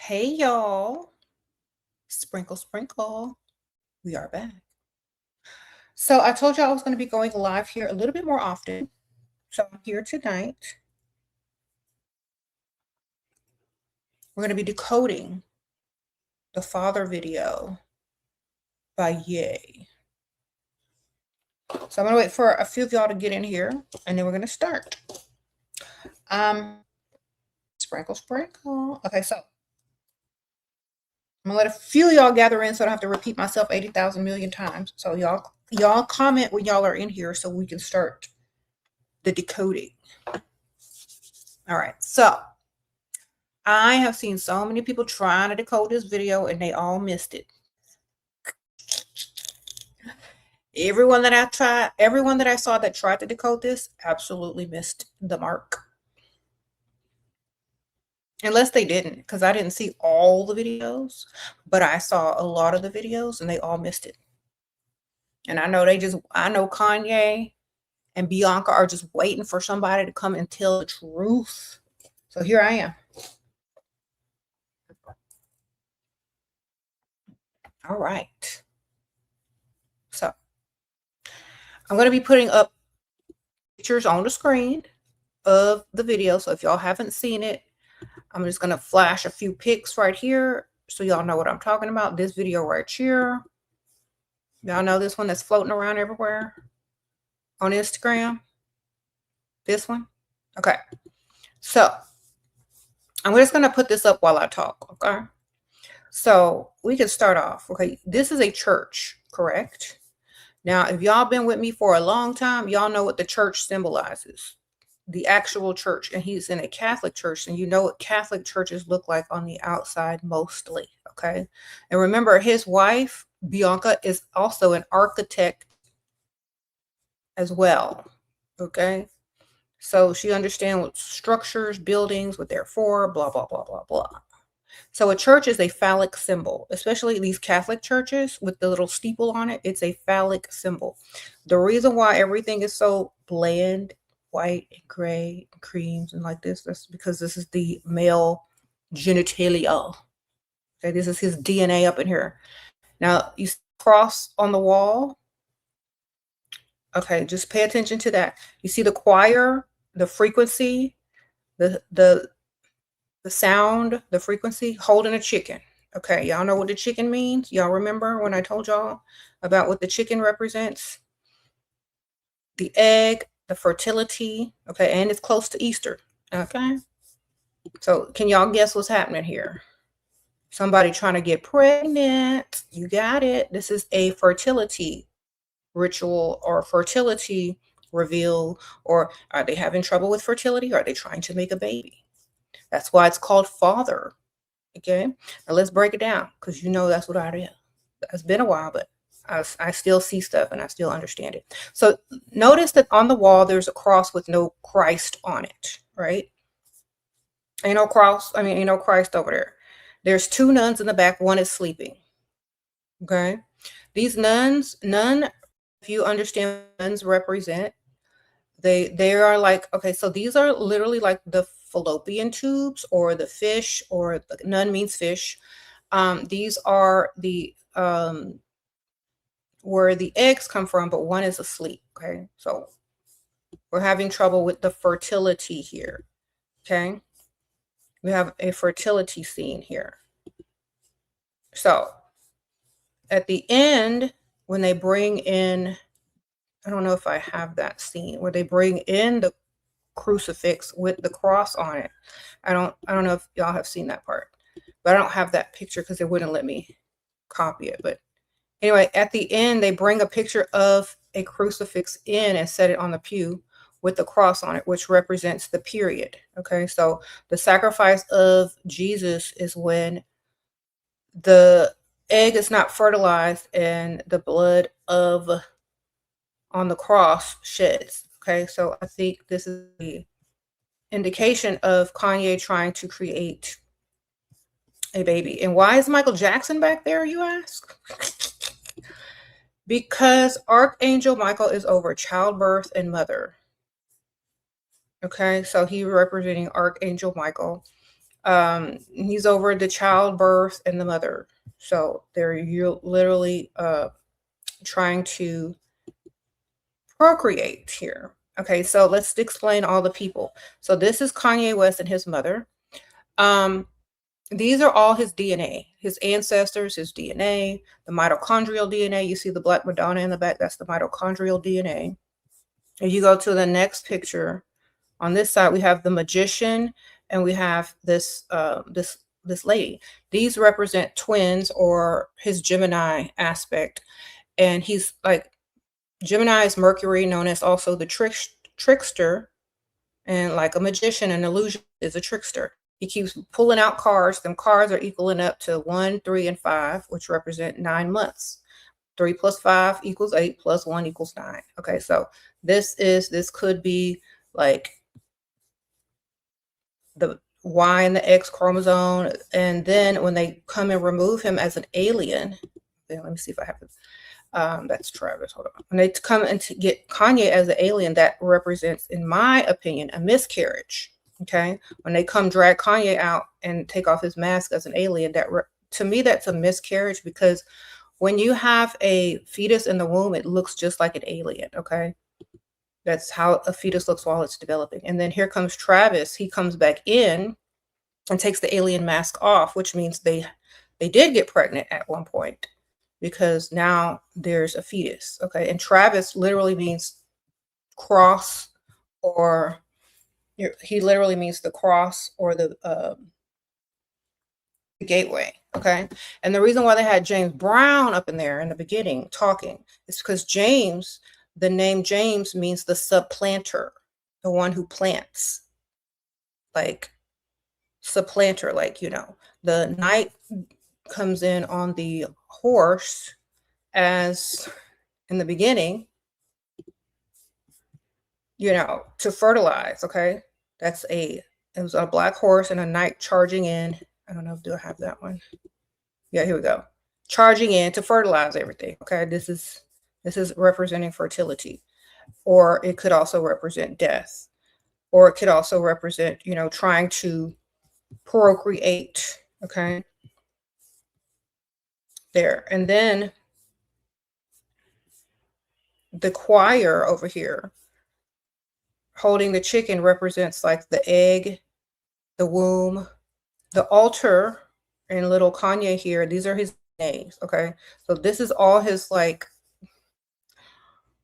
Hey y'all, sprinkle, sprinkle. We are back. So I told you I was going to be going live here a little bit more often. So I'm here tonight. We're going to be decoding the father video by Yay. So I'm going to wait for a few of y'all to get in here, and then we're going to start. Sprinkle, sprinkle. Okay, so I'm gonna let a few of y'all gather in so I don't have to repeat myself 80,000 million times. So y'all comment when y'all are in here so we can start the decoding. All right, so I have seen so many people trying to decode this video and they all missed it. Everyone that I saw that tried to decode this absolutely missed the mark. Unless they didn't, because I didn't see all the videos, but I saw a lot of the videos and they all missed it. And I know Kanye and Bianca are just waiting for somebody to come and tell the truth. So here I am. All right. So I'm going to be putting up pictures on the screen of the video. So if y'all haven't seen it, I'm just going to flash a few pics right here so y'all know what I'm talking about. This video right here. Y'all know this one that's floating around everywhere on Instagram? This one? Okay. So I'm just going to put this up while I talk, okay? So we can start off. Okay, this is a church, correct? Now, if y'all been with me for a long time, y'all know what the church symbolizes. The actual church. And he's in a Catholic church, and you know what Catholic churches look like on the outside mostly, okay? And remember, his wife, Bianca, is also an architect as well, okay? So she understands what structures, buildings, what they're for, blah, blah, blah, blah, blah. So a church is a phallic symbol, especially these Catholic churches with the little steeple on it. It's a phallic symbol. The reason why everything is so bland, white and gray and creams and like this, that's because this is the male genitalia. Okay, this is his DNA up in here. Now, you see the cross on the wall. Okay, just pay attention to that. You see the choir, the frequency, the sound, the frequency, holding a chicken. Okay, y'all know what the chicken means? Y'all remember when I told y'all about what the chicken represents? The egg, the fertility, okay, and it's close to Easter, okay? So can y'all guess what's happening here? Somebody trying to get pregnant. You got it. This is a fertility ritual or fertility reveal, or are they having trouble with fertility? Or are they trying to make a baby? That's why it's called father. Okay, now let's break it down, because you know that's what I do. It's been a while, but I still see stuff and I still understand it. So notice that on the wall there's a cross with no Christ on it, right? Ain't no cross. I mean, ain't no Christ over there. There's two nuns in the back. One is sleeping. Okay, these nuns, if you understand what nuns represent, they are like, okay, so these are literally like the fallopian tubes or the fish, or the nun means fish. These are the where the eggs come from, but one is asleep. Okay, so we're having trouble with the fertility here. Okay, we have a fertility scene here. So at the end, when they bring in, I don't know if I have that scene where they bring in the crucifix with the cross on it. I don't know if y'all have seen that part, but I don't have that picture because they wouldn't let me copy it. But anyway, at the end, they bring a picture of a crucifix in and set it on the pew with the cross on it, which represents the period. Okay, so the sacrifice of Jesus is when the egg is not fertilized and the blood of on the cross sheds. Okay, so I think this is the indication of Kanye trying to create a baby. And why is Michael Jackson back there, you ask? Because Archangel Michael is over childbirth and mother. Okay, so he representing Archangel Michael. He's over the childbirth and the mother. So you're literally trying to procreate here. Okay, so let's explain all the people. So this is Kanye West and his mother. These are all his DNA, his ancestors, his DNA, the mitochondrial DNA. You see the Black Madonna in the back, that's the mitochondrial DNA. If you go to the next picture, on this side, we have the magician and we have this this lady. These represent twins or his Gemini aspect. And he's like, Gemini is Mercury, known as also the trickster, and like a magician, an illusion is a trickster. He keeps pulling out cards. Them cards are equaling up to 1, 3, and 5, which represent 9 months. 3 plus 5 equals 8 plus 1 equals 9. Okay, so this could be like the Y and the X chromosome. And then when they come and remove him as an alien, let me see if I have it. That's Travis. Hold on. When they come and get Kanye as an alien, that represents, in my opinion, a miscarriage. Okay, when they come drag Kanye out and take off his mask as an alien, that to me that's a miscarriage, because when you have a fetus in the womb, it looks just like an alien. Okay, that's how a fetus looks while it's developing. And then here comes Travis. He comes back in and takes the alien mask off, which means they did get pregnant at one point, because now there's a fetus. Okay, and Travis literally means cross, or he literally means the cross or the gateway. Okay, and the reason why they had James Brown up in there in the beginning talking is because James, the name James means the supplanter, the one who plants, like supplanter, like, you know, the knight comes in on the horse as in the beginning, you know, to fertilize. Okay, it was a black horse and a knight charging in. I don't know, do I have that one? Yeah, here we go. Charging in to fertilize everything. Okay, this is representing fertility, or it could also represent death, or it could also represent, you know, trying to procreate. Okay, there. And then the choir over here holding the chicken represents like the egg, the womb, the altar, and little Kanye here. These are his names. Okay, so this is all his like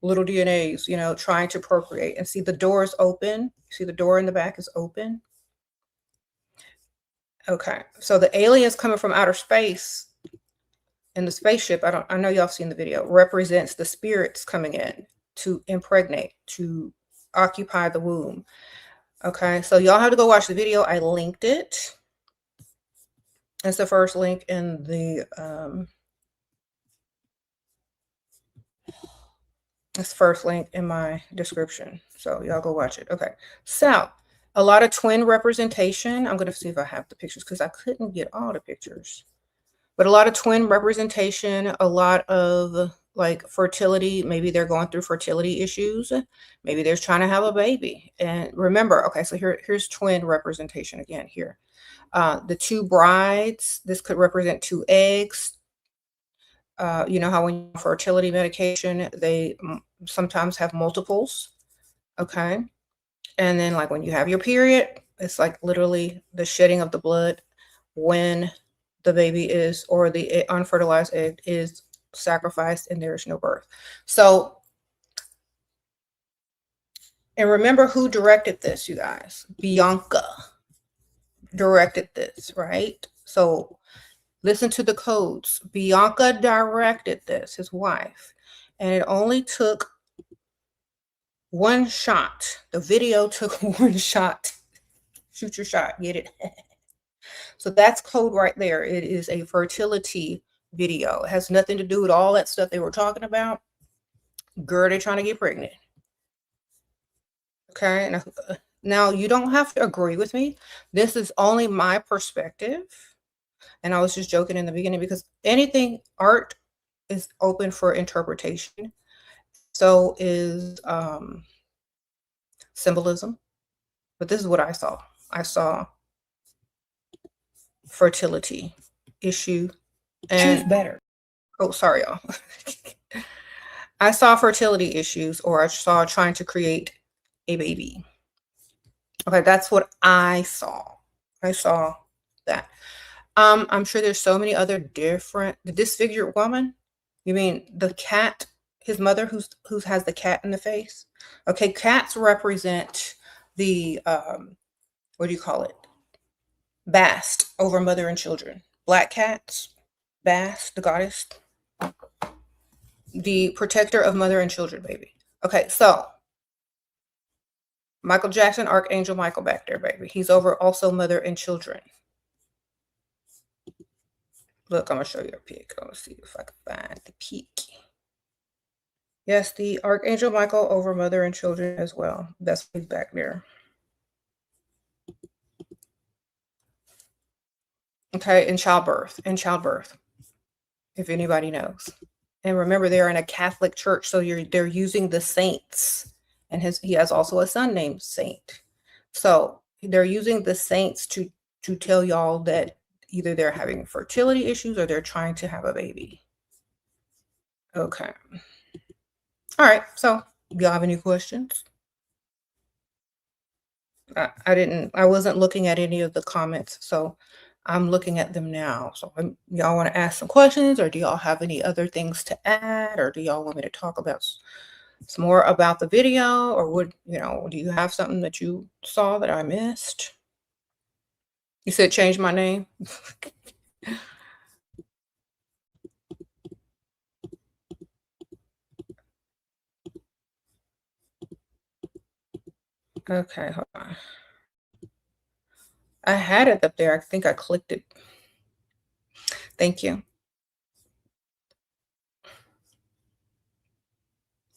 little DNAs, you know, trying to procreate. And see, the door is open. See, the door in the back is open. Okay, so the aliens coming from outer space in the spaceship, I know y'all seen the video, represents the spirits coming in to impregnate, to occupy the womb. Okay, so y'all have to go watch the video. I linked it. It's the first link in the it's first link in my description. So y'all go watch it. Okay, so a lot of twin representation. I'm gonna see if I have the pictures because I couldn't get all the pictures. But a lot of twin representation, a lot of like fertility. Maybe they're going through fertility issues. Maybe they're trying to have a baby. And remember, okay, so here's twin representation again here. The 2 brides, this could represent 2 eggs. You know how when you fertility medication, they sometimes have multiples. Okay. And then like when you have your period, it's like literally the shedding of the blood when the baby is, or the unfertilized egg is sacrificed and there is no birth. So, and remember who directed this, you guys. Bianca directed this, right? So listen to the codes. Bianca directed this, his wife, and it only took 1 shot. The video took 1 shot. Shoot your shot, get it. So that's code right there. It is a fertility video. It has nothing to do with all that stuff they were talking about. Girl, they're trying to get pregnant. Okay, now you don't have to agree with me. This is only my perspective. And I was just joking in the beginning because anything art is open for interpretation. So is symbolism. But this is what I saw. I saw fertility issue. And choose better. Oh, sorry, y'all. I saw fertility issues, or I saw trying to create a baby. Okay, that's what I saw. I saw that. I'm sure there's so many other different. The disfigured woman? You mean the cat, his mother who has the cat in the face? Okay, cats represent the what do you call it? Bast over mother and children. Black cats, Bast, the goddess, the protector of mother and children, baby. Okay, so Michael Jackson, Archangel Michael back there, baby. He's over also mother and children. Look, I'm gonna show you a pic. I'm gonna see if I can find the peak. Yes, the Archangel Michael over mother and children as well. That's who's back there. Okay, in childbirth, if anybody knows. And remember, they're in a Catholic church, so they're using the saints. And he has also a son named Saint. So they're using the saints to tell y'all that either they're having fertility issues or they're trying to have a baby. Okay. All right. So y'all have any questions? I wasn't looking at any of the comments, so I'm looking at them now. So y'all want to ask some questions, or do y'all have any other things to add, or do y'all want me to talk about some more about the video, or do you have something that you saw that I missed? You said change my name. Okay, hold on. I had it up there. I think I clicked it. Thank you.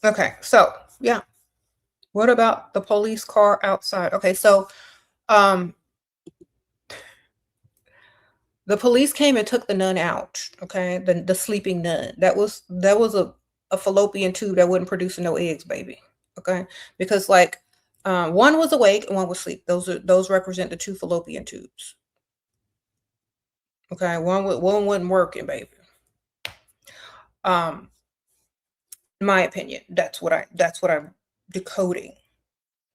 Okay, so yeah. What about the police car outside? Okay, so the police came and took the nun out. Okay, the sleeping nun. That was a fallopian tube that wasn't producing no eggs, baby. Okay, because like one was awake and one was asleep. Those represent the two fallopian tubes. Okay, one wasn't working, baby. In my opinion, that's what I'm decoding.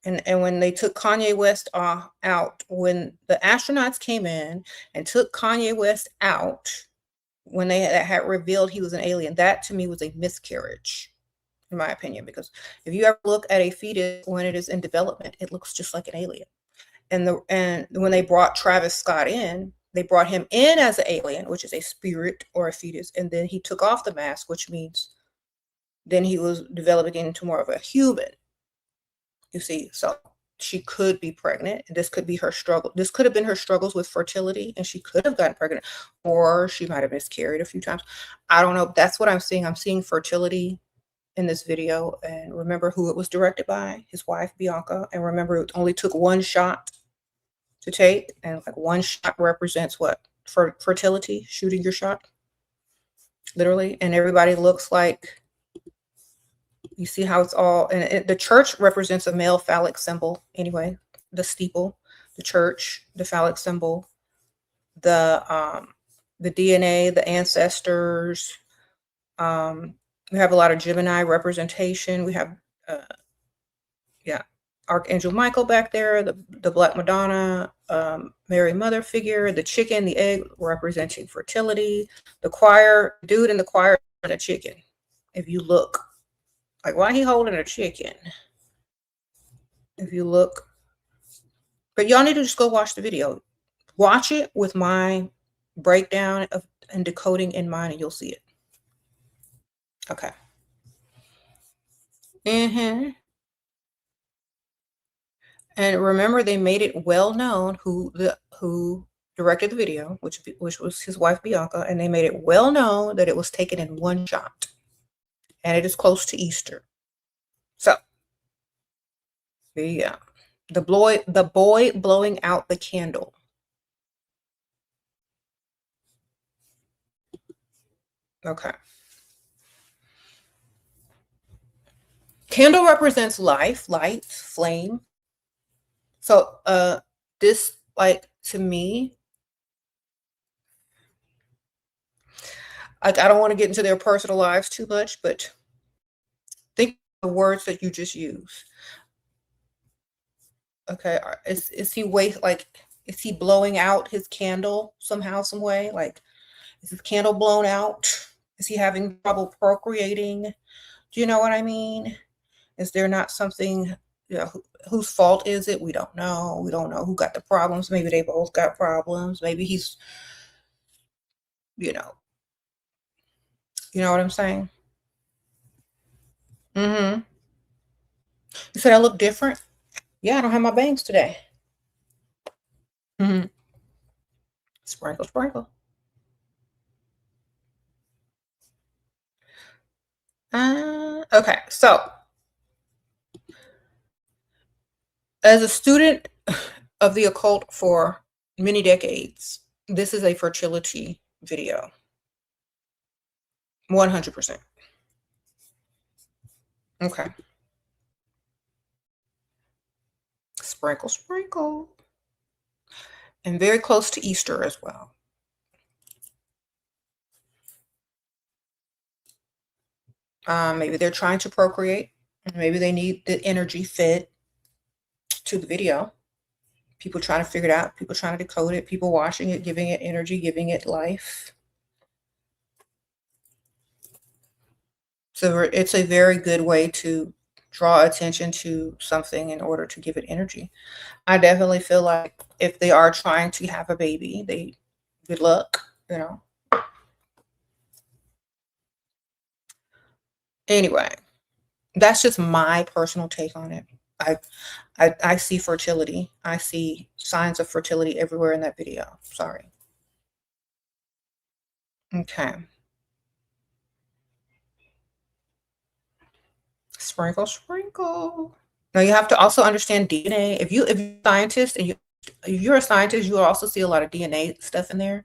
And when they took Kanye West out, when the astronauts came in and took Kanye West out, when they had revealed he was an alien, that to me was a miscarriage, in my opinion, because if you ever look at a fetus when it is in development, it looks just like an alien. And when they brought Travis Scott in, they brought him in as an alien, which is a spirit or a fetus, and then he took off the mask, which means then he was developing into more of a human. You see, so she could be pregnant. This could be her struggle. This could have been her struggles with fertility, and she could have gotten pregnant, or she might have miscarried a few times. I don't know. That's what I'm seeing. I'm seeing fertility in this video. And remember who it was directed by? His wife, Bianca. And remember, it only took one shot to take. And like one shot represents what? For fertility, shooting your shot. Literally. And everybody looks like, you see how it's all, and the church represents a male phallic symbol anyway. The steeple, the church, the phallic symbol, the DNA, the ancestors. We have a lot of Gemini representation. We have, Archangel Michael back there, the Black Madonna, Mary Mother figure, the chicken, the egg representing fertility, the choir, dude in the choir, and a chicken. If you look. Like, why he holding a chicken? If you look. But y'all need to just go watch the video. Watch it with my breakdown and decoding in mind, and you'll see it. Okay. And remember, they made it well known who directed the video, which was his wife Bianca, and they made it well known that it was taken in one shot. And it is close to Easter. So, there you go. The boy blowing out the candle. Okay. Candle represents life, light, flame. So, this, like, to me, I don't want to get into their personal lives too much, but think of the words that you just use. Okay, is he is he blowing out his candle somehow, some way? Like, is his candle blown out? Is he having trouble procreating? Do you know what I mean? Is there not something, whose fault is it? We don't know. We don't know who got the problems. Maybe they both got problems. Maybe he's, you know, you know what I'm saying? Mm-hmm. You said I look different? Yeah, I don't have my bangs today. Mm-hmm. Sprinkle, sprinkle. Okay, so as a student of the occult for many decades, this is a fertility video. 100%. Okay. Sprinkle, sprinkle. And very close to Easter as well. Maybe they're trying to procreate. Maybe they need the energy fed to the video. People trying to figure it out. People trying to decode it. People watching it, giving it energy, giving it life. So it's a very good way to draw attention to something in order to give it energy. I definitely feel like if they are trying to have a baby, good luck, Anyway, that's just my personal take on it. I see fertility. I see signs of fertility everywhere in that video. Sorry. Okay. Sprinkle, sprinkle. Now you have to also understand DNA. If you're a scientist and if you're a scientist, you will also see a lot of DNA stuff in there.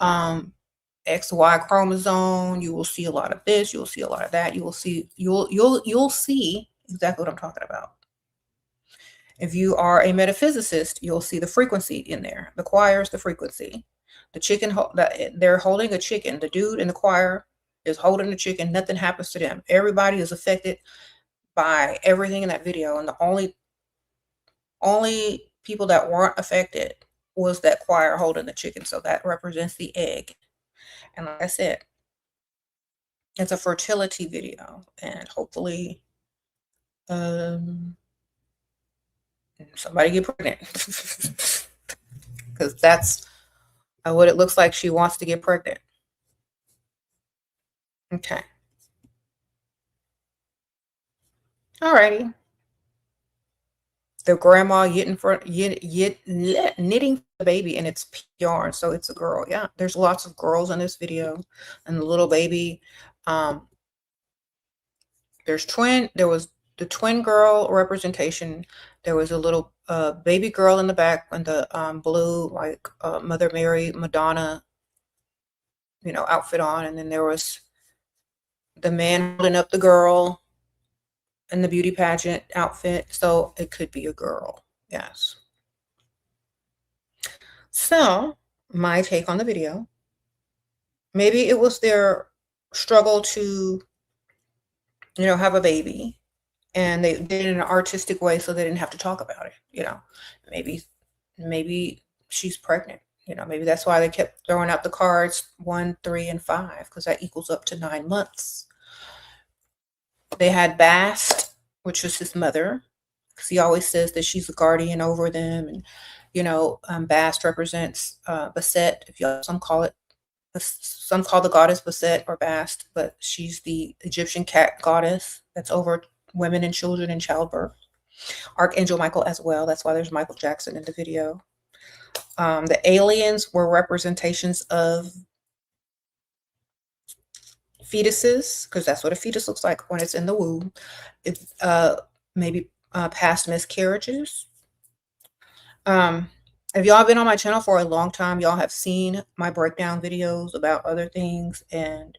XY chromosome. You will see a lot of this. You will see a lot of that. You will see. You'll see exactly what I'm talking about. If you are a metaphysicist, you'll see the frequency in there. The choir is the frequency. The chicken, they're holding a chicken. The dude in the choir is holding the chicken. Nothing happens to them. Everybody is affected by everything in that video. And the only people that weren't affected was that choir holding the chicken. So that represents the egg. And like I said, it's a fertility video. And hopefully somebody get pregnant. Because that's what it looks like. She wants to get pregnant. Okay. Alrighty. The grandma knitting for the baby, and it's yarn, so it's a girl. Yeah, there's lots of girls in this video, and the little baby. There was the twin girl representation. There was a little baby girl in the back in the blue, like Mother Mary, Madonna, outfit on, and then there was the man holding up the girl in the beauty pageant outfit. So it could be a girl. Yes. So my take on the video, maybe it was their struggle to, have a baby, and they did it in an artistic way so they didn't have to talk about it. Maybe she's pregnant. Maybe that's why they kept throwing out the cards 1, 3, and 5, because that equals up to 9 months. They had Bast, which was his mother, because he always says that she's a guardian over them. And, Bast represents Bastet. Some call the goddess Bastet or Bast, but she's the Egyptian cat goddess that's over women and children in childbirth. Archangel Michael as well. That's why there's Michael Jackson in the video. The aliens were representations of fetuses, because that's what a fetus looks like when it's in the womb. It's maybe past miscarriages. If y'all been on my channel for a long time, y'all have seen my breakdown videos about other things and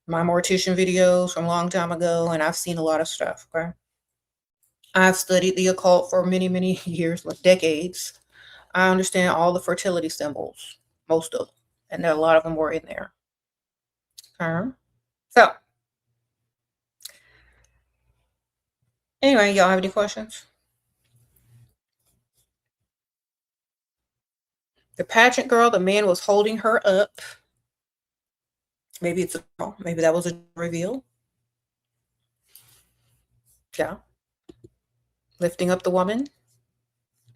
my mortician videos from a long time ago, and I've seen a lot of stuff. Okay, I've studied the occult for many, many years, like decades. I understand all the fertility symbols, most of them, and a lot of them were in there. So, anyway, y'all have any questions? The pageant girl, the man was holding her up. Maybe it's a girl. Maybe that was a reveal. Yeah. Lifting up the woman.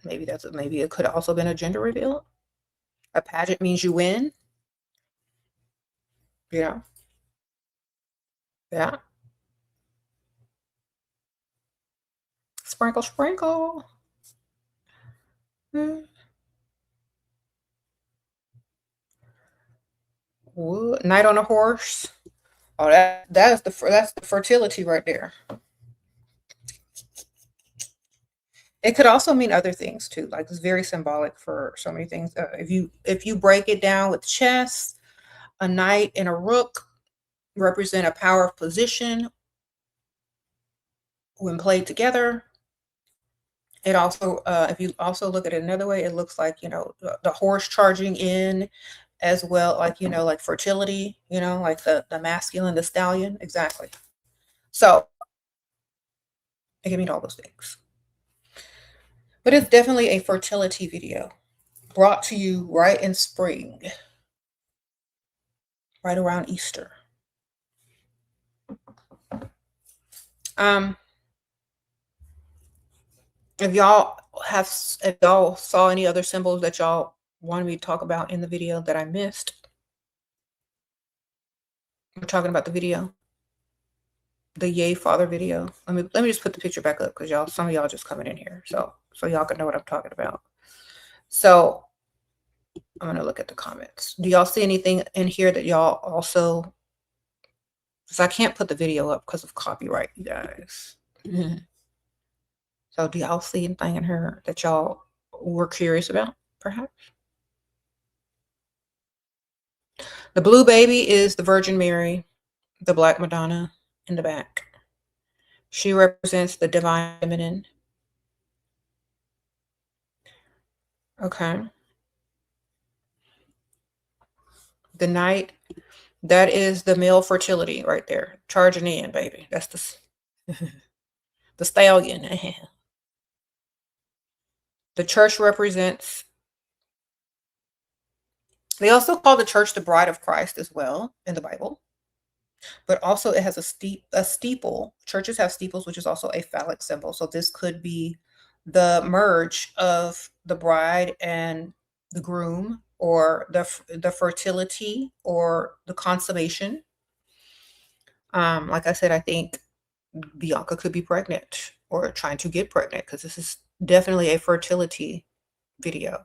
Maybe maybe it could have also been a gender reveal. A pageant means you win. Yeah. Yeah. Sprinkle, sprinkle. Hmm. Knight on a horse. Oh, that's the fertility right there. It could also mean other things too. Like it's very symbolic for so many things. If you break it down with chess, a knight and a rook represent a power of position when played together. It also, if you also look at it another way, it looks like, the horse charging in as well, like, like fertility, like the masculine, the stallion. Exactly. So it can mean all those things. But it's definitely a fertility video brought to you right in spring, right around Easter. If y'all saw any other symbols that y'all wanted me to talk about in the video that I missed, we're talking about the video, the Yay Father video. Let me just put the picture back up because some of y'all just coming in here, so y'all can know what I'm talking about. So I'm gonna look at the comments. Do y'all see anything in here that y'all also? Because I can't put the video up because of copyright, you guys. So do y'all see anything in here that y'all were curious about, perhaps? The blue baby is the Virgin Mary, the Black Madonna in the back. She represents the divine feminine. Okay. The knight, that is the male fertility right there. Charging in, baby. That's the stallion. The church represents, they also call the church the bride of Christ as well in the Bible. But also it has a steeple. Churches have steeples, which is also a phallic symbol. So this could be the merge of the bride and the groom, or the fertility or the consummation. Like I said, I think Bianca could be pregnant or trying to get pregnant because this is definitely a fertility video.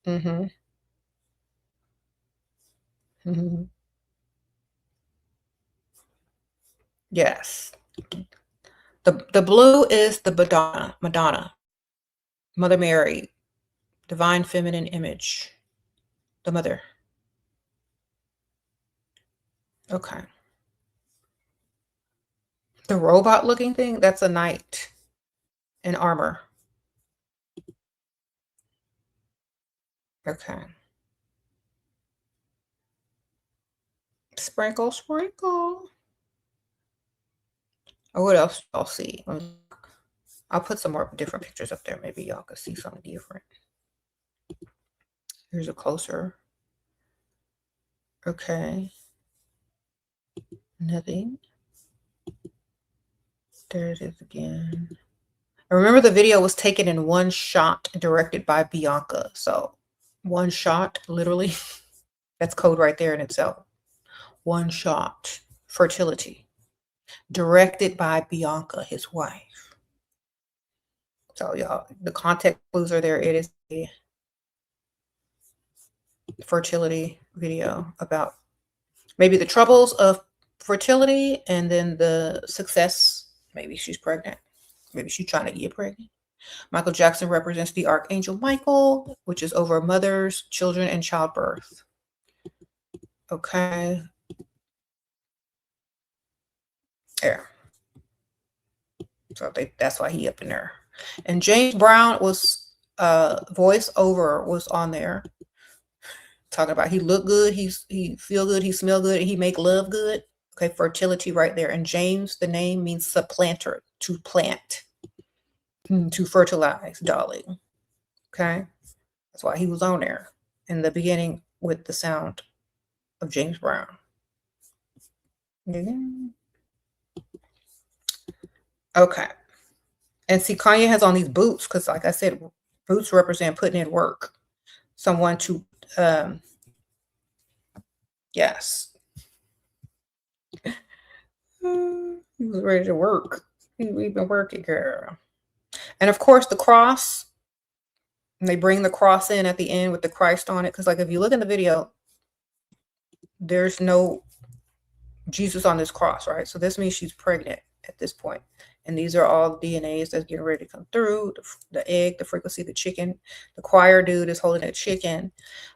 Mm-hmm. Mm-hmm. Yes. The blue is the Madonna, Mother Mary, divine feminine image, the mother. Okay. The robot looking thing, that's a knight in armor. Okay. Sprinkle, sprinkle. Oh, what else y'all see? I'll put some more different pictures up there. Maybe y'all can see something different. Here's a closer. Okay. Nothing. There it is again. I remember the video was taken in one shot, directed by Bianca. So one shot, literally. That's code right there in itself. One shot. Fertility. Directed by Bianca, his wife. So y'all, the context clues are there. It is a fertility video about maybe the troubles of fertility and then the success. Maybe she's pregnant. Maybe she's trying to get pregnant. Michael Jackson represents the Archangel Michael, which is over mothers, children, and childbirth. Okay. There. So that's why he up in there. And James Brown was voiceover was on there. Talking about he look good, he feel good, he smell good, and he make love good. Okay, fertility right there. And James, the name means supplanter, to plant, to fertilize, darling. Okay, that's why he was on there in the beginning with the sound of James Brown. Okay. And see, Kanye has on these boots because, like I said, boots represent putting in work. Someone to, yes. He was ready to work. We've been working, girl. And of course, the cross. And they bring the cross in at the end with the Christ on it. Because, like, if you look in the video, there's no Jesus on this cross, right? So this means she's pregnant at this point. And these are all DNAs that's getting ready to come through. The egg, the frequency, the chicken. The choir dude is holding a chicken.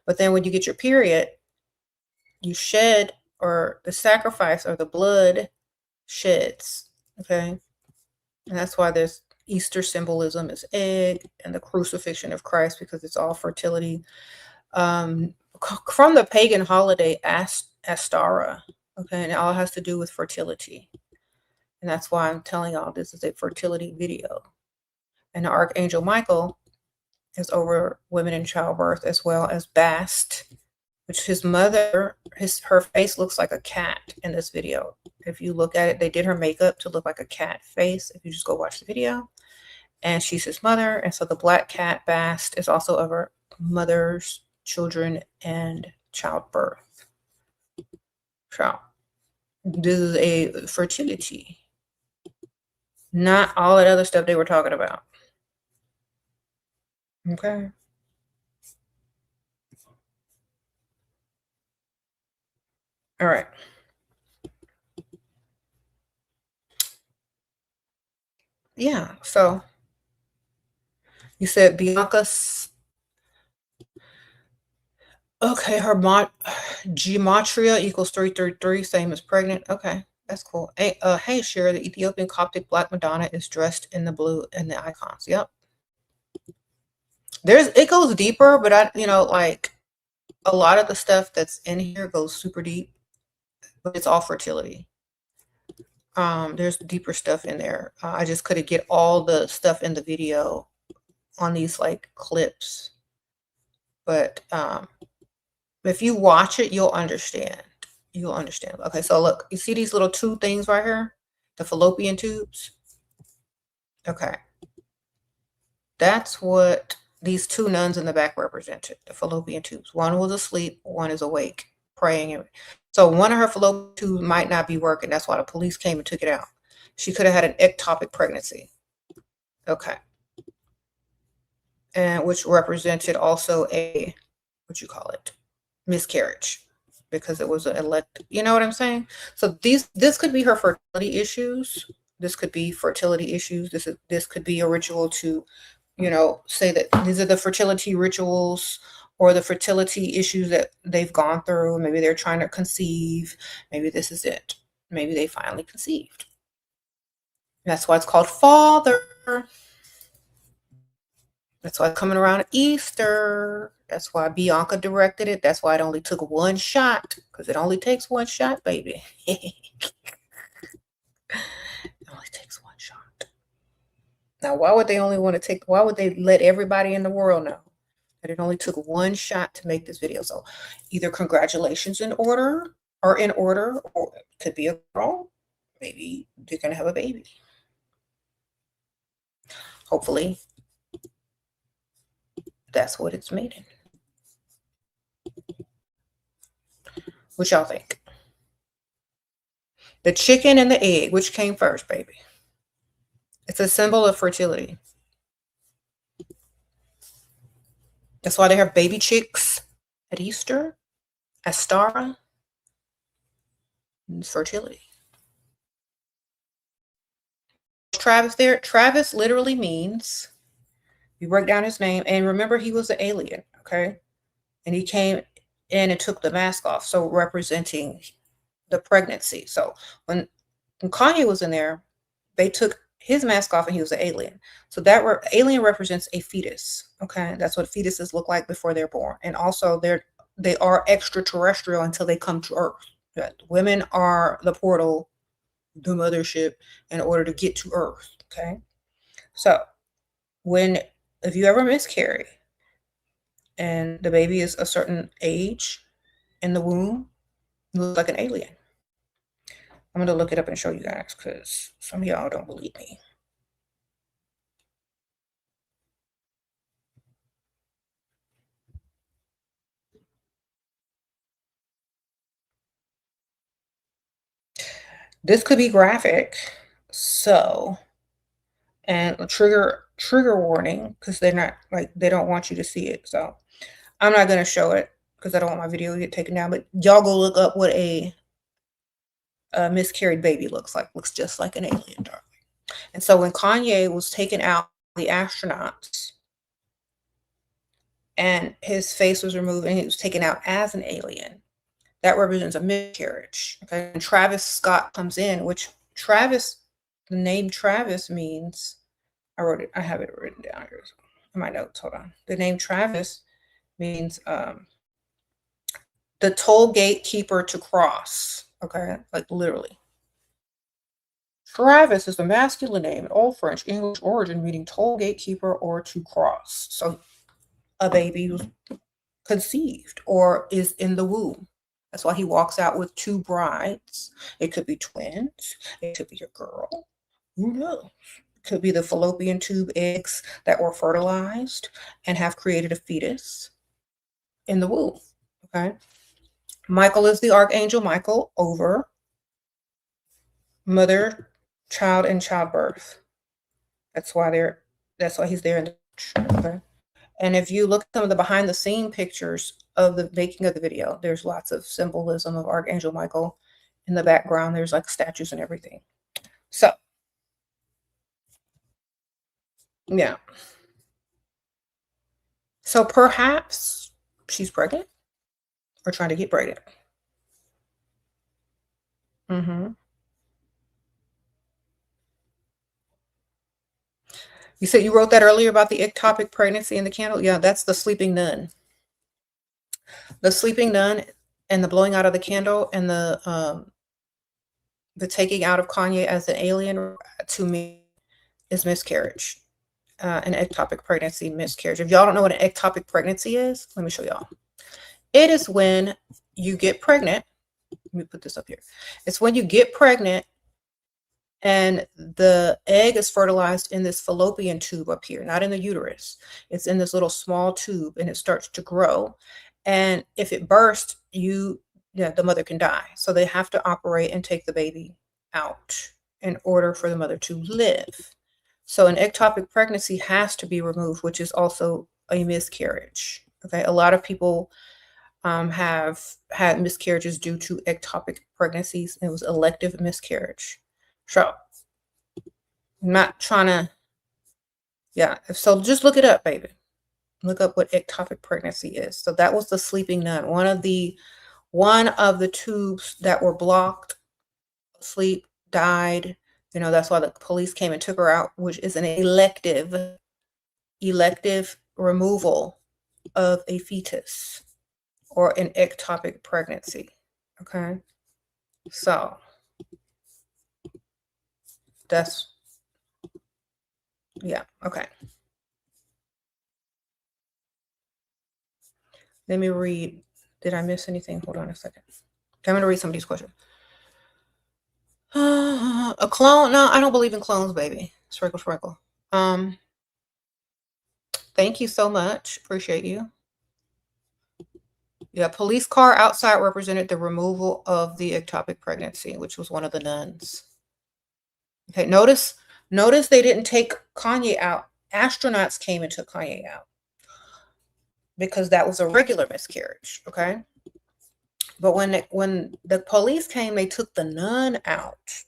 But then when you get your period, you shed, or the sacrifice or the blood sheds. Okay. And that's why there's Easter symbolism is egg, and the crucifixion of Christ, because it's all fertility. From the pagan holiday Astara. Okay. And it all has to do with fertility. And that's why I'm telling y'all this is a fertility video. And the Archangel Michael is over women in childbirth, as well as Bast, which his mother, her face looks like a cat in this video. If you look at it, they did her makeup to look like a cat face. If you just go watch the video. And she's his mother. And so the black cat Bast is also of her mother's children and childbirth. So this is a fertility. Not all that other stuff they were talking about. Okay. All right. Yeah. So you said Bianca's. Okay. Her gematria equals 333. Same as pregnant. Okay. That's cool. Hey, Shera, the Ethiopian Coptic Black Madonna is dressed in the blue and the icons. Yep. It goes deeper, but like a lot of the stuff that's in here goes super deep, but it's all fertility. There's deeper stuff in there. I just couldn't get all the stuff in the video on these like clips, but if you watch it, you'll understand. You'll understand. Okay, so look, you see these little two things right here, the fallopian tubes. Okay, that's what these two nuns in the back represented, the fallopian tubes. One was asleep, one is awake, praying. So one of her fallopian tubes might not be working. That's why the police came and took it out. She could have had an ectopic pregnancy. Okay. And which represented also a, what you call it, miscarriage, because it was an elect, you know what I'm saying? So this could be her fertility issues. This could be fertility issues. This could be a ritual to, say that these are the fertility rituals or the fertility issues that they've gone through. Maybe they're trying to conceive. Maybe this is it. Maybe they finally conceived. That's why it's called Father. That's why it's coming around Easter. That's why Bianca directed it. That's why it only took one shot, because it only takes one shot, baby. It only takes one shot. Now, why would they let everybody in the world know that it only took one shot to make this video? So either congratulations are in order, or it could be a girl. Maybe they're going to have a baby. Hopefully, that's what it's made in. What y'all think? The chicken and the egg, which came first, baby? It's a symbol of fertility. That's why they have baby chicks at Easter, Astara, and fertility. Travis there. Travis literally means, you break down his name, and remember he was an alien, okay? And he came in and took the mask off, so representing the pregnancy. So when Kanye was in there, they took his mask off and he was an alien. So that alien represents a fetus, okay? That's what fetuses look like before they're born. And also they're they are extraterrestrial until they come to Earth. Women are the portal, the mothership, in order to get to Earth. Okay. So if you ever miscarry and the baby is a certain age in the womb, it looks like an alien. I'm going to look it up and show you guys because some of y'all don't believe me. This could be graphic. So, and a trigger warning because they're not like, they don't want you to see it. So I'm not going to show it because I don't want my video to get taken down, but y'all go look up what a miscarried baby looks like. Looks just like an alien, darling. And so when Kanye was taken out, the astronauts, and his face was removed and he was taken out as an alien, that represents a miscarriage. Okay. And Travis Scott comes in, which Travis, the name Travis means, I wrote it, I have it written down here in my notes. Hold on. The name Travis means the toll gate keeper to cross. Okay. Like literally. Travis is a masculine name in Old French, English origin, meaning toll gatekeeper or to cross. So a baby was conceived or is in the womb. That's why he walks out with two brides. It could be twins. It could be a girl. Who knows? It could be the fallopian tube eggs that were fertilized and have created a fetus in the womb. Okay. Michael is the archangel Michael over mother, child, and childbirth. That's why he's there in the church. Okay. And if you look at some of the behind the scene pictures of the making of the video, there's lots of symbolism of Archangel Michael in the background. There's like statues and everything. So, yeah. So perhaps she's pregnant or trying to get pregnant. You said you wrote that earlier about the ectopic pregnancy in the candle? Yeah, that's the sleeping nun. The sleeping nun and the blowing out of the candle and the taking out of Kanye as an alien, to me, is miscarriage. An ectopic pregnancy miscarriage. If y'all don't know what an ectopic pregnancy is, let me show y'all. It is when you get pregnant. Let me put this up here. It's when you get pregnant and the egg is fertilized in this fallopian tube up here, not in the uterus. It's in this little small tube and it starts to grow. And if it bursts, the mother can die. So they have to operate and take the baby out in order for the mother to live. So an ectopic pregnancy has to be removed, which is also a miscarriage. Okay. A lot of people have had miscarriages due to ectopic pregnancies. It was elective miscarriage. So I'm not trying to, yeah. So just look it up, baby. Look up what ectopic pregnancy is. So that was the sleeping nun. One of the tubes that were blocked, sleep, died. That's why the police came and took her out, which is an elective removal of a fetus or an ectopic pregnancy. Okay. So that's, yeah. Okay. Let me read. Did I miss anything? Hold on a second. I'm going to read some of these questions. A clone? No, I don't believe in clones, baby. Sprinkle. Thank you so much. Appreciate you. Yeah, police car outside represented the removal of the ectopic pregnancy, which was one of the nuns. Okay, notice they didn't take Kanye out. Astronauts came and took Kanye out because that was a regular miscarriage. Okay. But when the police came, they took the nun out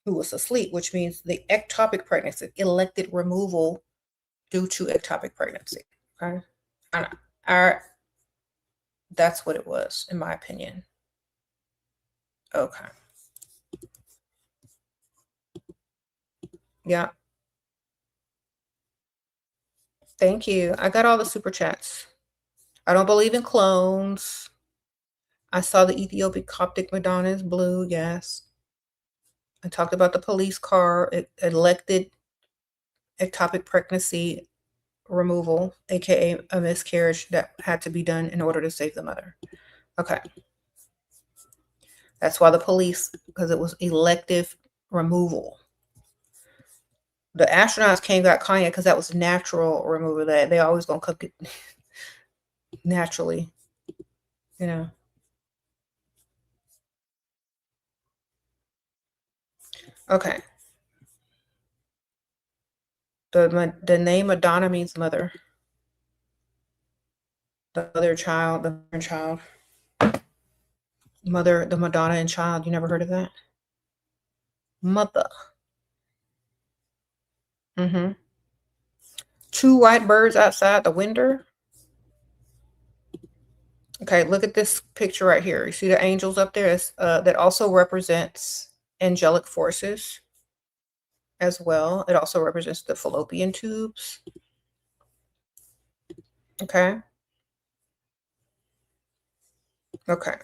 who was asleep, which means the ectopic pregnancy, elected removal due to ectopic pregnancy. Okay. That's what it was, in my opinion. Okay. Yeah. Thank you. I got all the super chats. I don't believe in clones. I saw the Ethiopic Coptic Madonna is blue, yes. I talked about the police car, elected ectopic pregnancy removal, aka a miscarriage that had to be done in order to save the mother. Okay. That's why the police, because it was elective removal. The astronauts got Kanye because that was natural removal. That they always gonna cook it naturally, you know. Okay. The name Madonna means mother. The mother child, the child. Mother, the Madonna and child. You never heard of that? Mother. Mm-hmm. Two white birds outside the window. Okay, look at this picture right here. You see the angels up there? That also represents angelic forces as well. It also represents the fallopian tubes. Okay. Okay.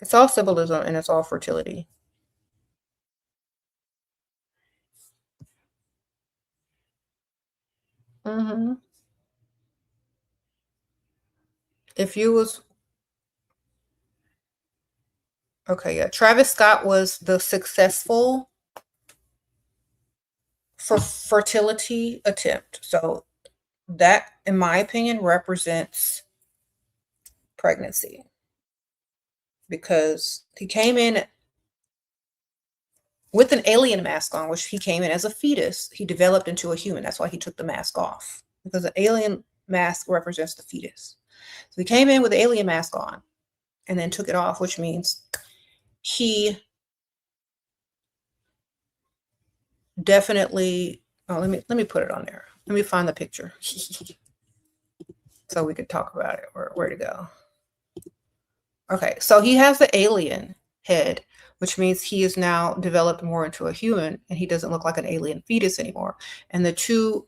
It's all symbolism and it's all fertility. Mm-hmm. If you was okay, yeah. Travis Scott was the successful fertility attempt. So that, in my opinion, represents pregnancy because he came in with an alien mask on, which he came in as a fetus. He developed into a human. That's why he took the mask off, because the alien mask represents the fetus. So he came in with the alien mask on and then took it off, which means he definitely, oh, let me put it on there. Let me find the picture so we could talk about it. Where to go? Okay, so he has the alien head, which means he is now developed more into a human and he doesn't look like an alien fetus anymore. And the two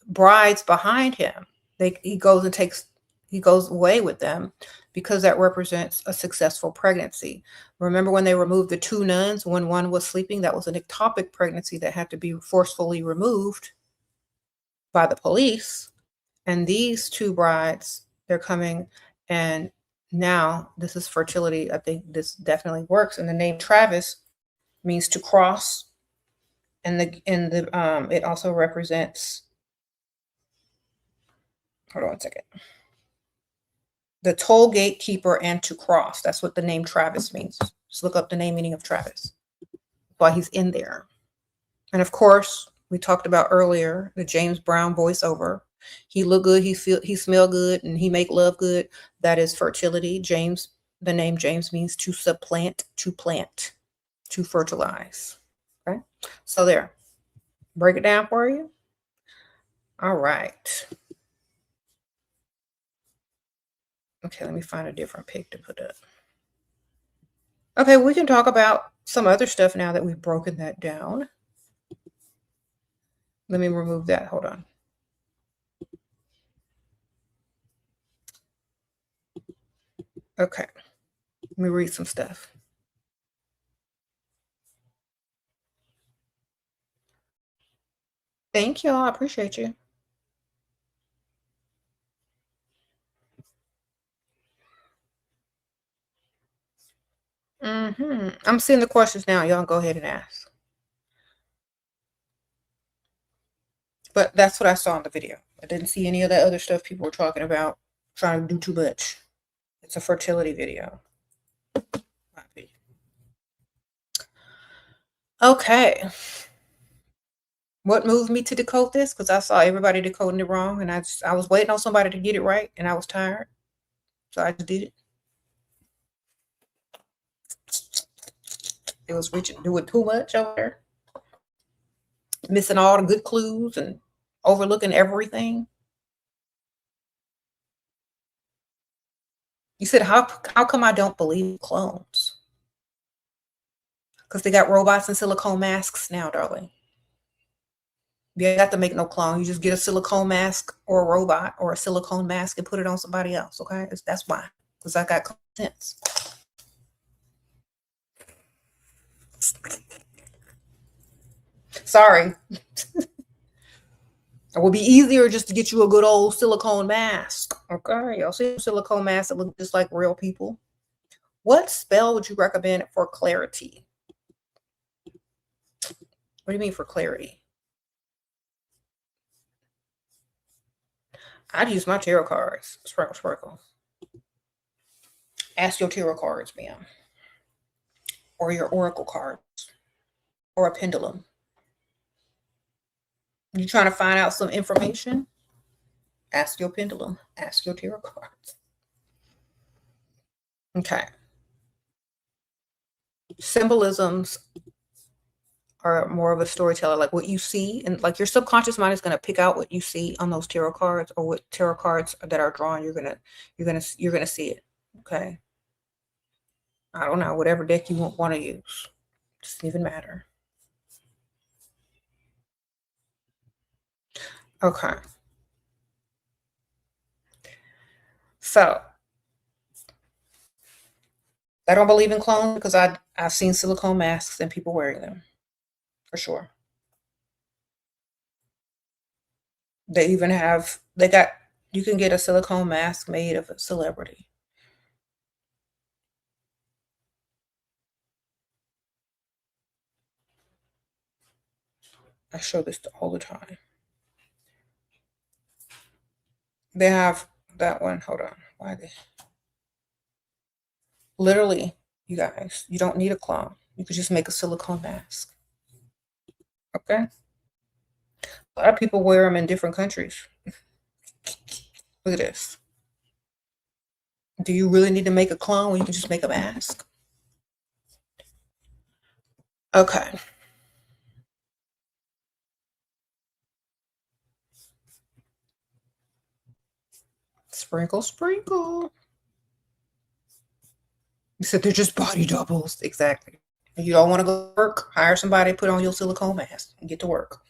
brides behind him, he goes away with them because that represents a successful pregnancy. Remember when they removed the two nuns when one was sleeping? That was an ectopic pregnancy that had to be forcefully removed by the police. And these two brides, they're coming, and now this is fertility. I think this definitely works. And the name Travis means to cross, and it also represents, hold on one second, the toll gatekeeper and to cross. That's what the name Travis means. Just look up the name meaning of Travis while he's in there. And of course, we talked about earlier the James Brown voiceover. He look good, he smell good, and he make love good. That is fertility. James, the name James means to supplant, to plant, to fertilize. Okay, so there. Break it down for you. All right. Okay, let me find a different pic to put up. Okay, we can talk about some other stuff now that we've broken that down. Let me remove that. Hold on. Okay, let me read some stuff. Thank you all. I appreciate you. I'm seeing the questions now. Y'all go ahead and ask. But that's what I saw in the video. I didn't see any of that other stuff people were talking about, trying to do too much. It's a fertility video. Okay. What moved me to decode this? Because I saw everybody decoding it wrong, and I was waiting on somebody to get it right, and I was tired. So I just did it. It was reaching, doing too much over there. Missing all the good clues and overlooking everything. You said, how come I don't believe clones? Because they got robots and silicone masks now, darling. You ain't got to make no clone. You just get a silicone mask or a robot or a silicone mask and put it on somebody else, okay? That's why. Because I got common sense. Sorry. It would be easier just to get you a good old silicone mask. Okay, y'all see silicone masks that look just like real people. What spell would you recommend for clarity? What do you mean for clarity? I'd use my tarot cards. Sprinkle, sprinkle. Ask your tarot cards, ma'am. Or your oracle cards. Or a pendulum. You trying to find out some information? Ask your pendulum. Ask your tarot cards. Okay. Symbolisms are more of a storyteller, like what you see, and like your subconscious mind is going to pick out what you see on those tarot cards, or what tarot cards that are drawn. You're gonna see it. Okay. I don't know, whatever deck you want to use. Doesn't even matter. Okay. So I don't believe in clones because I've seen silicone masks and people wearing them, for sure. They even have, you can get a silicone mask made of a celebrity. I show this all the time. They have that one. Hold on. Why they? Literally, you guys, you don't need a clone. You could just make a silicone mask. Okay? A lot of people wear them in different countries. Look at this. Do you really need to make a clone when you can just make a mask? Okay. Sprinkle, sprinkle. You said they're just body doubles. Exactly. You don't want to go to work, hire somebody, put on your silicone mask, and get to work.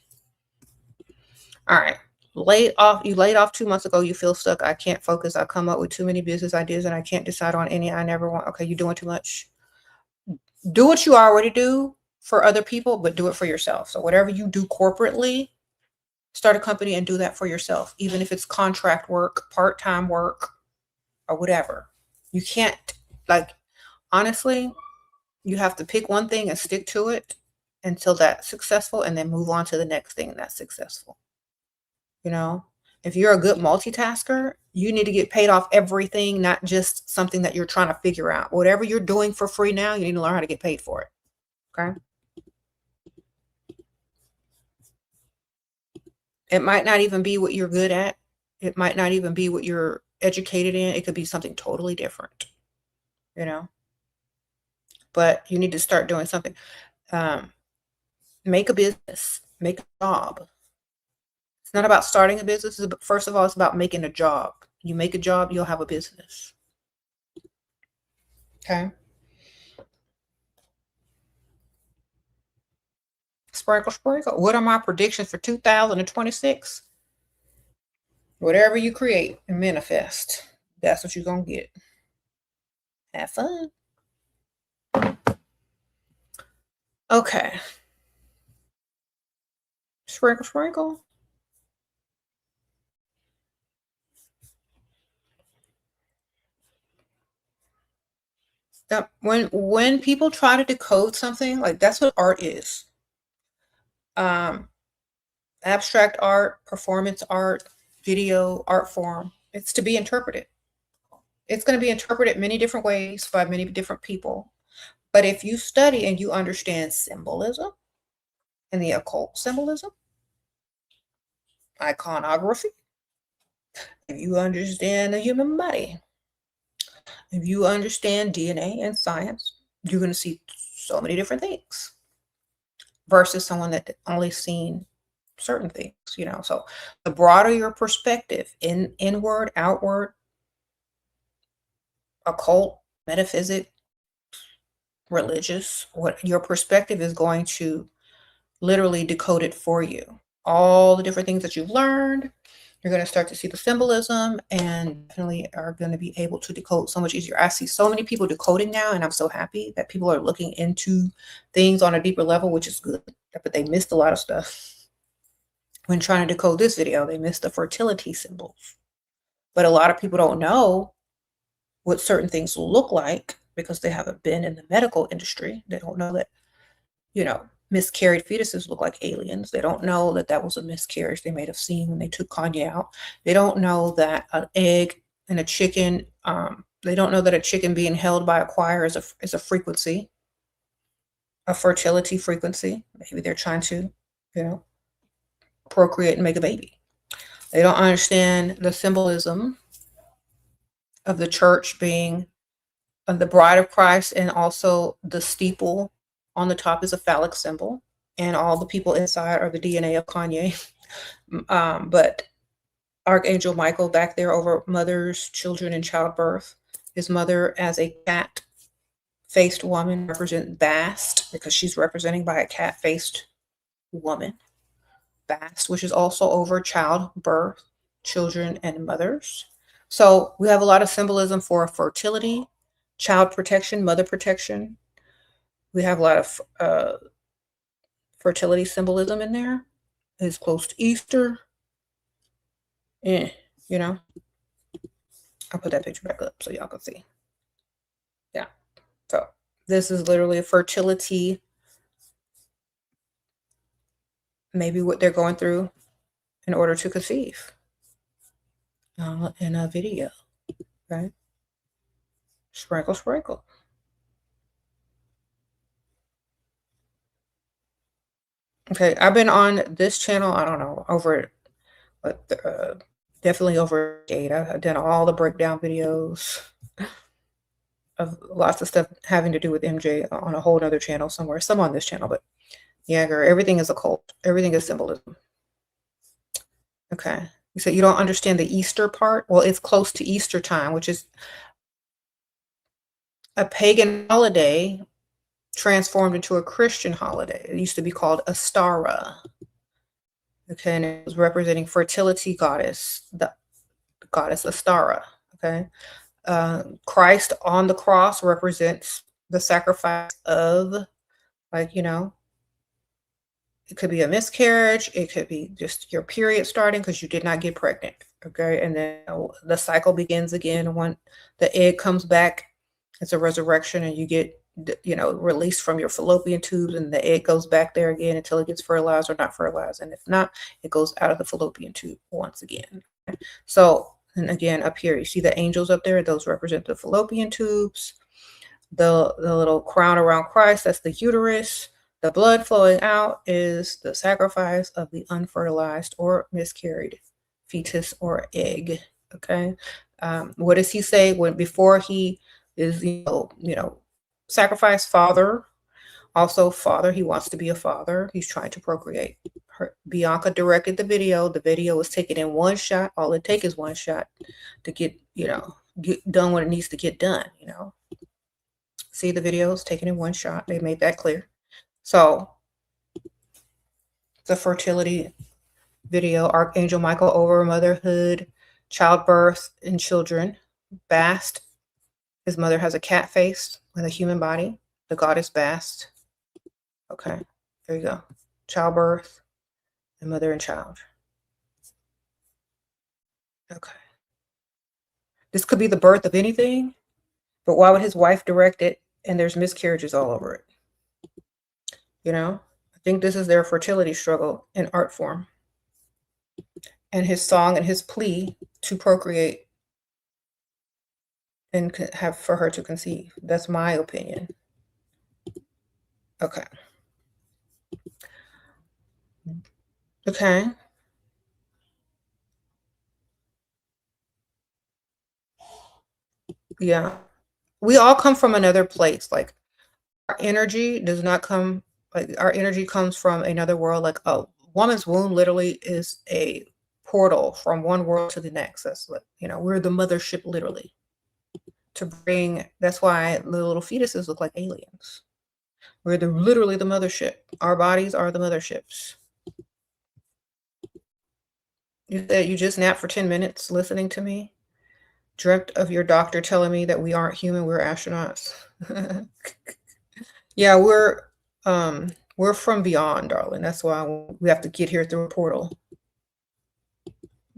All right. You laid off 2 months ago. You feel stuck. I can't focus. I come up with too many business ideas and I can't decide on any. I never want. Okay, you're doing too much. Do what you already do for other people, but do it for yourself. So whatever you do corporately, start a company and do that for yourself, even if it's contract work, part-time work, or whatever. You can't, like, honestly, you have to pick one thing and stick to it until that's successful, and then move on to the next thing that's successful. You know, if you're a good multitasker, you need to get paid off everything, not just something that you're trying to figure out. Whatever you're doing for free now, you need to learn how to get paid for it. Okay. It might not even be what you're good at. It might not even be what you're educated in. It could be something totally different, you know, but you need to start doing something. Make a business, make a job. It's not about starting a business. First of all, it's about making a job. You make a job, you'll have a business. Okay. Sprinkle, sprinkle. What are my predictions for 2026? Whatever you create and manifest, that's what you're going to get. Have fun. Okay. Sprinkle, sprinkle. When people try to decode something, like, that's what art is. Abstract art, performance art, video, art form. It's to be interpreted. It's going to be interpreted many different ways by many different people. But if you study and you understand symbolism and the occult symbolism, iconography, if you understand the human body, if you understand DNA and science, you're going to see so many different things versus someone that only seen certain things, you know. So the broader your perspective, inward, outward, occult, metaphysic, religious, what your perspective is going to literally decode it for you. all the different things that you've learned. You're going to start to see the symbolism and definitely are going to be able to decode so much easier. I see so many people decoding now, and I'm so happy that people are looking into things on a deeper level, which is good, but they missed a lot of stuff. When trying to decode this video, they missed the fertility symbols. But a lot of people don't know what certain things will look like because they haven't been in the medical industry. They don't know that, you know, miscarried fetuses look like aliens. They don't know that that was a miscarriage they may have seen when they took Kanye out. They don't know that an egg and a chicken, they don't know that a chicken being held by a choir is a frequency, a fertility frequency. Maybe they're trying to, you know, procreate and make a baby. They don't understand the symbolism of the church being the bride of Christ, and also the steeple on the top is a phallic symbol, and all the people inside are the DNA of Kanye. But Archangel Michael back there over mothers, children, and childbirth. His mother as a cat-faced woman represents Bast because she's representing by a cat-faced woman. Bast, which is also over childbirth, children, and mothers. So we have a lot of symbolism for fertility, child protection, mother protection. We have a lot of fertility symbolism in there. It's close to Easter. You know, I'll put that picture back up so y'all can see. Yeah. So this is literally a fertility, maybe what they're going through in order to conceive in a video, right? Sprinkle, sprinkle. Okay, I've been on this channel, I don't know, over definitely over 8. I've done all the breakdown videos of lots of stuff having to do with MJ on a whole other channel somewhere, some on this channel, but yeah, girl, everything is occult. Everything is symbolism. Okay. You said you don't understand the Easter part? Well, it's close to Easter time, which is a pagan holiday transformed into a Christian holiday. It used to be called Astara. Okay, and it was representing fertility goddess, the goddess Astara. Okay. Christ on the cross represents the sacrifice of, like, you know, it could be a miscarriage. It could be just your period starting because you did not get pregnant. Okay. And then the cycle begins again. When the egg comes back, it's a resurrection, and you get, you know, released from your fallopian tubes, and the egg goes back there again until it gets fertilized or not fertilized. And if not, it goes out of the fallopian tube once again. So, and again, up here, you see the angels up there. Those represent the fallopian tubes. The little crown around Christ, that's the uterus. The blood flowing out is the sacrifice of the unfertilized or miscarried fetus or egg. Okay. What does he say before he is, you know, sacrifice? Father. Also, father. He wants to be a father. He's trying to procreate. Bianca directed the video. The video was taken in one shot. All it takes is one shot to get, you know, get done what it needs to get done. You know, see the videos taken in one shot. They made that clear. So the fertility video, Archangel Michael over motherhood, childbirth, and children. Bast, his mother has a cat face with a human body. The goddess Bast. Okay, there you go. Childbirth, and mother and child. Okay. This could be the birth of anything, but why would his wife direct it and there's miscarriages all over it? You know, I think this is their fertility struggle in art form. And his song and his plea to procreate and have for her to conceive. That's my opinion. Okay. Okay. Yeah. We all come from another place. Like, our energy does not come, like, our energy comes from another world. Like, a woman's womb literally is a portal from one world to the next. That's what, you know, we're the mothership, literally. To bring, that's why the little fetuses look like aliens. We're literally the mothership. Our bodies are the motherships. You said you just napped for 10 minutes listening to me? Dreamt of your doctor telling me that we aren't human, we're astronauts. Yeah, we're from beyond, darling. That's why we have to get here through a portal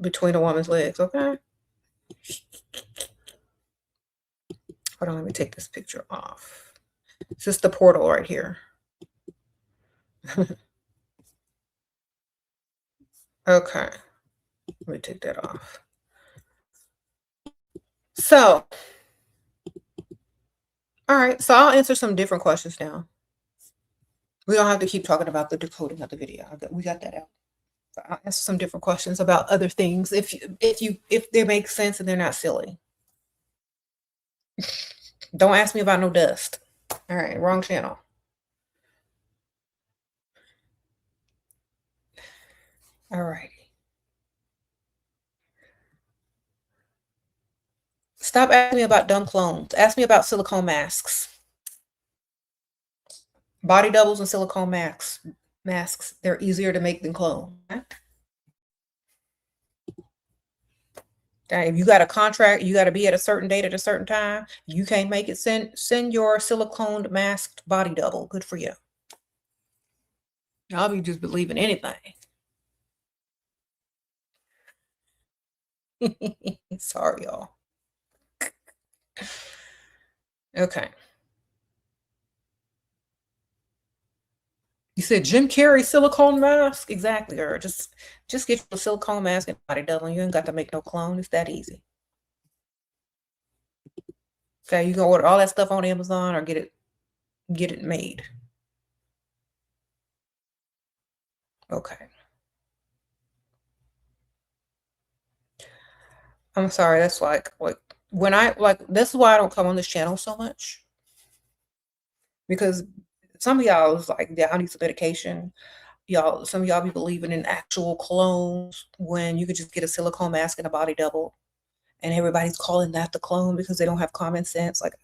between a woman's legs, okay? Hold on, let me take this picture off. It's just the portal right here. Okay, let me take that off. So, all right, so I'll answer some different questions now. We don't have to keep talking about the decoding of the video. We got that out. So I'll answer some different questions about other things if they make sense and they're not silly. Don't ask me about no dust. All right, wrong channel. All righty. Stop asking me about dumb clones. Ask me about silicone masks. Body doubles and silicone masks. They're easier to make than clones. If you got a contract, you got to be at a certain date at a certain time. You can't make it. Send your silicone masked body double. Good for you. Y'all be just believing anything. Sorry, y'all. Okay. You said Jim Carrey silicone mask? Exactly. Or just get your silicone mask and body double. You ain't got to make no clone. It's that easy. Okay, you can order all that stuff on Amazon or get it made. Okay. I'm sorry. That's like when this is why I don't come on this channel so much, because some of y'all is like, yeah, I need some medication. Some of y'all be believing in actual clones when you could just get a silicone mask and a body double, and everybody's calling that the clone because they don't have common sense. Like,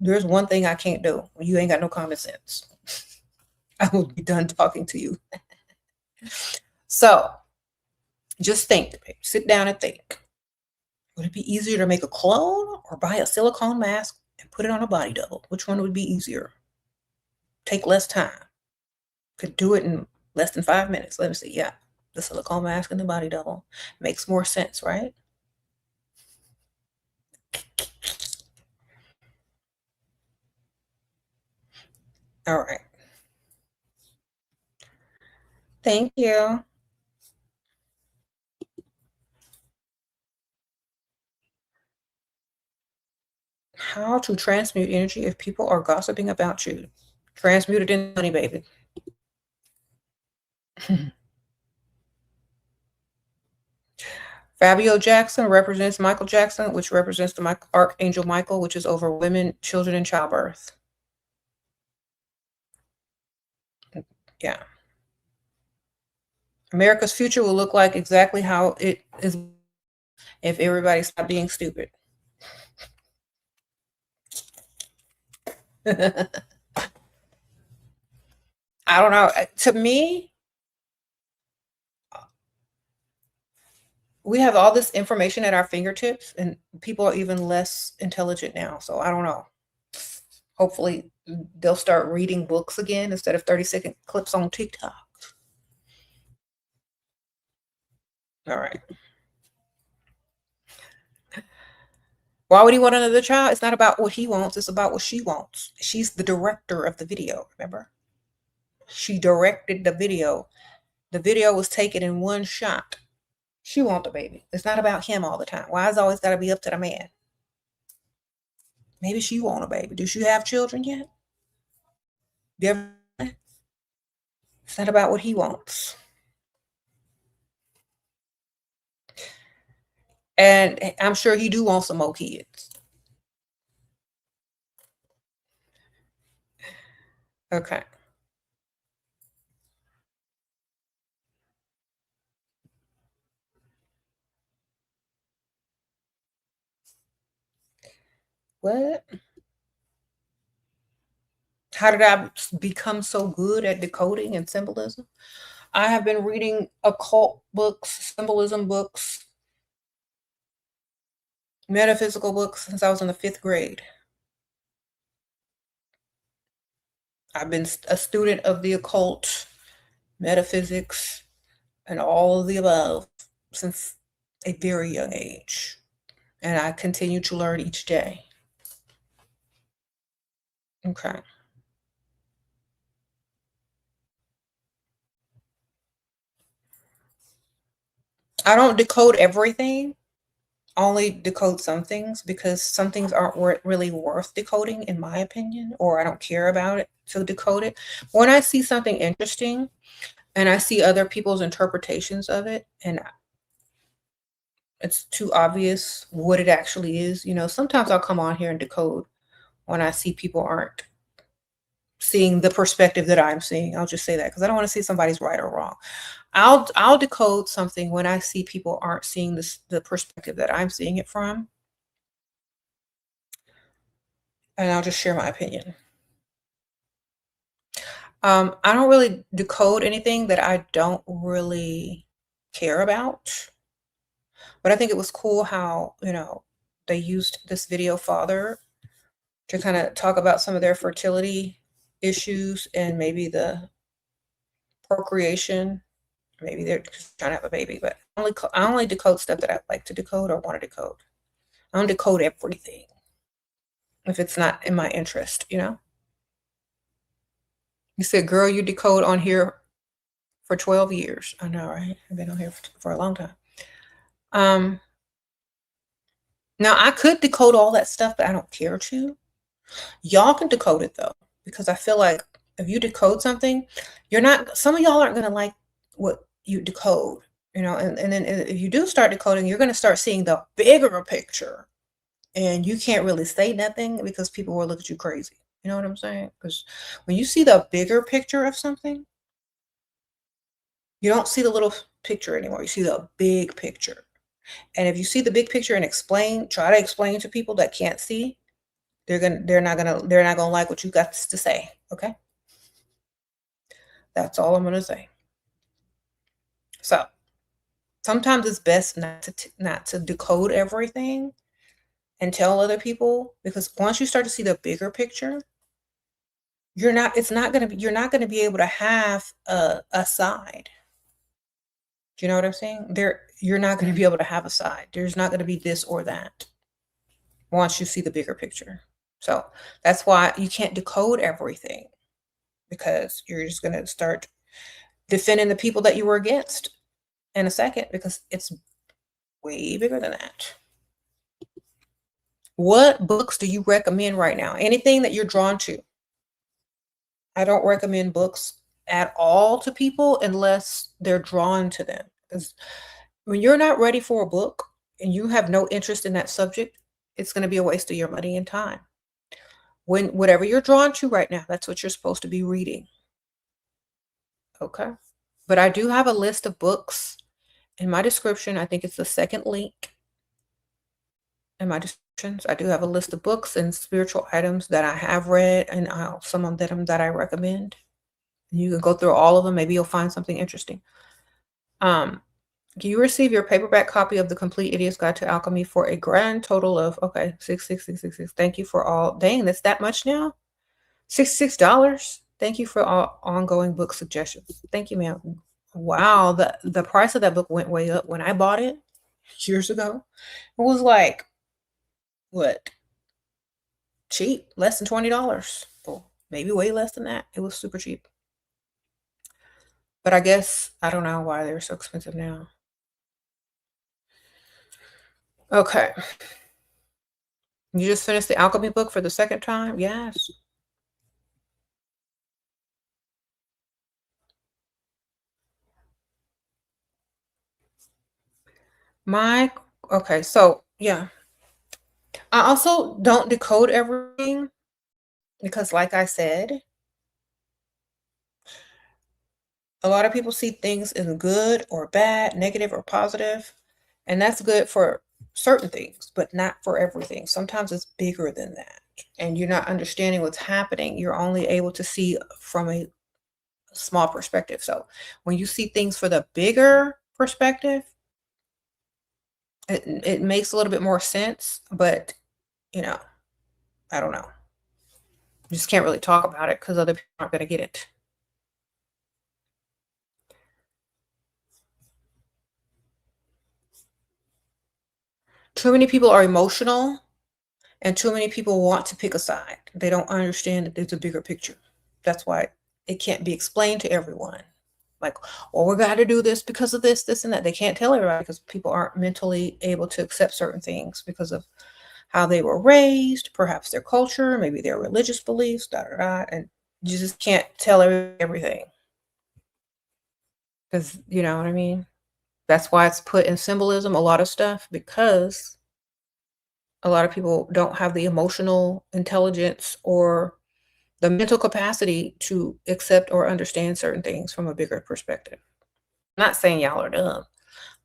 there's one thing I can't do when you ain't got no common sense. I will be done talking to you. So just think, sit down and think. Would it be easier to make a clone or buy a silicone mask and put it on a body double? Which one would be easier? Take less time. Could do it in less than 5 minutes. Let me see. Yeah, the silicone mask and the body double makes more sense, right? All right. Thank you. How to transmute energy if people are gossiping about you. Transmute it in money, baby. Fabio Jackson represents Michael Jackson, which represents the Archangel Michael, which is over women, children, and childbirth. Yeah. America's future will look like exactly how it is if everybody stopped being stupid. I don't know. To me, we have all this information at our fingertips, and people are even less intelligent now. So I don't know. Hopefully, they'll start reading books again instead of 30-second clips on TikTok. All right. Why would he want another child? It's not about what he wants. It's about what she wants. She's the director of the video, remember? She directed the video. The video was taken in one shot. She wants the baby. It's not about him all the time. Why is it always got to be up to the man? Maybe she want a baby. Does she have children yet? It's not about what he wants. And I'm sure he do want some more kids. Okay. What? How did I become so good at decoding and symbolism? I have been reading occult books, symbolism books, metaphysical books since I was in the 5th grade. I've been a student of the occult, metaphysics, and all of the above since a very young age. And I continue to learn each day. Okay. I don't decode everything. Only decode some things because some things aren't really worth decoding, in my opinion, or I don't care about it to decode it. When I see something interesting and I see other people's interpretations of it, and it's too obvious what it actually is, sometimes I'll come on here and decode when I see people aren't seeing the perspective that I'm seeing. I'll just say that because I don't want to see somebody's right or wrong. I'll decode something when I see people aren't seeing the perspective that I'm seeing it from. And I'll just share my opinion. I don't really decode anything that I don't really care about. But I think it was cool how, they used this video father to kind of talk about some of their fertility issues and maybe the procreation. Maybe they're just trying to have a baby, but I only decode stuff that I like to decode or want to decode. I don't decode everything if it's not in my interest, You said, girl, you decode on here for 12 years. I know, right? I've been on here for a long time. Now I could decode all that stuff, but I don't care to. Y'all can decode it though, because I feel like if you decode something, some of y'all aren't going to like what you decode, and then if you do start decoding, you're going to start seeing the bigger picture, and you can't really say nothing because people will look at you crazy. You know what I'm saying? Because when you see the bigger picture of something, you don't see the little picture anymore. You see the big picture. And if you see the big picture and try to explain to people that can't see, they're not gonna like what you got to say. Okay. That's all I'm gonna say. So sometimes it's best not to decode everything and tell other people, because once you start to see the bigger picture, you're not gonna be able to have a side. Do you know what I'm saying? You're not going to be able to have a side. There's not going to be this or that once you see the bigger picture. So that's why you can't decode everything, because you're just going to start defending the people that you were against in a second, because it's way bigger than that. What books do you recommend right now? Anything that you're drawn to. I don't recommend books at all to people unless they're drawn to them. Because when you're not ready for a book and you have no interest in that subject, it's going to be a waste of your money and time. Whatever you're drawn to right now, that's what you're supposed to be reading. Okay. But I do have a list of books in my description. I think it's the second link in my descriptions. I do have a list of books and spiritual items that I have read, and some of them that I recommend. You can go through all of them. Maybe you'll find something interesting. You receive your paperback copy of The Complete Idiot's Guide to Alchemy for a grand total of, okay, $66.66. Thank you for all. Dang, that's that much now? $66. Thank you for all ongoing book suggestions. Thank you, ma'am. Wow, the price of that book went way up when I bought it years ago. It was like, what? Cheap, less than $20. Or maybe way less than that. It was super cheap. But I guess I don't know why they're so expensive now. Okay. You just finished the alchemy book for the second time? Yes. Okay, so yeah. I also don't decode everything because, like I said, a lot of people see things as good or bad, negative or positive, and that's good for certain things, but not for everything. Sometimes it's bigger than that, and you're not understanding what's happening. You're only able to see from a small perspective. So when you see things for the bigger perspective, it makes a little bit more sense, but you know, I don't know. You just can't really talk about it because other people aren't going to get it. Too many people are emotional and too many people want to pick a side. They don't understand that there's a bigger picture. That's why it can't be explained to everyone. Like, well, we got to do this because of this, this, and that. They can't tell everybody because people aren't mentally able to accept certain things because of how they were raised, perhaps their culture, maybe their religious beliefs, and you just can't tell everything. Because, you know what I mean? That's why it's put in symbolism, a lot of stuff, because a lot of people don't have the emotional intelligence or the mental capacity to accept or understand certain things from a bigger perspective. I'm not saying y'all are dumb,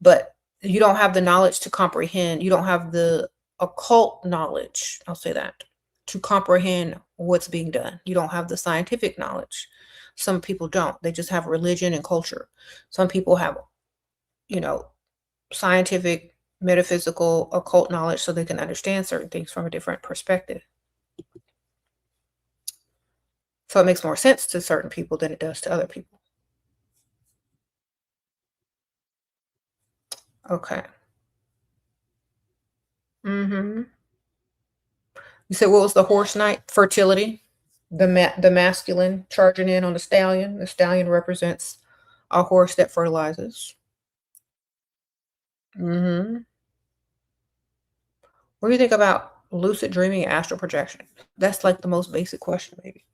but you don't have the knowledge to comprehend. You don't have the occult knowledge, I'll say that, to comprehend what's being done. You don't have the scientific knowledge. Some people don't. They just have religion and culture. Some people have, you know, scientific, metaphysical, occult knowledge so they can understand certain things from a different perspective. So it makes more sense to certain people than it does to other people. Okay. You said what was the horse night? Fertility. The masculine charging in on the stallion. The stallion represents a horse that fertilizes. What do you think about lucid dreaming and astral projection? That's like the most basic question, maybe.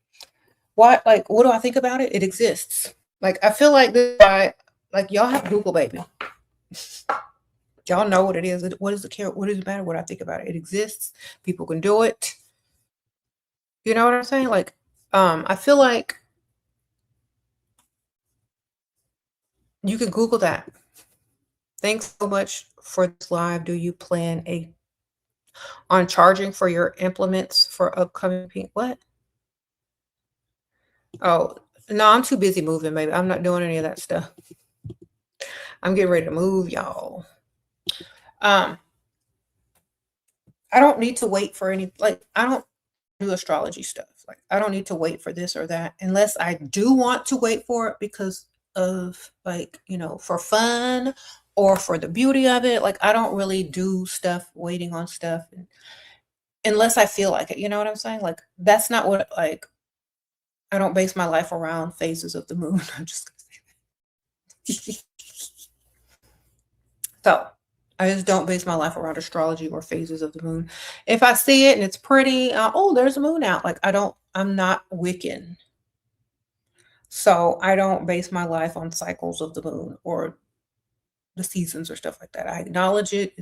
What do I think about it? It exists. Like I feel like this guy, like y'all have Google, baby. Y'all know what it is. What does it matter what I think about it? It exists. People can do it. You know what I'm saying? Like, I feel like you can Google that. Thanks so much for this live. Do you plan on charging for your implements for upcoming what? Oh, no, I'm too busy moving, baby. I'm not doing any of that stuff. I'm getting ready to move, y'all. I don't need to wait for I don't do astrology stuff. Like I don't need to wait for this or that unless I do want to wait for it because of for fun or for the beauty of it. Like I don't really do stuff waiting on stuff unless I feel like it. You know what I'm saying? Like that's not what I don't base my life around phases of the moon. I'm just gonna say that. So I just don't base my life around astrology or phases of the moon. If I see it and it's pretty, oh, there's a moon out. Like I'm not Wiccan. So I don't base my life on cycles of the moon or the seasons or stuff like that. I acknowledge it.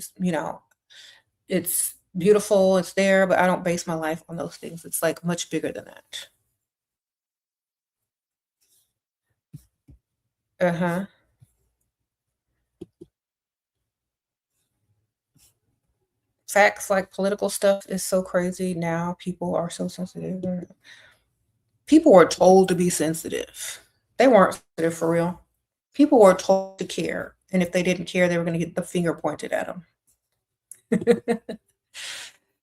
It's beautiful. It's there, but I don't base my life on those things. It's like much bigger than that. Uh-huh. Facts like political stuff is so crazy now. People are so sensitive. People were told to be sensitive. They weren't sensitive for real. People were told to care. And if they didn't care, they were going to get the finger pointed at them.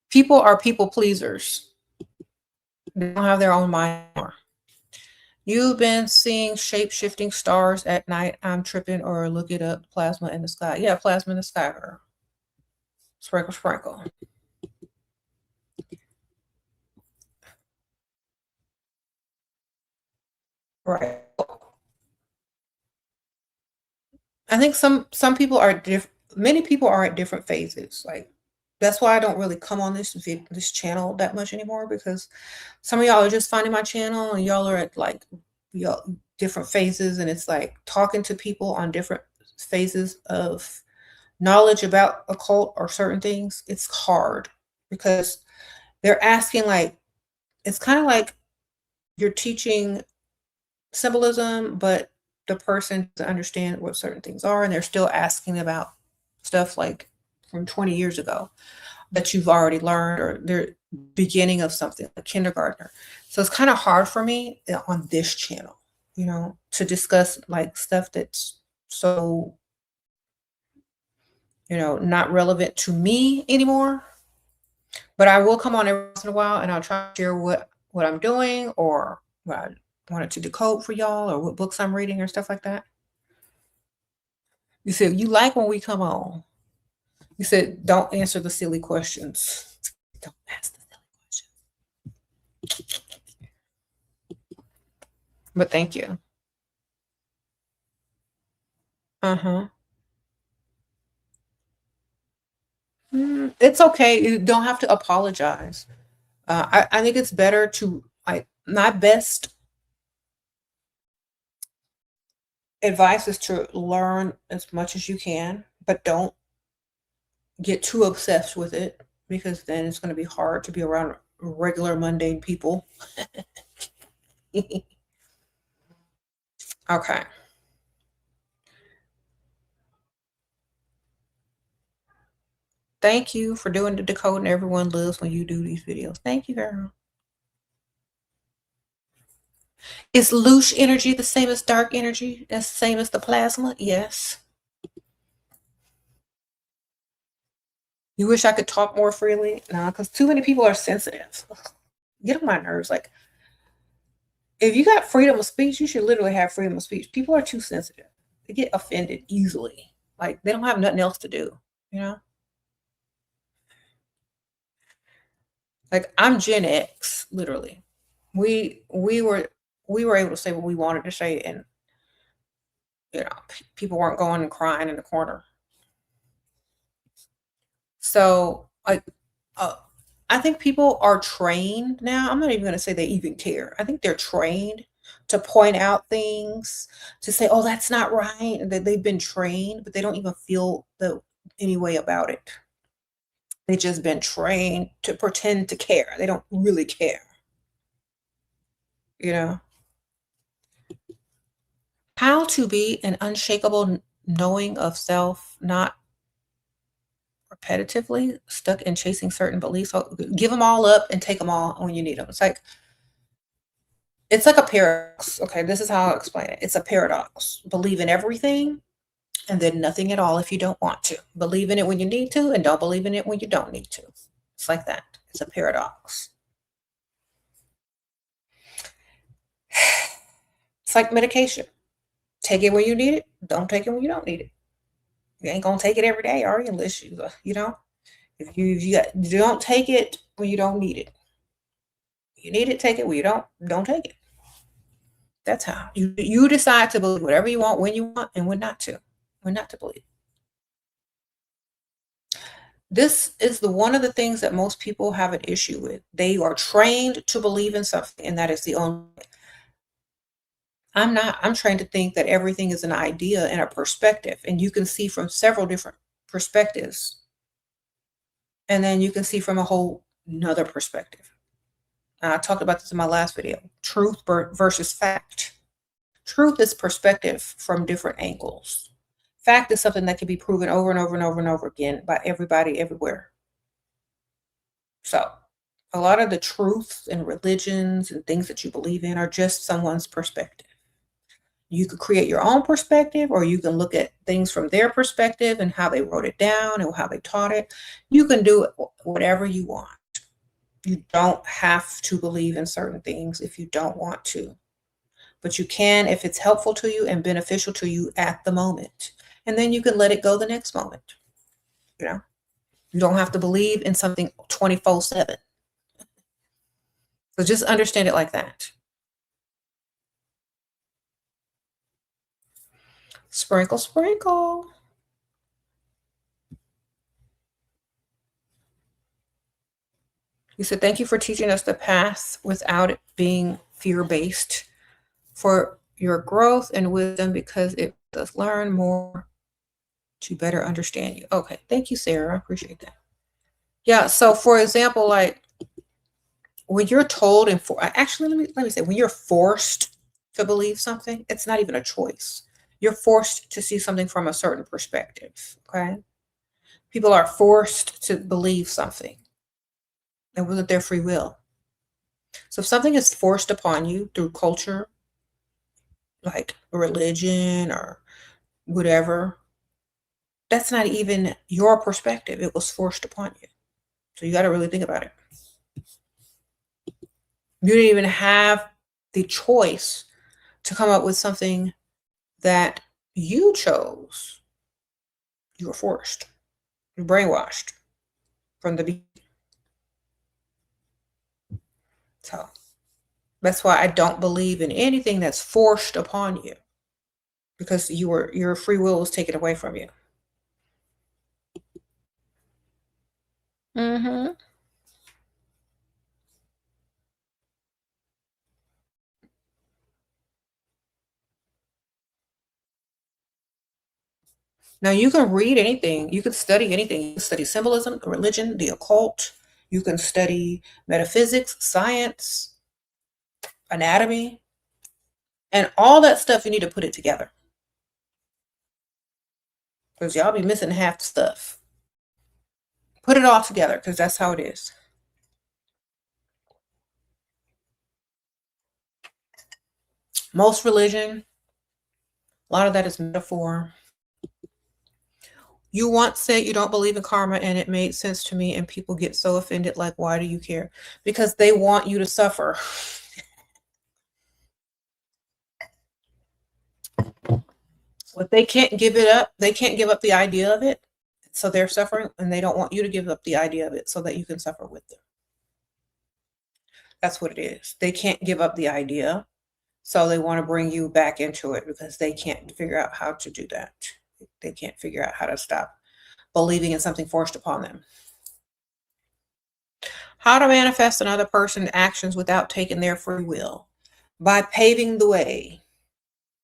People are people pleasers. They don't have their own mind anymore. You've been seeing shape-shifting stars at night. I'm tripping, or look it up. Plasma in the sky. Yeah, plasma in the sky, girl. Sprinkle, sprinkle. Right. I think some people are many people are at different phases. Like that's why I don't really come on this channel that much anymore, because some of y'all are just finding my channel and y'all are at y'all different phases, and it's like talking to people on different phases of knowledge about occult or certain things. It's hard because they're asking it's kind of like you're teaching symbolism, but the person doesn't understand what certain things are, and they're still asking about stuff like from 20 years ago that you've already learned, or they're beginning of something like kindergartner. So it's kind of hard for me on this channel. you know, to discuss like stuff that's so, you know, not relevant to me anymore. But I will come on every once in a while and I'll try to share what I'm doing or what I wanted to decode for y'all or what books I'm reading or stuff like that. You said you like when we come on. You said don't answer the silly questions. Don't ask the silly questions. But thank you. Uh-huh. It's okay. You don't have to apologize. I think it's better to like my best advice is to learn as much as you can, but don't get too obsessed with it because then it's going to be hard to be around regular mundane people. Okay. Thank you for doing the decoding everyone loves when you do these videos. Thank you, girl. Is loose energy the same as dark energy? That's the same as the plasma? Yes. You wish I could talk more freely? No, because too many people are sensitive. Get on my nerves. Like, if you got freedom of speech, you should literally have freedom of speech. People are too sensitive. They get offended easily. Like, they don't have nothing else to do, you know? Like, I'm Gen X, literally. We were able to say what we wanted to say, and you know, people weren't going and crying in the corner. So, like, uh, I think people are trained now. I'm not even going to say they even care. I think they're trained to point out things, to say, "Oh, that's not right," and that they've been trained, but they don't even feel the any way about it. They've just been trained to pretend to care. They don't really care, you know. How to be an unshakable knowing of self, not repetitively stuck in chasing certain beliefs. So give them all up and take them all when you need them. It's like a paradox. Okay, this is how I'll explain it. It's a paradox. Believe in everything and then nothing at all if you don't want to. Believe in it when you need to and don't believe in it when you don't need to. It's like that. It's a paradox. It's like medication. Take it when you need it. Don't take it when you don't need it. You ain't gonna take it every day, are you? Unless you know, you don't take it when you don't need it. You need it, take it. When you don't take it. That's how you decide to believe whatever you want, when you want, and when not to believe. This is one of the things that most people have an issue with. They are trained to believe in something, and that is the only way. I'm not. I'm trained to think that everything is an idea and a perspective, and you can see from several different perspectives, and then you can see from a whole another perspective. I talked about this in my last video. Truth versus fact. Truth is perspective from different angles. Fact is something that can be proven over and over and over and over again by everybody everywhere. So a lot of the truths and religions and things that you believe in are just someone's perspective. You could create your own perspective, or you can look at things from their perspective and how they wrote it down and how they taught it. You can do whatever you want. You don't have to believe in certain things if you don't want to. But you can if it's helpful to you and beneficial to you at the moment. And then you can let it go the next moment. You know, you don't have to believe in something 24/7. So just understand it like that. Sprinkle, sprinkle. You said, thank you for teaching us the path without it being fear-based, for your growth and wisdom, because it does learn more to better understand you. Okay, thank you, Sarah. I appreciate that. Yeah, so for example, like when you're told and actually let me say, when you're forced to believe something, it's not even a choice. You're forced to see something from a certain perspective. Okay. People are forced to believe something. It wasn't their free will. So if something is forced upon you through culture, like religion or whatever, that's not even your perspective. It was forced upon you. So you got to really think about it. You didn't even have the choice to come up with something that you chose. You were forced. You're brainwashed from the beginning. So that's why I don't believe in anything that's forced upon you, because your free will was taken away from you. Mm-hmm. Now you can read anything. You can study anything. You can study symbolism, religion, the occult. You can study metaphysics, science, anatomy, and all that stuff. You need to put it together, because y'all be missing half the stuff. Put it all together, because that's how it is. Most religion, a lot of that is metaphor. You once said you don't believe in karma, and it made sense to me, and people get so offended, like, why do you care? Because they want you to suffer. But they can't give it up. They can't give up the idea of it. So they're suffering, and they don't want you to give up the idea of it so that you can suffer with them. That's what it is. They can't give up the idea, so they want to bring you back into it, because they can't figure out how to do that. They can't figure out how to stop believing in something forced upon them. How to manifest another person's actions without taking their free will? By paving the way.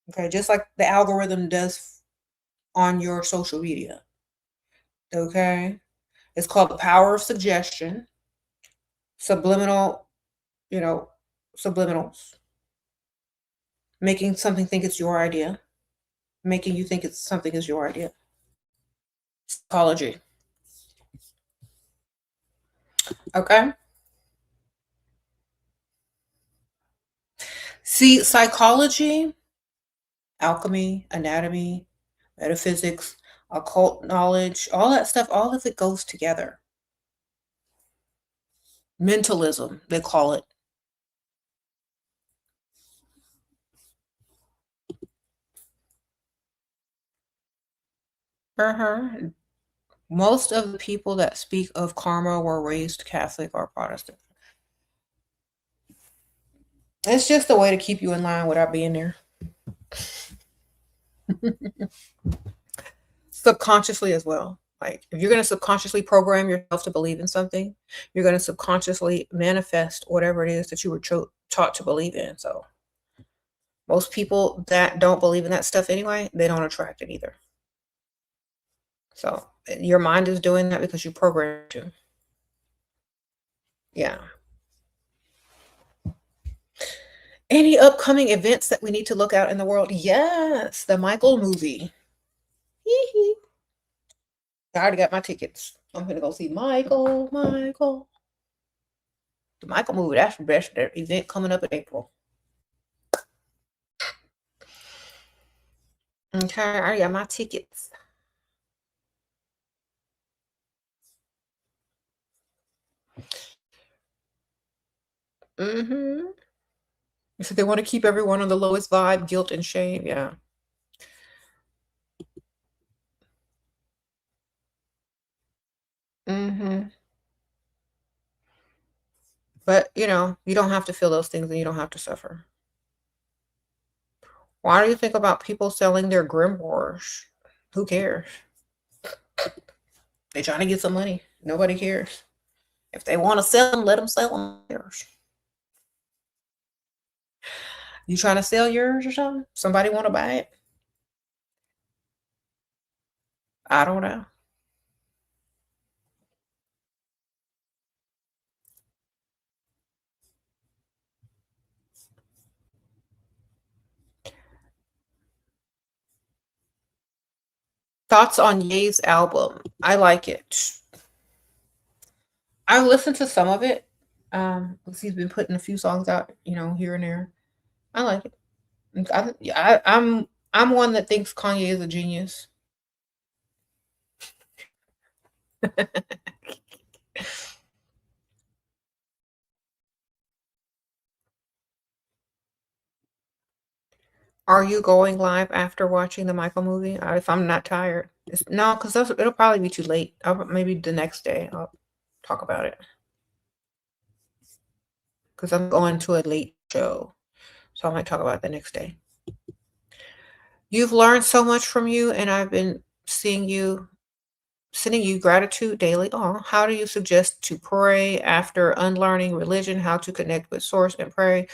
Okay, just like the algorithm does on your social media. Okay, it's called the power of suggestion, subliminal, you know, subliminals, making something think it's your idea, making you think it's something is your idea. Psychology. Okay. See, psychology, alchemy, anatomy, metaphysics, occult knowledge, all that stuff, all of it goes together. Mentalism, they call it. Uh-huh. Most of the people that speak of karma were raised Catholic or Protestant. It's just a way to keep you in line without being there. Subconsciously as well. Like, if you're going to subconsciously program yourself to believe in something, you're going to subconsciously manifest whatever it is that you were taught to believe in. So most people that don't believe in that stuff anyway, they don't attract it either. So your mind is doing that because you programmed to. Yeah. Any upcoming events that we need to look out in the world? Yes, the Michael movie. I already got my tickets. I'm gonna go see Michael. The Michael movie. That's the best event coming up in April. Okay, I already got my tickets. Mm-hmm. So they want to keep everyone on the lowest vibe, guilt and shame. Yeah. Mm-hmm. But you don't have to feel those things, and you don't have to suffer. Why do you think about people selling their grimoires? Who cares? They're trying to get some money. Nobody cares. If they want to sell them, let them sell them. You trying to sell yours or something? Somebody want to buy it? I don't know. Thoughts on Ye's album? I like it. I've listened to some of it. Because he's been putting a few songs out, here and there. I like it. I'm one that thinks Kanye is a genius. Are you going live after watching the Michael movie? If I'm not tired. No, because it'll probably be too late. Maybe the next day I'll talk about it. Because I'm going to a late show. So I might talk about it the next day. You've learned so much from you, and I've been sending you gratitude daily. Oh, how do you suggest to pray after unlearning religion? How to connect with source and pray?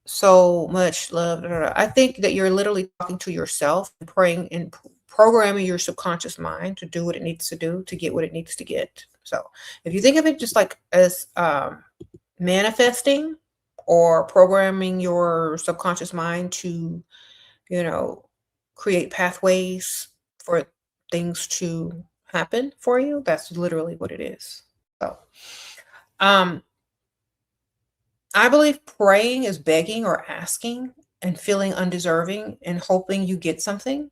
So much love. I think that you're literally talking to yourself and praying and programming your subconscious mind to do what it needs to do to get what it needs to get. So if you think of it just like as manifesting or programming your subconscious mind to, create pathways for things to happen for you, that's literally what it is. So, um, I believe praying is begging or asking and feeling undeserving and hoping you get something.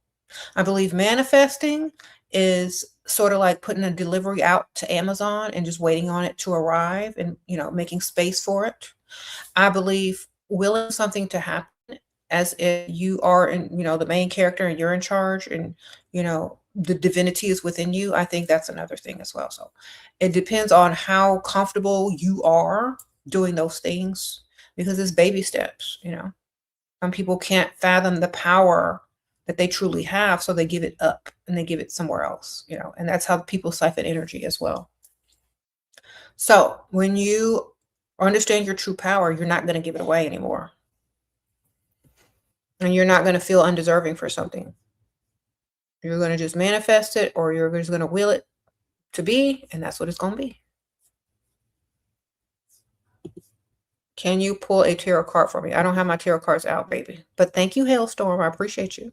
I believe manifesting is sort of like putting a delivery out to Amazon and just waiting on it to arrive and, making space for it. I believe willing something to happen as if you are the main character and you're in charge and, the divinity is within you. I think that's another thing as well. So it depends on how comfortable you are doing those things because it's baby steps. Some people can't fathom the power that they truly have, so they give it up and they give it somewhere else, and that's how people siphon energy as well. So when you understand your true power, you're not going to give it away anymore. And you're not going to feel undeserving for something. You're going to just manifest it or you're just going to will it to be, and that's what it's going to be. Can you pull a tarot card for me? I don't have my tarot cards out, baby. But thank you, Hailstorm. I appreciate you.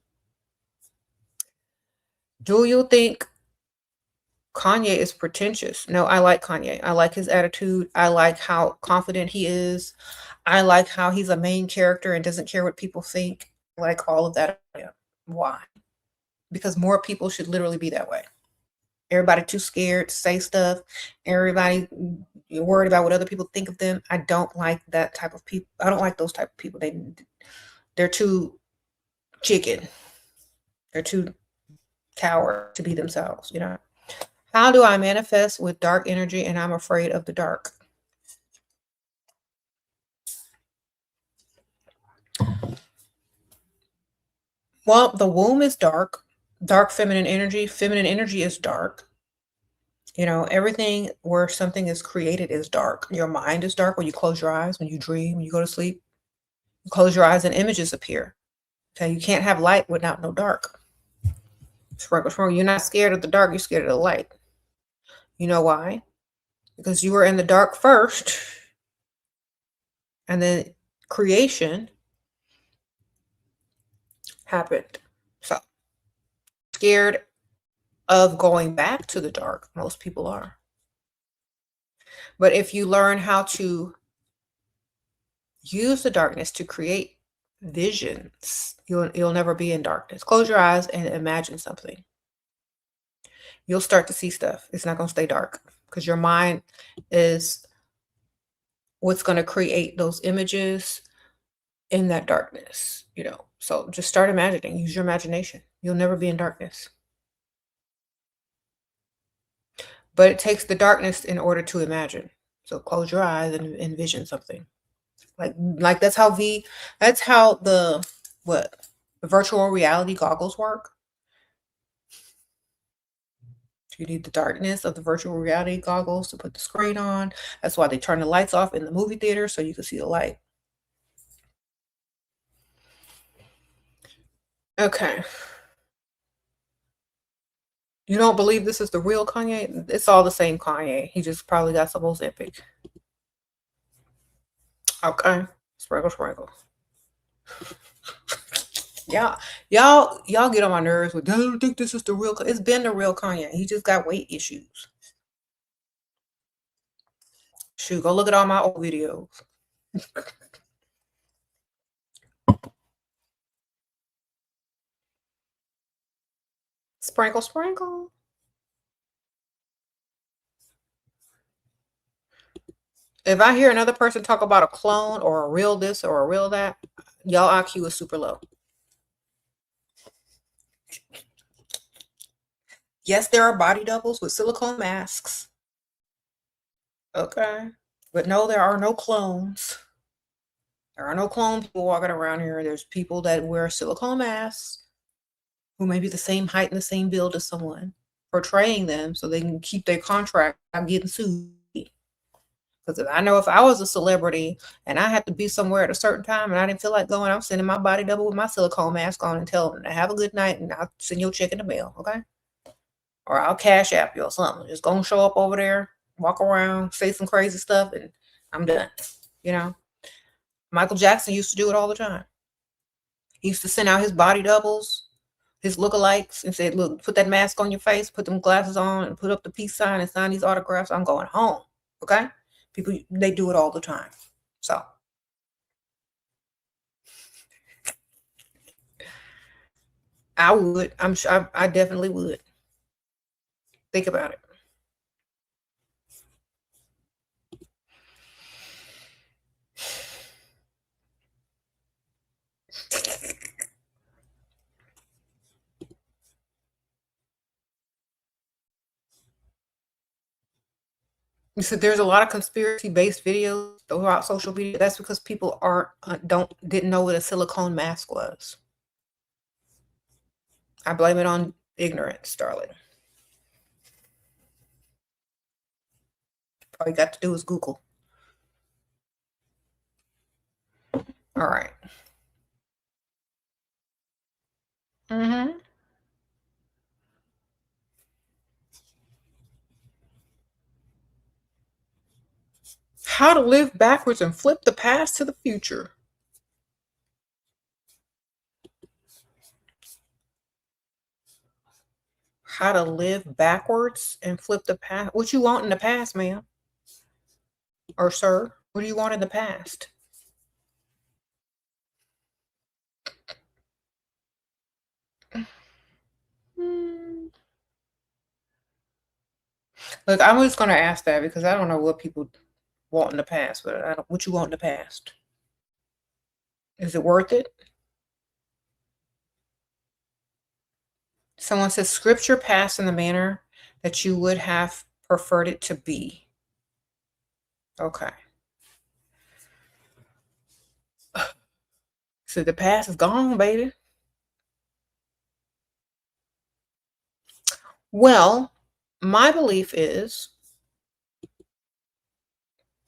Do you think Kanye is pretentious? No, I like Kanye. I like his attitude. I like how confident he is. I like how he's a main character and doesn't care what people think. I like all of that. Why? Because more people should literally be that way. Everybody too scared to say stuff. Everybody worried about what other people think of them. I don't like that type of people. I don't like those type of people. They're too chicken. They're too coward to be themselves. How do I manifest with dark energy and I'm afraid of the dark? Well, the womb is dark. Dark feminine energy. Feminine energy is dark. Everything where something is created is dark. Your mind is dark when you close your eyes, when you dream, when you go to sleep. You close your eyes and images appear. Okay, you can't have light without no dark. Sprinkle. You're not scared of the dark, you're scared of the light. You know why? Because you were in the dark first, and then creation happened. So, scared of going back to the dark. Most people are. But if you learn how to use the darkness to create visions, you'll never be in darkness. Close your eyes and imagine something. You'll start to see stuff. It's not going to stay dark because your mind is what's going to create those images in that darkness. So just start imagining. Use your imagination. You'll never be in darkness. But it takes the darkness in order to imagine. So close your eyes and envision something. Like that's how the virtual reality goggles work. You need the darkness of the virtual reality goggles to put the screen on. That's why they turn the lights off in the movie theater so you can see the light. Okay. You don't believe this is the real Kanye? It's all the same Kanye. He just probably got some Ozempic. Okay. Sprinkle. Yeah. Y'all get on my nerves with, I don't think this is the real Kanye. It's been the real Kanye. He just got weight issues. Shoot, go look at all my old videos. Sprinkle, sprinkle. If I hear another person talk about a clone or a real this or a real that, y'all IQ is super low. Yes, there are body doubles with silicone masks. Okay. But no, there are no clones. There are no clone people walking around here. There's people that wear silicone masks who may be the same height and the same build as someone, portraying them so they can keep their contract. I'm getting sued. Because I know if I was a celebrity and I had to be somewhere at a certain time and I didn't feel like going, I'm sending my body double with my silicone mask on and tell them to have a good night and I'll send you a check in the mail, okay? Or I'll cash app you or something. Just go and show up over there, walk around, say some crazy stuff, and I'm done. You know? Michael Jackson used to do it all the time. He used to send out his body doubles, his lookalikes, and said, look, put that mask on your face, put them glasses on, and put up the peace sign and sign these autographs. I'm going home, okay? People, they do it all the time. So I would. I'm sure I definitely would. Think about it. You said there's a lot of conspiracy-based videos throughout social media. That's because people didn't know what a silicone mask was. I blame it on ignorance, darling. All you got to do is Google. All right. Mm-hmm. How to live backwards and flip the past to the future. How to live backwards and flip the past. What you want in the past, ma'am? Or sir? What do you want in the past? Hmm. Look, I'm just going to ask that because I don't know what people want in the past, but I don't, what you want in the past? Is it worth it? Someone says scripture passed in the manner that you would have preferred it to be. Okay. So the past is gone, baby. Well, my belief is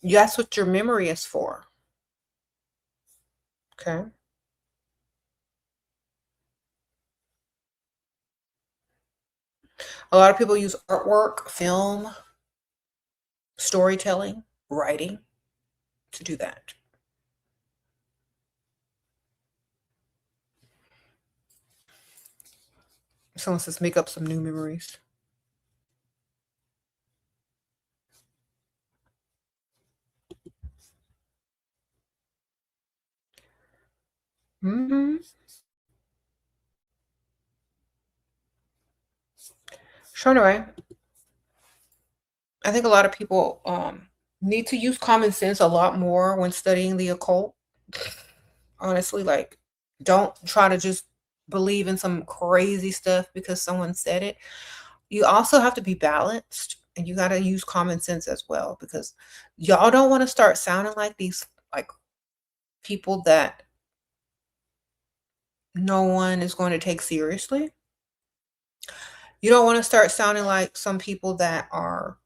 that's what your memory is for. Okay. A lot of people use artwork, film, storytelling, writing to do that. Someone says make up some new memories. Mm-hmm. So anyway, I think a lot of people need to use common sense a lot more when studying the occult. Honestly, like, don't try to just believe in some crazy stuff because someone said it. You also have to be balanced and you got to use common sense as well because y'all don't want to start sounding like these like people that no one is going to take seriously. You don't want to start sounding like some people that are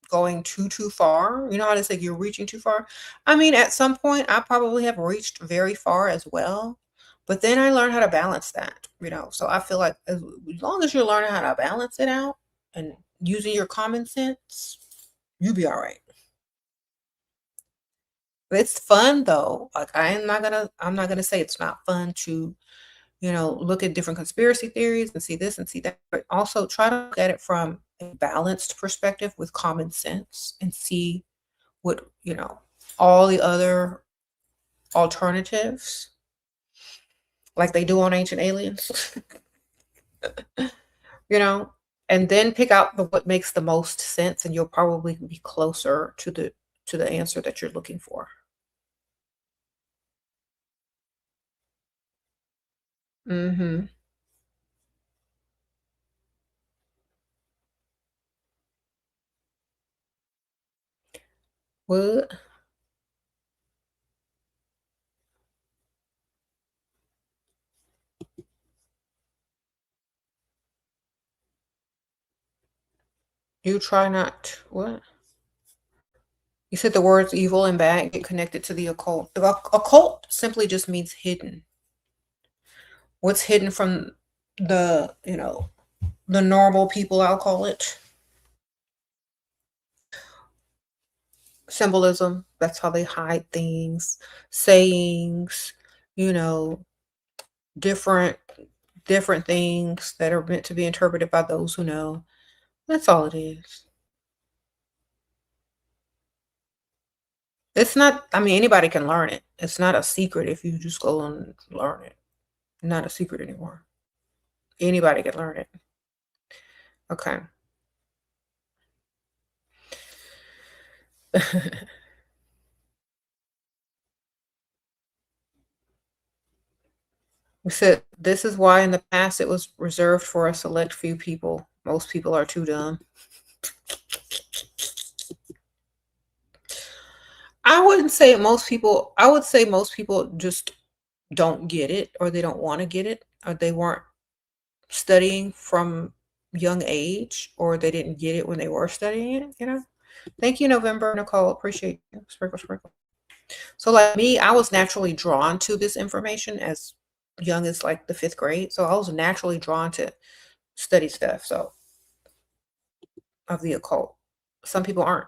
going too far. You know how they say you're reaching too far? I mean, at some point, I probably have reached very far as well. But then I learned how to balance that, you know. So I feel like as long as you're learning how to balance it out and using your common sense, you'll be all right. It's fun though. Like I'm not gonna say it's not fun to, you know, look at different conspiracy theories and see this and see that, but also try to look at it from a balanced perspective with common sense and see what, you know, all the other alternatives like they do on Ancient Aliens. you know, and then pick out what makes the most sense, and you'll probably be closer to the answer that you're looking for. Mm-hmm. What? You try not. What? You said the words evil and bad get connected to the occult. The occult simply just means hidden. What's hidden from the, the normal people, I'll call it. Symbolism, that's how they hide things, sayings, you know, different different things that are meant to be interpreted by those who know. That's all it is. It's not, I mean, anybody can learn it. It's not a secret if you just go and learn it. Not a secret anymore. Anybody can learn it. Okay. We said this is why in the past it was reserved for a select few people. Most people are too dumb. I wouldn't say most people, I would say most people just don't get it, or they don't want to get it, or they weren't studying from young age, or they didn't get it when they were studying it. Thank you, November, Nicole. Appreciate you. Sprinkle, sprinkle. So like me, I was naturally drawn to this information as young as like the 5th grade. So I was naturally drawn to study stuff. So of the occult. Some people aren't.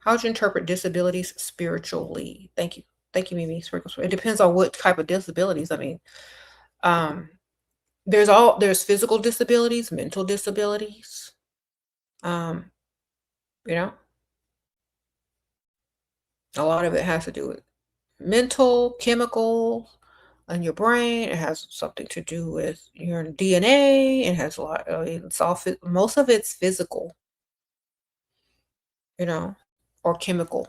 How would you interpret disabilities spiritually? Thank you. Thank you, Mimi. Sprinkle, sprinkle. It depends on what type of disabilities. I mean, um, there's physical disabilities, mental disabilities. Um, you know, a lot of it has to do with mental, chemical, in your brain. It has something to do with your DNA. It has a lot. It's all most of it's physical, you know, or chemical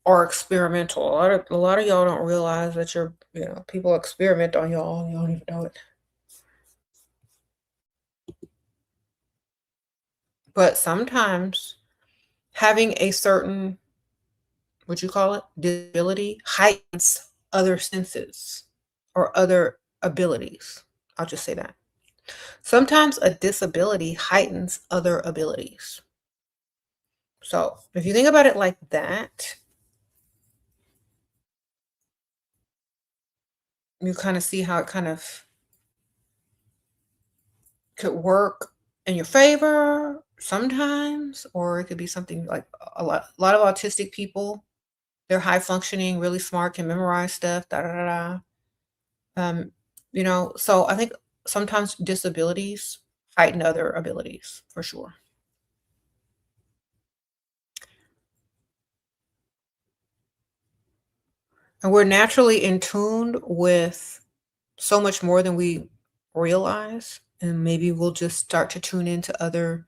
or experimental. A lot of y'all don't realize that people experiment on y'all. You don't even know it. But sometimes having a certain, what you call it, disability heightens other senses or other abilities. I'll just say that. Sometimes a disability heightens other abilities. So if you think about it like that, you kind of see how it kind of could work in your favor sometimes, or it could be something like a lot of autistic people. They're high functioning, really smart, can memorize stuff, da da da da. So I think sometimes disabilities heighten other abilities for sure. And we're naturally in tune with so much more than we realize. And maybe we'll just start to tune into other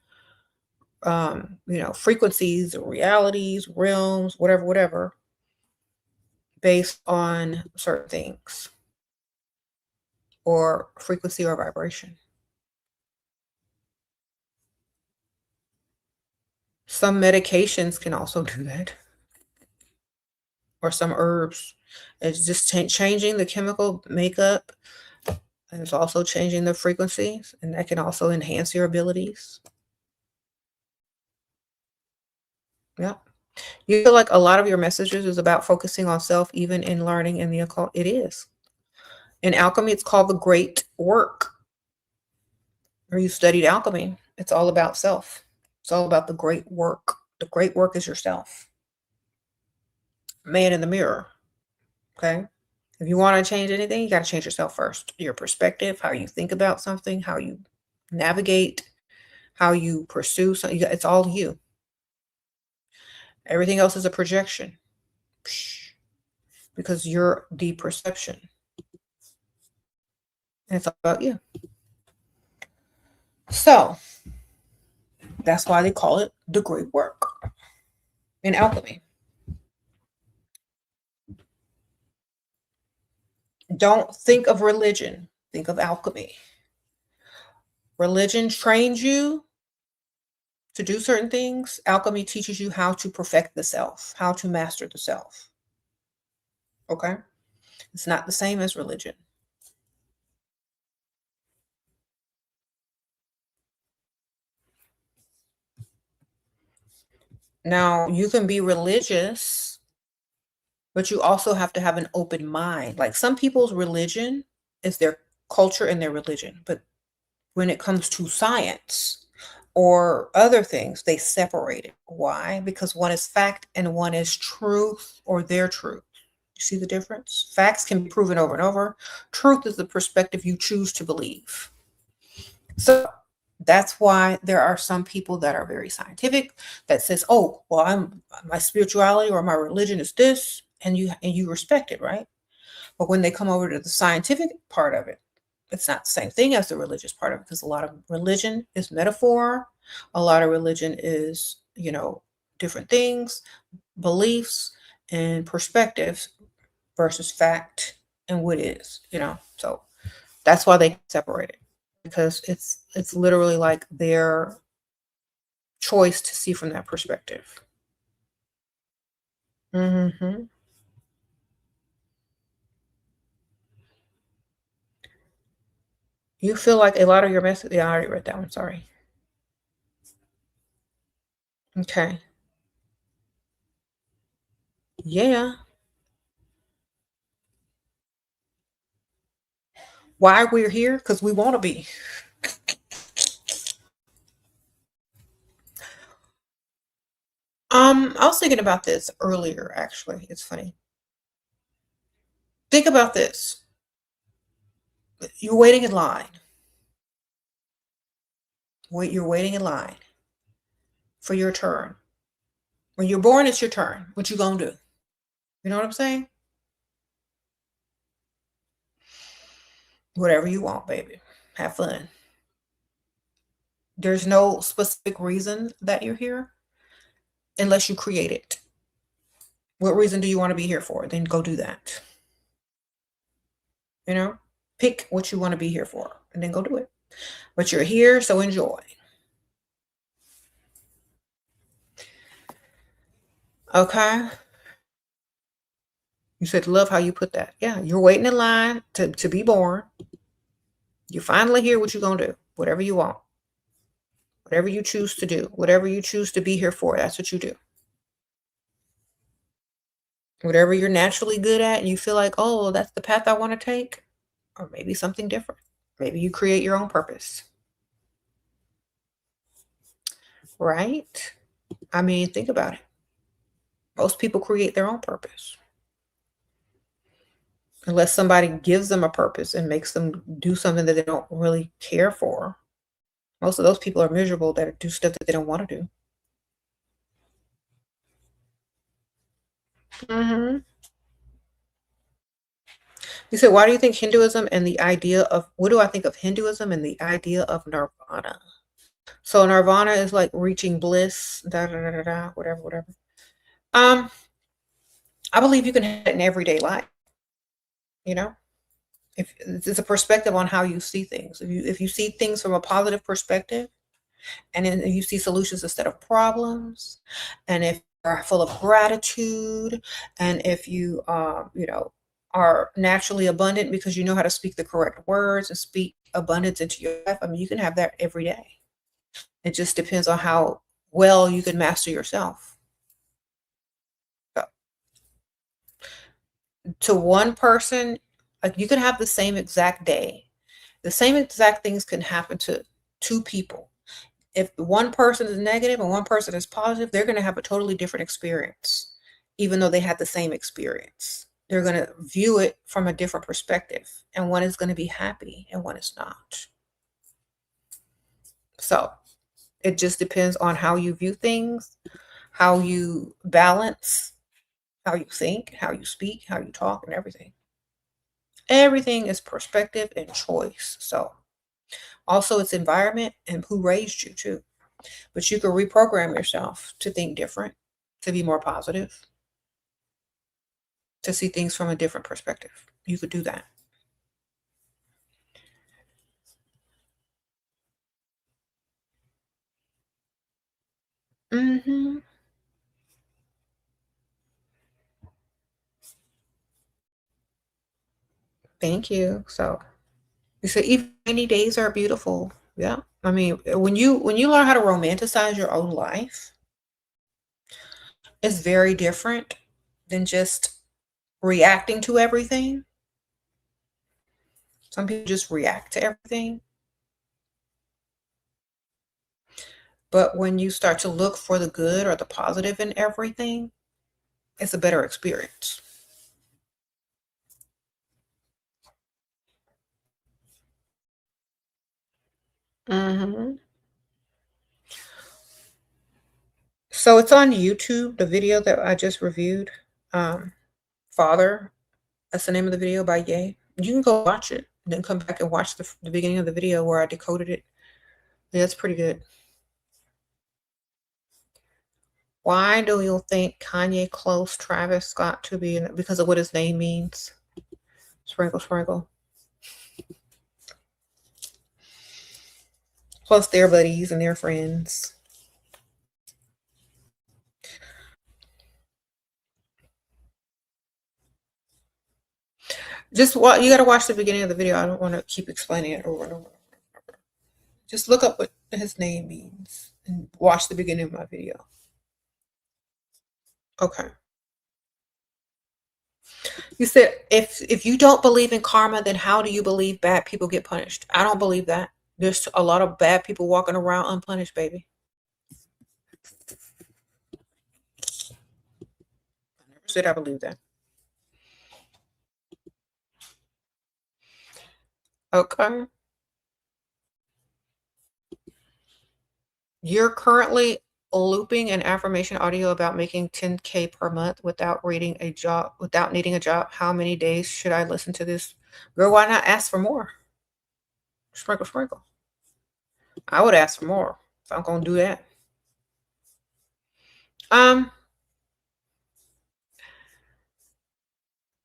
frequencies or realities, realms, whatever, based on certain things or frequency or vibration. Some medications can also do that, or some herbs. It's just changing the chemical makeup, and it's also changing the frequencies, and that can also enhance your abilities. Yeah. You feel like a lot of your messages is about focusing on self, even in learning in the occult. It is. In alchemy, it's called the great work. Or you studied alchemy. It's all about self. It's all about the great work. The great work is yourself. Man in the mirror. Okay. If you want to change anything, you got to change yourself first. Your perspective, how you think about something, how you navigate, how you pursue something. It's all you. Everything else is a projection. Because you're the perception. And it's all about you. So that's why they call it the great work in alchemy. Don't think of religion, think of alchemy. Religion trains you to do certain things. Alchemy teaches you how to perfect the self, how to master the self. Okay? It's not the same as religion. Now, you can be religious, but you also have to have an open mind. Like some people's religion is their culture and their religion. But when it comes to science or other things, they separate it. Why? Because one is fact and one is truth or their truth. You see the difference? Facts can be proven over and over. Truth is the perspective you choose to believe. So that's why there are some people that are very scientific that says, "Oh, well, my spirituality or my religion is this," and you respect it, right? But when they come over to the scientific part of it, it's not the same thing as the religious part of it, because a lot of religion is metaphor, a lot of religion is, different things, beliefs and perspectives versus fact and what is. So that's why they separate it, because it's literally like their choice to see from that perspective. Hmm. You feel like a lot of your message. Yeah, I already read that one. Sorry. Okay. Yeah. Why we're here? Because we want to be. I was thinking about this earlier, actually. It's funny. Think about this. You're waiting in line. You're waiting in line for your turn. When you're born, it's your turn. What you gonna do? You know what I'm saying? Whatever you want, baby. Have fun. There's no specific reason that you're here unless you create it. What reason do you want to be here for? Then go do that. You know, pick what you want to be here for and then go do it. But you're here, so enjoy. Okay. You said, love how you put that. Yeah, you're waiting in line to be born. You're finally here. What you going to do? Whatever you want. Whatever you choose to do. Whatever you choose to be here for, that's what you do. Whatever you're naturally good at and you feel like, oh, that's the path I want to take, or maybe something different. Maybe you create your own purpose. Right? I mean, think about it. Most people create their own purpose. Unless somebody gives them a purpose and makes them do something that they don't really care for. Most of those people are miserable that do stuff that they don't want to do. Hmm. You said, why do you think Hinduism and the idea of, what do I think of Hinduism and the idea of nirvana? So nirvana is like reaching bliss, da da da da da, whatever, whatever. Um, I believe you can have it in everyday life, you know? If it's a perspective on how you see things. If you see things from a positive perspective, and then you see solutions instead of problems, and if you're full of gratitude, and if you are naturally abundant because you know how to speak the correct words and speak abundance into your life, I mean, you can have that every day. It just depends on how well you can master yourself. So, to one person, like, you can have the same exact day, the same exact things can happen to two people. If one person is negative and one person is positive, they're going to have a totally different experience, even though they had the same experience. They're going to view it from a different perspective, and one is going to be happy and one is not. So it just depends on how you view things, how you balance, how you think, how you speak, how you talk, and everything. Everything is perspective and choice. So also it's environment and who raised you too. But you can reprogram yourself to think different, to be more positive, to see things from a different perspective. You could do that. Mm-hmm. Thank you. So you said even rainy days are beautiful. Yeah. I mean, when you learn how to romanticize your own life, it's very different than just reacting to everything. Some people just react to everything. But when you start to look for the good or the positive in everything, it's a better experience. Hmm. So it's on YouTube, the video that I just reviewed. Um, Father, that's the name of the video by Ye. You can go watch it and then come back and watch the beginning of the video where I decoded it. Yeah, it's pretty good. Why do you think Kanye close Travis Scott to be in it? Because of what his name means? Sprinkle, sprinkle. Plus, they're buddies and they're friends. Just what you got to watch the beginning of the video. I don't want to keep explaining it over and over. Just look up what his name means and watch the beginning of my video. Okay. You said if you don't believe in karma, then how do you believe bad people get punished? I don't believe that. There's a lot of bad people walking around unpunished, baby. I never said I believe that. Okay. You're currently looping an affirmation audio about making 10K per month without needing a job. How many days should I listen to this? Girl, why not ask for more? Sprinkle, sprinkle. I would ask for more if I'm gonna do that. Um,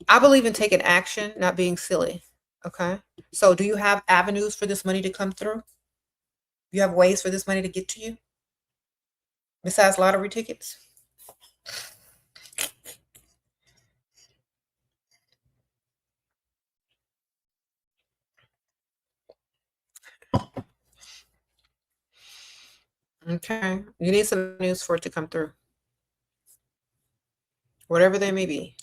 I believe in taking action, not being silly. Okay. So do you have avenues for this money to come through? You have ways for this money to get to you besides lottery tickets? Okay. You need some news for it to come through, whatever they may be.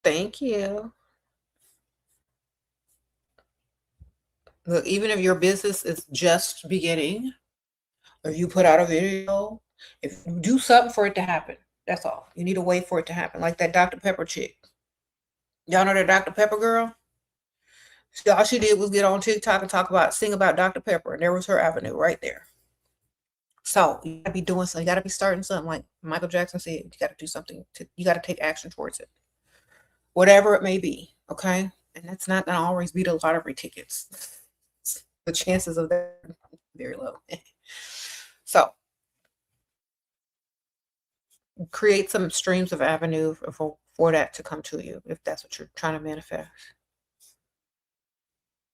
Thank you. Look, even if your business is just beginning, or you put out a video, if you do something for it to happen, that's all. You need a way for it to happen. Like that Dr. Pepper chick. Y'all know that Dr. Pepper girl? All she did was get on TikTok and sing about Dr. Pepper, and there was her avenue right there. So you gotta be doing something. You gotta be starting something. Like Michael Jackson said, you gotta do something. You gotta take action towards it, whatever it may be. Okay, and that's not gonna always be the lottery tickets. The chances of that are very low. So create some streams of avenue for that to come to you if that's what you're trying to manifest.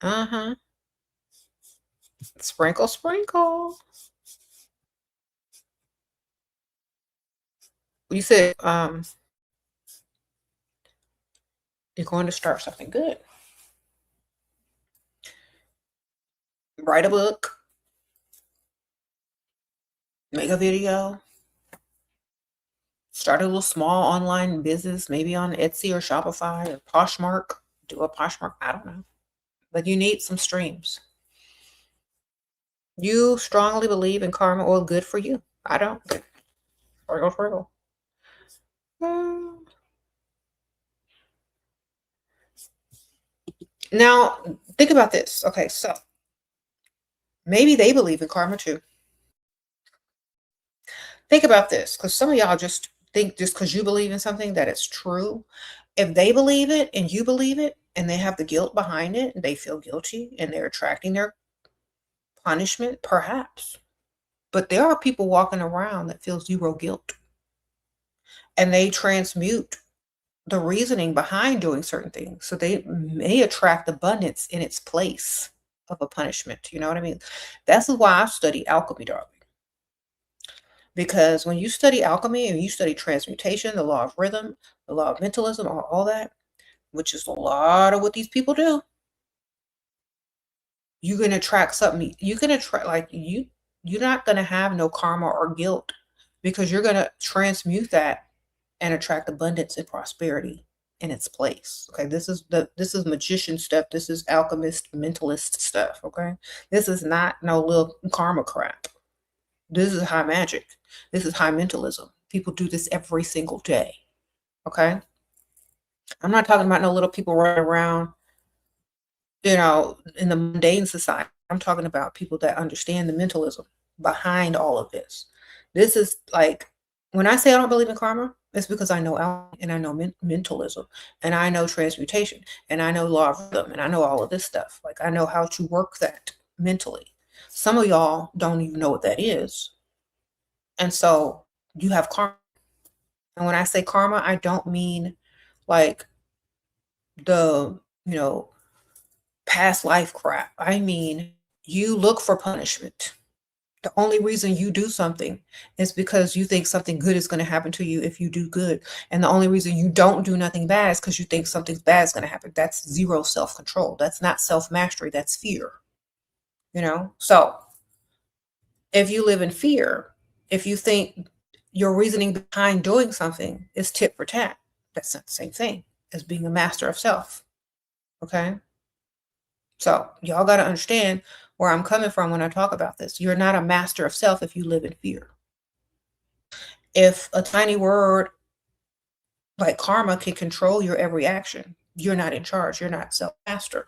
Uh-huh. Sprinkle, sprinkle. You said you're going to start something good. Write a book, make a video, start a little small online business, maybe on Etsy or Shopify or Poshmark. Do a Poshmark. I don't know. But you need some streams. You strongly believe in karma or good for you. I don't. Sprinkle, sprinkle. Now, think about this. Okay, so maybe they believe in karma too. Think about this, because some of y'all just think just because you believe in something that it's true. If they believe it and you believe it and they have the guilt behind it and they feel guilty and they're attracting their punishment, perhaps. But there are people walking around that feel zero guilt and they transmute the reasoning behind doing certain things. So they may attract abundance in its place of a punishment. You know what I mean? That's why I study alchemy, darling. Because when you study alchemy and you study transmutation, the law of rhythm, the law of mentalism, all that, which is a lot of what these people do, you can attract something. You can attract, like, you're not going to have no karma or guilt because you're going to transmute that and attract abundance and prosperity in its place. Okay, this is magician stuff. This is alchemist, mentalist stuff. Okay, this is not no little karma crap. This is high magic. This is high mentalism. People do this every single day. Okay, I'm not talking about no little people running around, you know, in the mundane society. I'm talking about people that understand the mentalism behind all of this. This is like, when I say I don't believe in karma, it's because I know alchemy and I know mentalism and I know transmutation and I know law of rhythm and I know all of this stuff. Like, I know how to work that mentally. Some of y'all don't even know what that is. And so you have karma. And when I say karma, I don't mean like the, you know, past life crap. I mean, you look for punishment. The only reason you do something is because you think something good is going to happen to you if you do good. And the only reason you don't do nothing bad is because you think something bad is going to happen. That's zero self-control. That's not self-mastery. That's fear. You know? So if you live in fear, if you think your reasoning behind doing something is tit for tat, that's not the same thing as being a master of self. Okay? So y'all got to understand where I'm coming from when I talk about this. You're not a master of self if you live in fear. If a tiny word like karma can control your every action, you're not in charge. You're not self-master.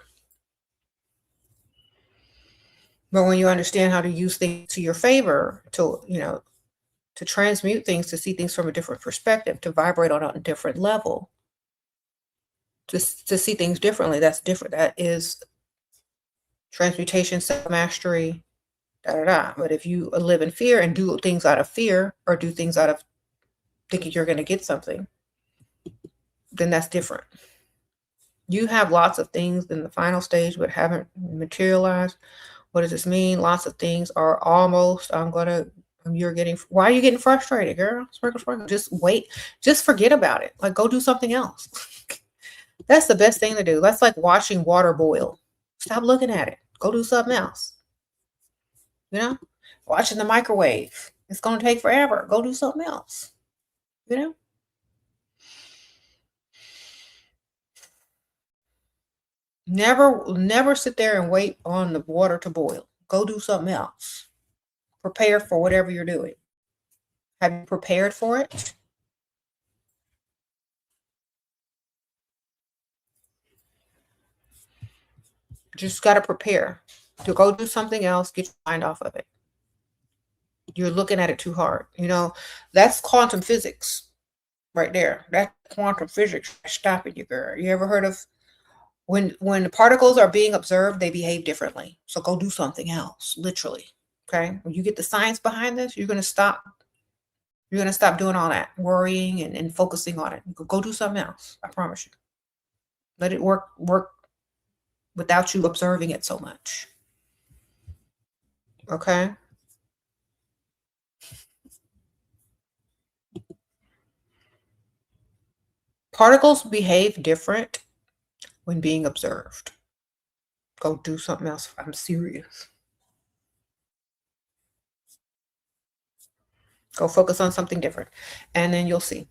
But when you understand how to use things to your favor, to, you know, to transmute things, to see things from a different perspective, to vibrate on a different level, to see things differently, that's different. That is transmutation, self-mastery, da da da. But if you live in fear and do things out of fear or do things out of thinking you're going to get something, then that's different. You have lots of things in the final stage but haven't materialized. What does this mean? Lots of things are almost, you're getting, why are you getting frustrated, girl? Sprinkle. Just wait. Just forget about it. Like, go do something else. That's the best thing to do. That's like watching water boil. Stop looking at it. Go do something else. You know? Watching the microwave. It's going to take forever. Go do something else. You know? Never sit there and wait on the water to boil. Go do something else. Prepare for whatever you're doing. Have you prepared for it? Just got to prepare to go do something else, get your mind off of it. You're looking at it too hard. You know, that's quantum physics right there. That's quantum physics stopping you, girl. You ever heard of when the particles are being observed, they behave differently. So go do something else, literally. Okay. When you get the science behind this, you're gonna stop doing all that worrying and focusing on it. Go do something else. I promise you. Let it work without you observing it so much. Okay. Particles behave different when being observed. Go do something else. I'm serious. Go focus on something different. And then you'll see.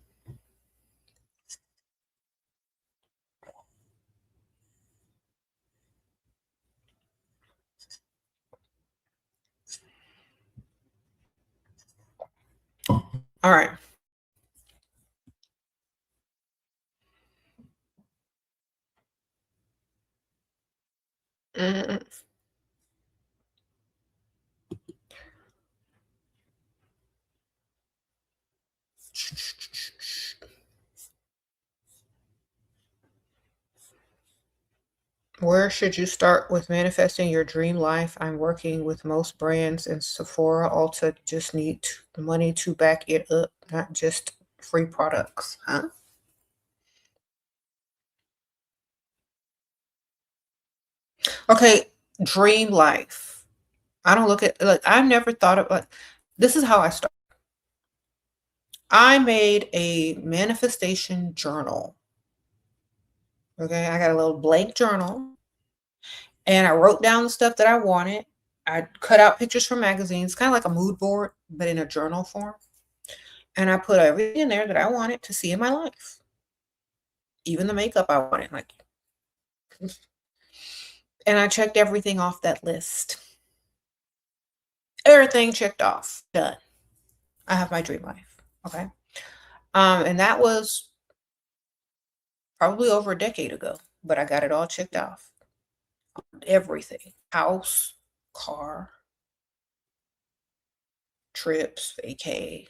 All right. Mm-mm. Where should you start with manifesting your dream life? I'm working with most brands, and Sephora, Ulta just need the money to back it up, not just free products. Huh? Okay, dream life. I don't look at, like, I've never thought of, like, this is how I start. I made a manifestation journal. Okay, I got a little blank journal and I wrote down the stuff that I wanted. I cut out pictures from magazines, kind of like a mood board, but in a journal form. And I put everything in there that I wanted to see in my life, even the makeup I wanted. Like, and I checked everything off that list. Everything checked off. Done. I have my dream life. Okay. And that was probably over a decade ago, but I got it all checked off. Everything. House, car, trips, vacay,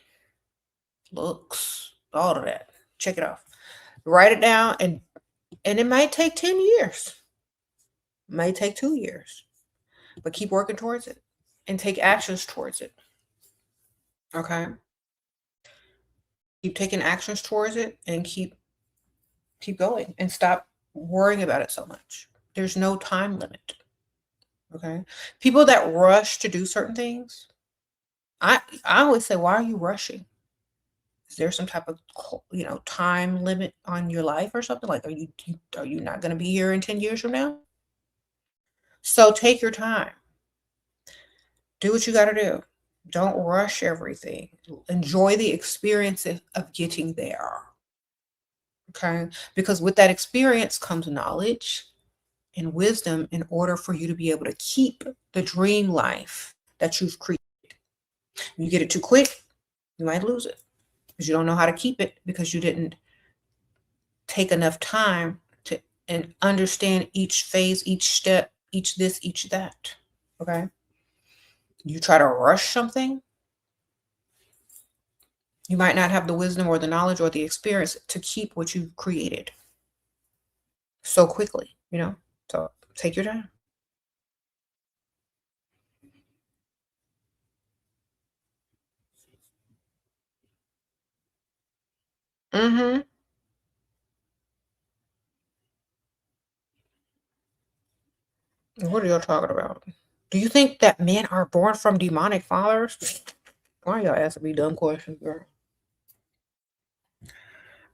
looks, all of that. Check it off. Write it down, and it might take 10 years. It might take 2 years. But keep working towards it and take actions towards it. Okay? Keep taking actions towards it and keep going and stop worrying about it so much. There's no time limit. Okay? People that rush to do certain things, I always say, why are you rushing? Is there some type of, time limit on your life or something? Like, are you not going to be here in 10 years from now? So take your time. Do what you got to do. Don't rush everything. Enjoy the experience of getting there. Okay? Because with that experience comes knowledge and wisdom in order for you to be able to keep the dream life that you've created. You get it too quick, you might lose it because you don't know how to keep it because you didn't take enough time to and understand each phase, each step, each this, each that. Okay? You try to rush something, you might not have the wisdom or the knowledge or the experience to keep what you've created so quickly, So take your time. Mm-hmm. What are y'all talking about? Do you think that men are born from demonic fathers? Why y'all asking me dumb questions, girl?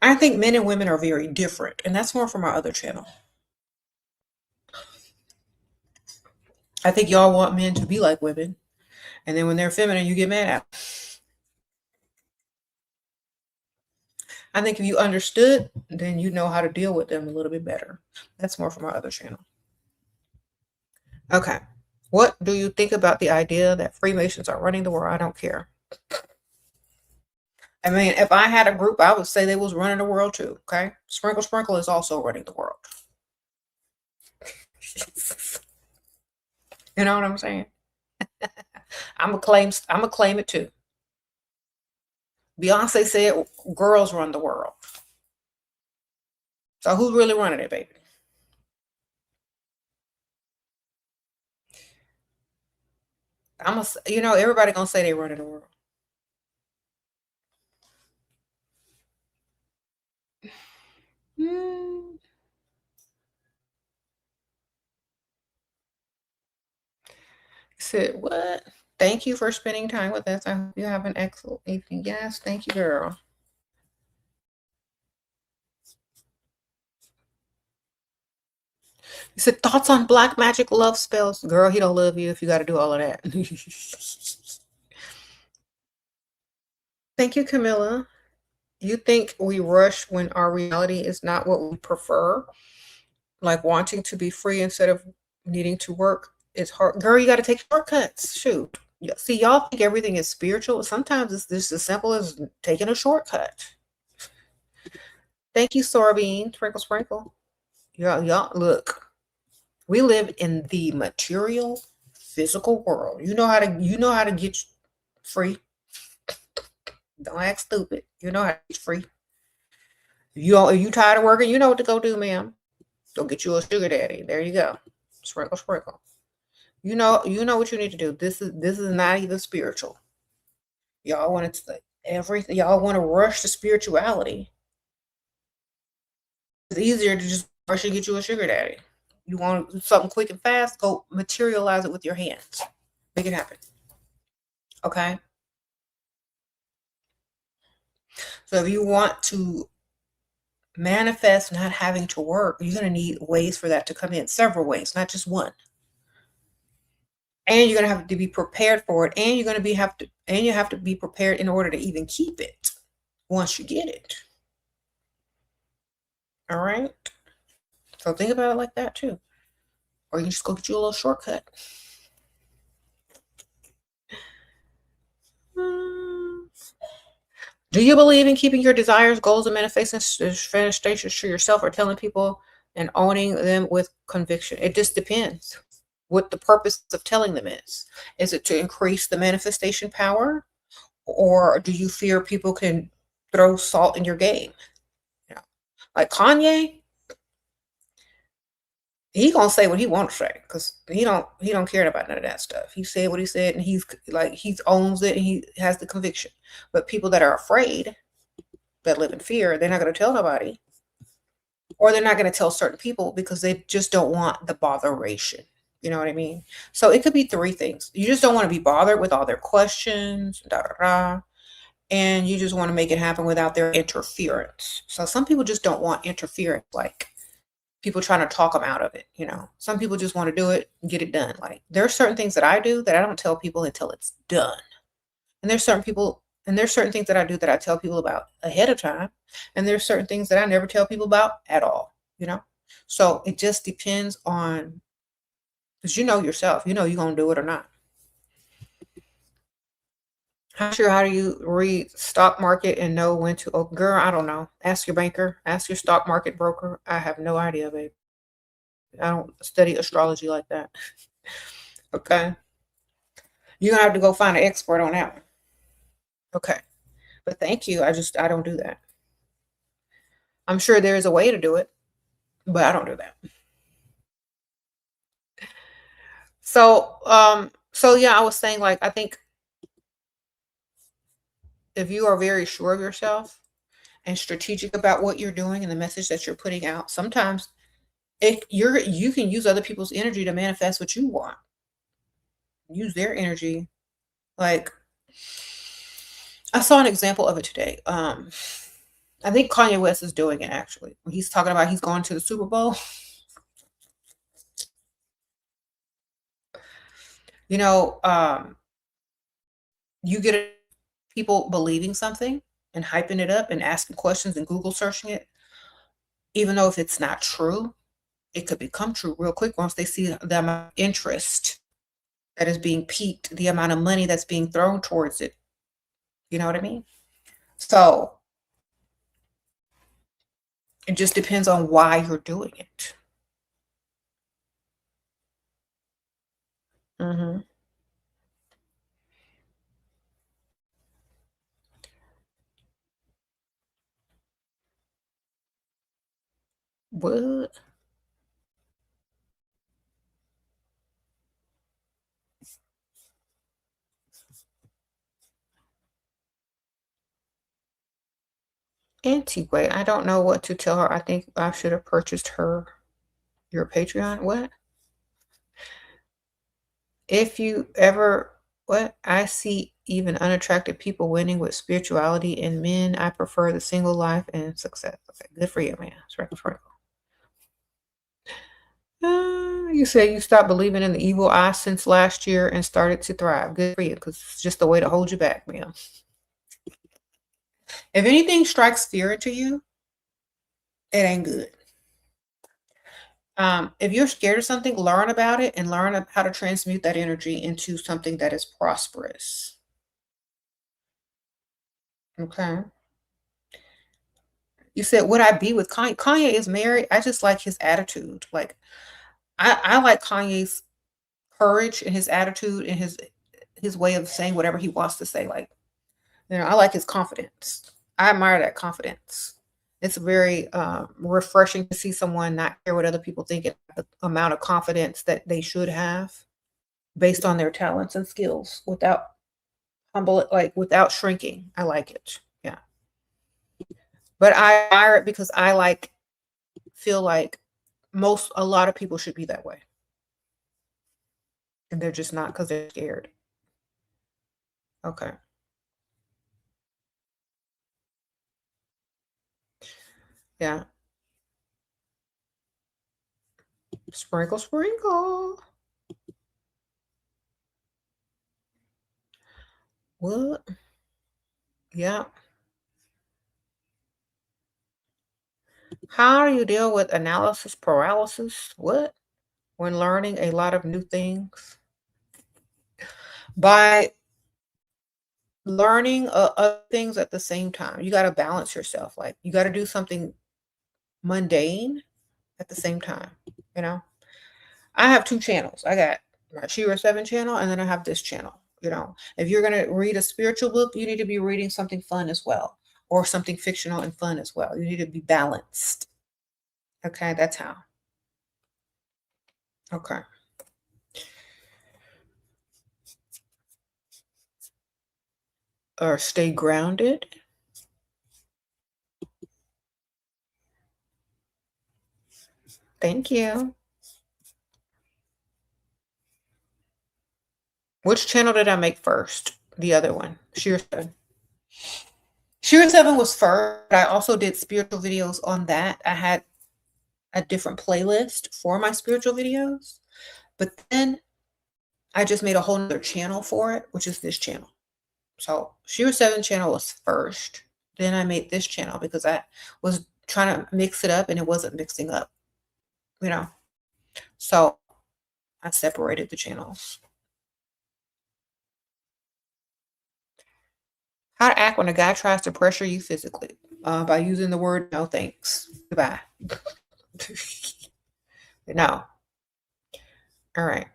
I think men and women are very different, and that's more from our other channel. I think y'all want men to be like women, and then when they're feminine, you get mad at them. I think if you understood, then you know how to deal with them a little bit better. That's more from our other channel. Okay. What do you think about the idea that Freemasons are running the world? I don't care. I mean, if I had a group, I would say they was running the world too. Okay. Sprinkle Sprinkle is also running the world. You know what I'm saying? I'm a claim it too. Beyonce said girls run the world. So who's really running it, baby? Everybody gonna say they running the world. Hmm. Said what? Thank you for spending time with us. I hope you have an excellent evening. Yes, thank you, girl. You said thoughts on black magic love spells. Girl, he don't love you if you got to do all of that. Thank you, Camilla. You think we rush when our reality is not what we prefer? Like wanting to be free instead of needing to work is hard. Girl, you got to take shortcuts. Shoot. See, y'all think everything is spiritual. Sometimes it's just as simple as taking a shortcut. Thank you, Sorbine. Sprinkle, sprinkle. Y'all, look. We live in the material, physical world. You know how to get free. Don't act stupid. You know how to get free. If you tired of working, you know what to go do, ma'am. Go get you a sugar daddy. There you go. Sprinkle, sprinkle. You know what you need to do. This is not even spiritual. Y'all want to everything. Y'all want to rush to spirituality. It's easier to just rush and get you a sugar daddy. You want something quick and fast? Go materialize it with your hands. Make it happen. Okay. So if you want to manifest not having to work, you're going to need ways for that to come in, several ways, not just one. And you're going to have to be prepared for it, and you're going to be you have to be prepared in order to even keep it once you get it. All right. So think about it like that too. Or you can just go get you a little shortcut. Do you believe in keeping your desires, goals, and manifestations to yourself, or telling people and owning them with conviction? It just depends what the purpose of telling them is. Is it to increase the manifestation power, or do you fear people can throw salt in your game? You know, like Kanye, he gonna say what he want to say because he don't care about none of that stuff. He said what he said, and he owns it, and he has the conviction. But people that are afraid, that live in fear, they're not going to tell nobody, or they're not going to tell certain people because they just don't want the botheration. You know what I mean? So it could be three things. You just don't want to be bothered with all their questions, and you just want to make it happen without their interference. So some people just don't want interference, like people trying to talk them out of it. Some people just want to do it and get it done. Like there are certain things that I do that I don't tell people until it's done. And there's certain things that I do that I tell people about ahead of time. And there's certain things that I never tell people about at all, So it just depends on, because you know yourself, you're going to do it or not. How do you read stock market and know when to, oh girl, I don't know. Ask your banker, ask your stock market broker. I have no idea, babe. I don't study astrology like that. Okay. You're going to have to go find an expert on that one. Okay. But thank you. I don't do that. I'm sure there is a way to do it, but I don't do that. So yeah, I was saying, like, I think if you are very sure of yourself and strategic about what you're doing and the message that you're putting out, sometimes you can use other people's energy to manifest what you want. Use their energy. Like, I saw an example of it today. I think Kanye West is doing it, actually. He's talking about he's going to the Super Bowl. You get people believing something and hyping it up and asking questions and Google searching it, even though if it's not true, it could become true real quick once they see the amount of interest that is being piqued, the amount of money that's being thrown towards it. You know what I mean? So it just depends on why you're doing it. Mm-hmm. What? Antique. I don't know what to tell her. I think I should have purchased your Patreon. What? If you ever, what? I see even unattractive people winning with spirituality and men. I prefer the single life and success. Okay, good for you, man. You say you stopped believing in the evil eye since last year and started to thrive. Good for you, because it's just a way to hold you back, man. If anything strikes fear into you, it ain't good. If you're scared of something, learn about it and learn how to transmute that energy into something that is prosperous. Okay. You said, would I be with Kanye? Kanye is married. I just like his attitude. Like, I like Kanye's courage and his attitude and his way of saying whatever he wants to say. Like, I like his confidence. I admire that confidence. It's very refreshing to see someone not care what other people think and the amount of confidence that they should have based on their talents and skills without without shrinking. I like it. Yeah. But I admire it because feel like a lot of people should be that way. And they're just not because they're scared. Okay. Yeah. Sprinkle, sprinkle. What? Yeah. How do you deal with analysis paralysis? What? When learning a lot of new things? By learning other things at the same time. You got to balance yourself. Like, you got to do something mundane at the same time, you know? I have two channels. I got my SheraSeven channel, and then I have this channel. You know, if you're going to read a spiritual book, you need to be reading something fun as well, or something fictional and fun as well. You need to be balanced. Okay, that's how. Okay. Or stay grounded. Thank you. Which channel did I make first? The other one, SheraSeven. SheraSeven was first. I also did spiritual videos on that. I had a different playlist for my spiritual videos, but then I just made a whole nother channel for it, which is this channel. So SheraSeven channel was first. Then I made this channel because I was trying to mix it up and it wasn't mixing up, you know. So I separated the channels. How to act when a guy tries to pressure you physically by using the word no thanks. Goodbye. No. All right.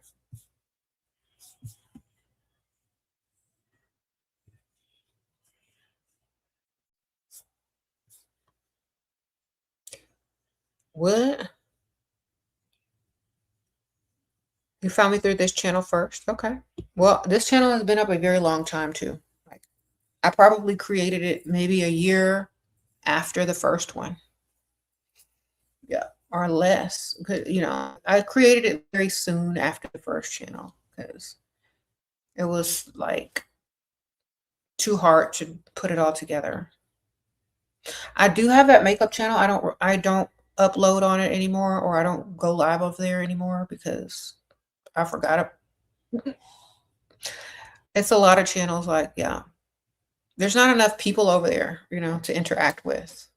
What? You found me through this channel first? Okay. Well, this channel has been up a very long time too. Like, I probably created it maybe a year after the first one. Yeah, or less. You know, I created it very soon after the first channel because it was like too hard to put it all together. I do have that makeup channel. I don't upload on it anymore, or I don't go live over there anymore because I forgot it. It's a lot of channels, like, yeah. There's not enough people over there, you know, to interact with.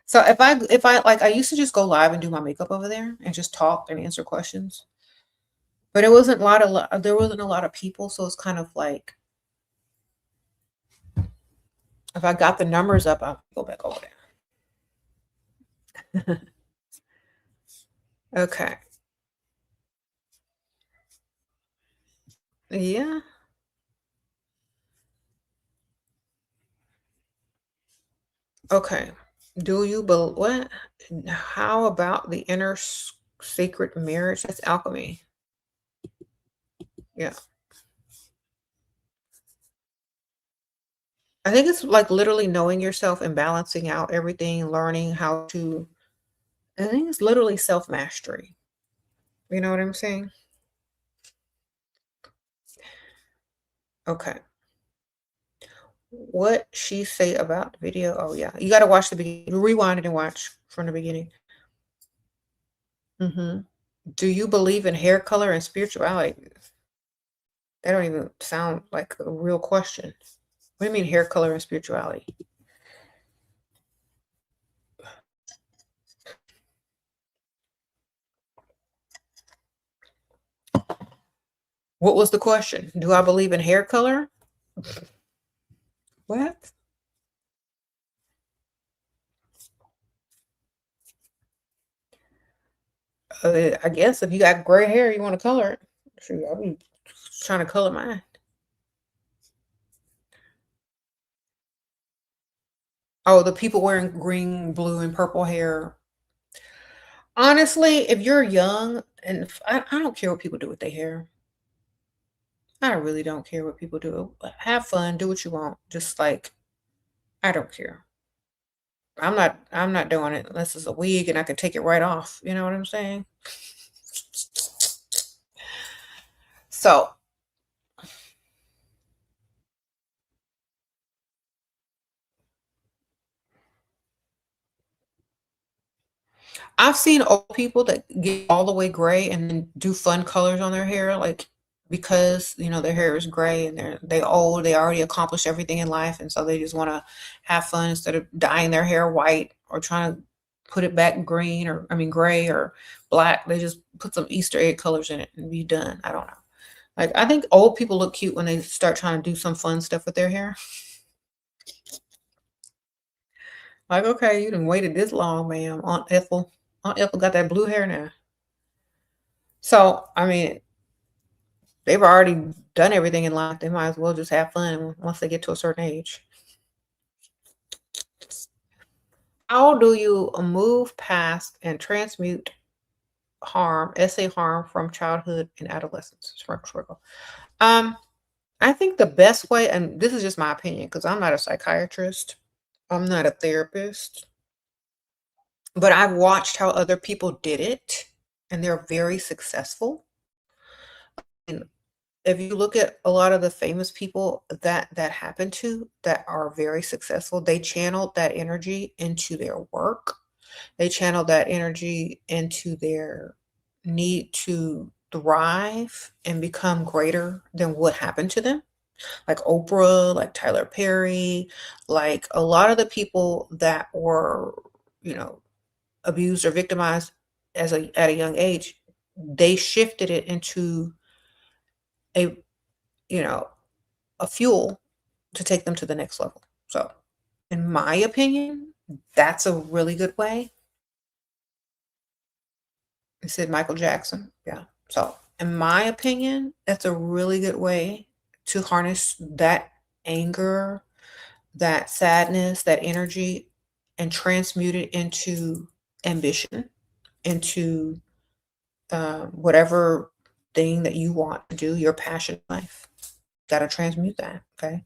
So if I like, I used to just go live and do my makeup over there and just talk and answer questions. But it wasn't a lot of there wasn't a lot of people, so it's kind of like if I got the numbers up, I'll go back over there. Okay. Yeah. Okay. Do you believe what? How about the inner sacred marriage? That's alchemy. Yeah. I think it's like literally knowing yourself and balancing out everything, learning how to, I think it's literally self mastery. You know what I'm saying? Okay. What she say about the video? Oh yeah, you got to watch the beginning. Rewind it and watch from the beginning. Do you believe in hair color and spirituality? That don't even sound like a real question. What do you mean hair color and spirituality? What was the question? Do I believe in hair color? What? I guess if you got gray hair, you want to color it. Shoot, I'll be trying to color mine. Oh, the people wearing green, blue, and purple hair. Honestly, if you're young, and I don't care what people do with their hair. I really don't care what people do. Have fun, do what you want. Just like I don't care. I'm not doing it unless it's a wig and I can take it right off. You know what I'm saying? So I've seen old people that get all the way gray and then do fun colors on their hair, like because their hair is gray and they old, they already accomplished everything in life, and so they just want to have fun instead of dyeing their hair white or trying to put it back green or I mean gray or black. They just put some Easter egg colors in it and be done. I don't know. Like I think old people look cute when they start trying to do some fun stuff with their hair. Like, okay, you done waited this long, ma'am. Aunt Ethel. Aunt Ethel got that blue hair now. So, I mean, they've already done everything in life. They might as well just have fun once they get to a certain age. How do you move past and transmute harm, essay harm from childhood and adolescence? Um, I think the best way, and this is just my opinion because I'm not a psychiatrist, I'm not a therapist, but I've watched how other people did it and they're very successful. And if you look at a lot of the famous people that happened to that are very successful, they channeled that energy into their work. They channeled that energy into their need to thrive and become greater than what happened to them. Like Oprah, like Tyler Perry, like a lot of the people that were, you know, abused or victimized at a young age, they shifted it into a you know a fuel to take them to the next level. So, in my opinion, that's a really good way. I said Michael Jackson. Yeah. So, in my opinion, that's a really good way to harness that anger, that sadness, that energy, and transmute it into ambition, into whatever thing that you want to do, your passion in life. Got to transmute that. Okay.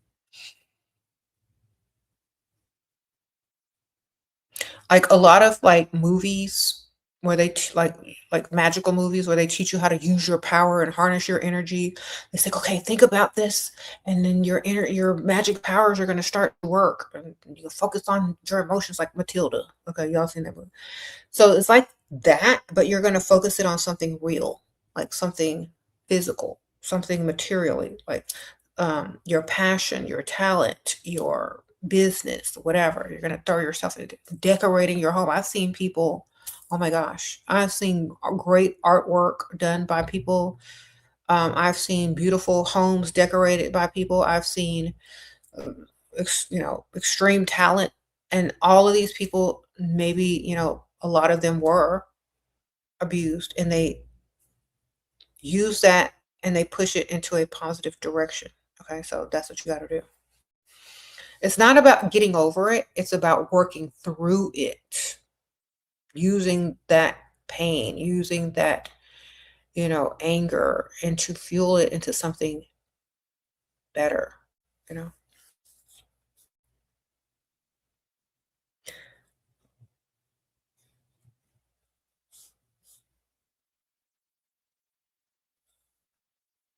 Like a lot of like movies where like magical movies where they teach you how to use your power and harness your energy. They say, okay, think about this, and then your magic powers are gonna start to work, and you focus on your emotions, like Matilda. Okay, y'all seen that movie? So it's like that, but you're gonna focus it on something real, like something physical, something materially, like your passion, your talent, your business, whatever. You're gonna throw yourself into decorating your home. I've seen people, oh my gosh, I've seen great artwork done by people. I've seen beautiful homes decorated by people. I've seen, extreme talent, and all of these people, maybe a lot of them were abused, and they use that and they push it into a positive direction. Okay, so that's what you got to do. It's not about getting over it, it's about working through it, using that pain, using that, anger, and to fuel it into something better, you know?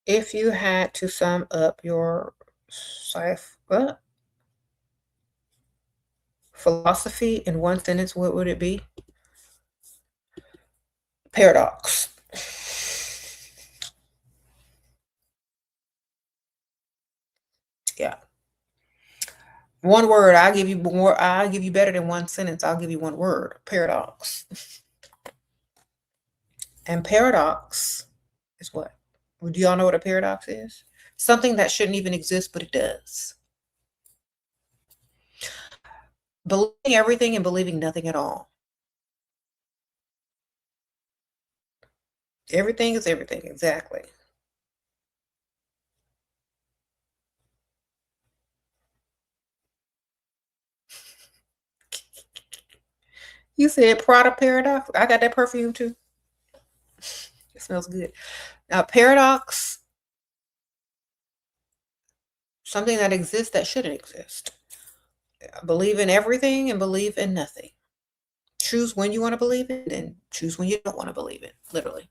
If you had to sum up your philosophy in one sentence, what would it be? Paradox. Yeah. One word, I'll give you more, I'll give you better than one sentence. I'll give you one word. Paradox. And paradox is what? Do y'all know what a paradox is? Something that shouldn't even exist, but it does. Believing everything and believing nothing at all. Everything is everything, exactly. You said Prada Paradox. I got that perfume too. It smells good. Now, Paradox, something that exists that shouldn't exist. Believe in everything and believe in nothing. Choose when you want to believe it and choose when you don't want to believe it. Literally.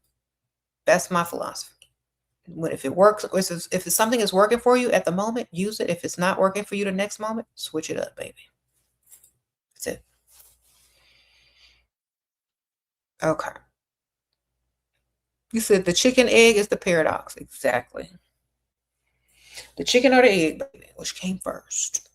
That's my philosophy. If it works, if it's something is working for you at the moment, use it. If it's not working for you the next moment, switch it up, baby. That's it. Okay. You said the chicken egg is the paradox. Exactly. The chicken or the egg, baby, which came first?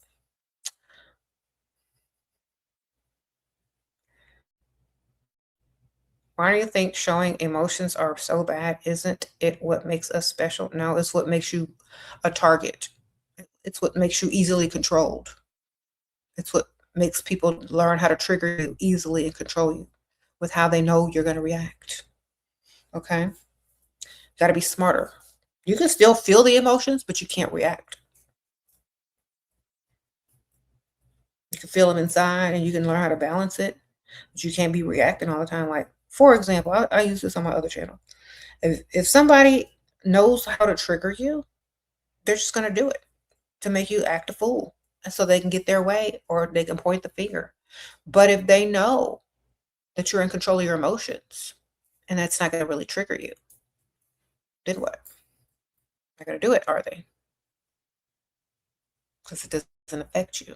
Why do you think showing emotions are so bad? Isn't it what makes us special? No, it's what makes you a target. It's what makes you easily controlled. It's what makes people learn how to trigger you easily and control you with how they know you're going to react. Okay? Got to be smarter. You can still feel the emotions, but you can't react. You can feel them inside and you can learn how to balance it, but you can't be reacting all the time. Like, for example, I use this on my other channel. If somebody knows how to trigger you, they're just going to do it to make you act a fool. And so they can get their way or they can point the finger. But if they know that you're in control of your emotions and that's not going to really trigger you, then what? Not going to do it, are they? Because it doesn't affect you.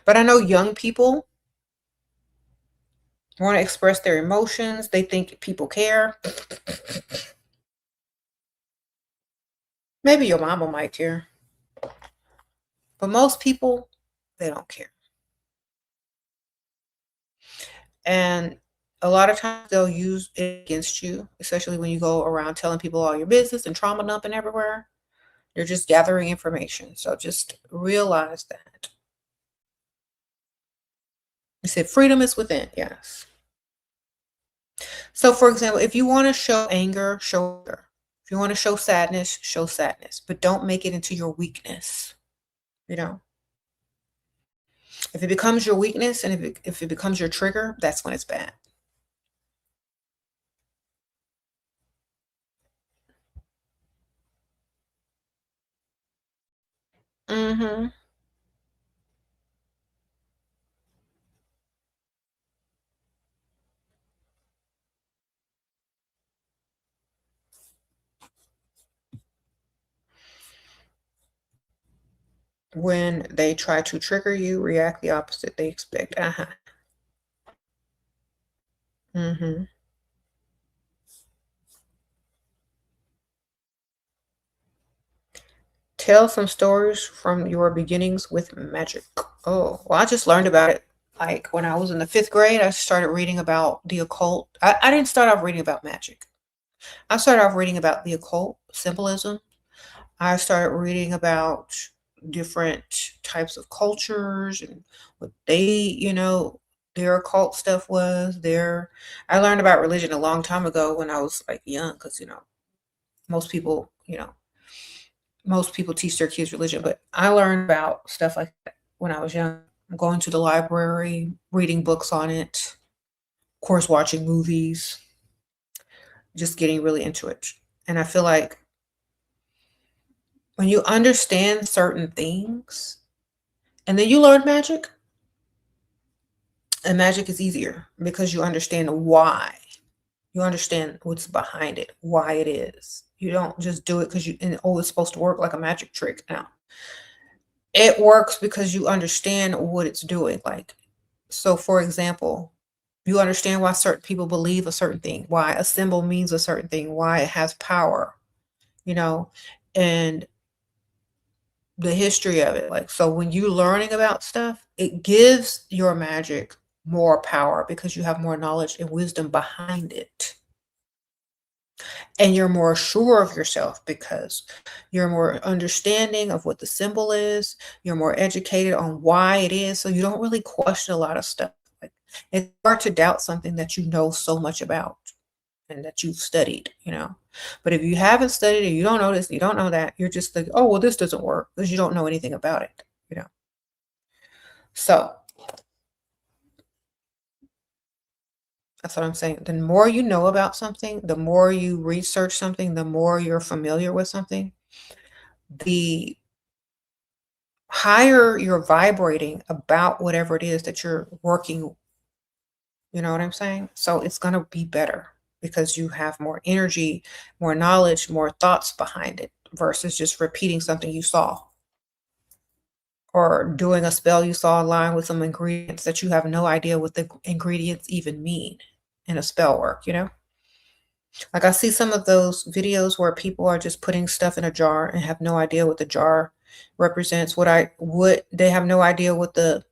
But I know young people want to express their emotions. They think people care. Maybe your mama might care. But most people, they don't care. And a lot of times they'll use it against you, especially when you go around telling people all your business and trauma dumping everywhere. You're just gathering information. So just realize that. You said freedom is within. Yes. So, for example, if you want to show anger, show anger. If you want to show sadness, but don't make it into your weakness. You know, if it becomes your weakness and if it becomes your trigger, that's when it's bad. Mm-hmm. When they try to trigger you, react the opposite they expect. Uh-huh. Mm-hmm. Tell some stories from your beginnings with magic. Oh, well, I just learned about it. Like when I was in the 5th grade, I started reading about the occult. I didn't start off reading about magic. I started off reading about the occult, symbolism. I started reading about different types of cultures and what their occult stuff was. I learned about religion a long time ago when I was like young, because most people, most people teach their kids religion, but I learned about stuff like that when I was young. Going to the library, reading books on it, of course, watching movies, just getting really into it. And I feel like when you understand certain things and then you learn magic, and magic is easier because you understand why. You understand what's behind it, why it is. You don't just do it because it's supposed to work like a magic trick. Now, it works because you understand what it's doing. Like, so for example, you understand why certain people believe a certain thing, why a symbol means a certain thing, why it has power, you know, and the history of it. Like, so when you're learning about stuff, it gives your magic more power because you have more knowledge and wisdom behind it. And you're more sure of yourself because you're more understanding of what the symbol is. You're more educated on why it is. So you don't really question a lot of stuff. Like, it's hard to doubt something that you know so much about and that you've studied. But if you haven't studied and you don't know this, you don't know that, you're just like, oh, well, this doesn't work because you don't know anything about it. So that's what I'm saying. The more you know about something, the more you research something, the more you're familiar with something, the higher you're vibrating about whatever it is that you're working. You know what I'm saying? So it's going to be better because you have more energy, more knowledge, more thoughts behind it versus just repeating something you saw or doing a spell you saw online with some ingredients that you have no idea what the ingredients even mean in a spell work, you know? Like I see some of those videos where people are just putting stuff in a jar and have no idea what the jar represents, what they have no idea what the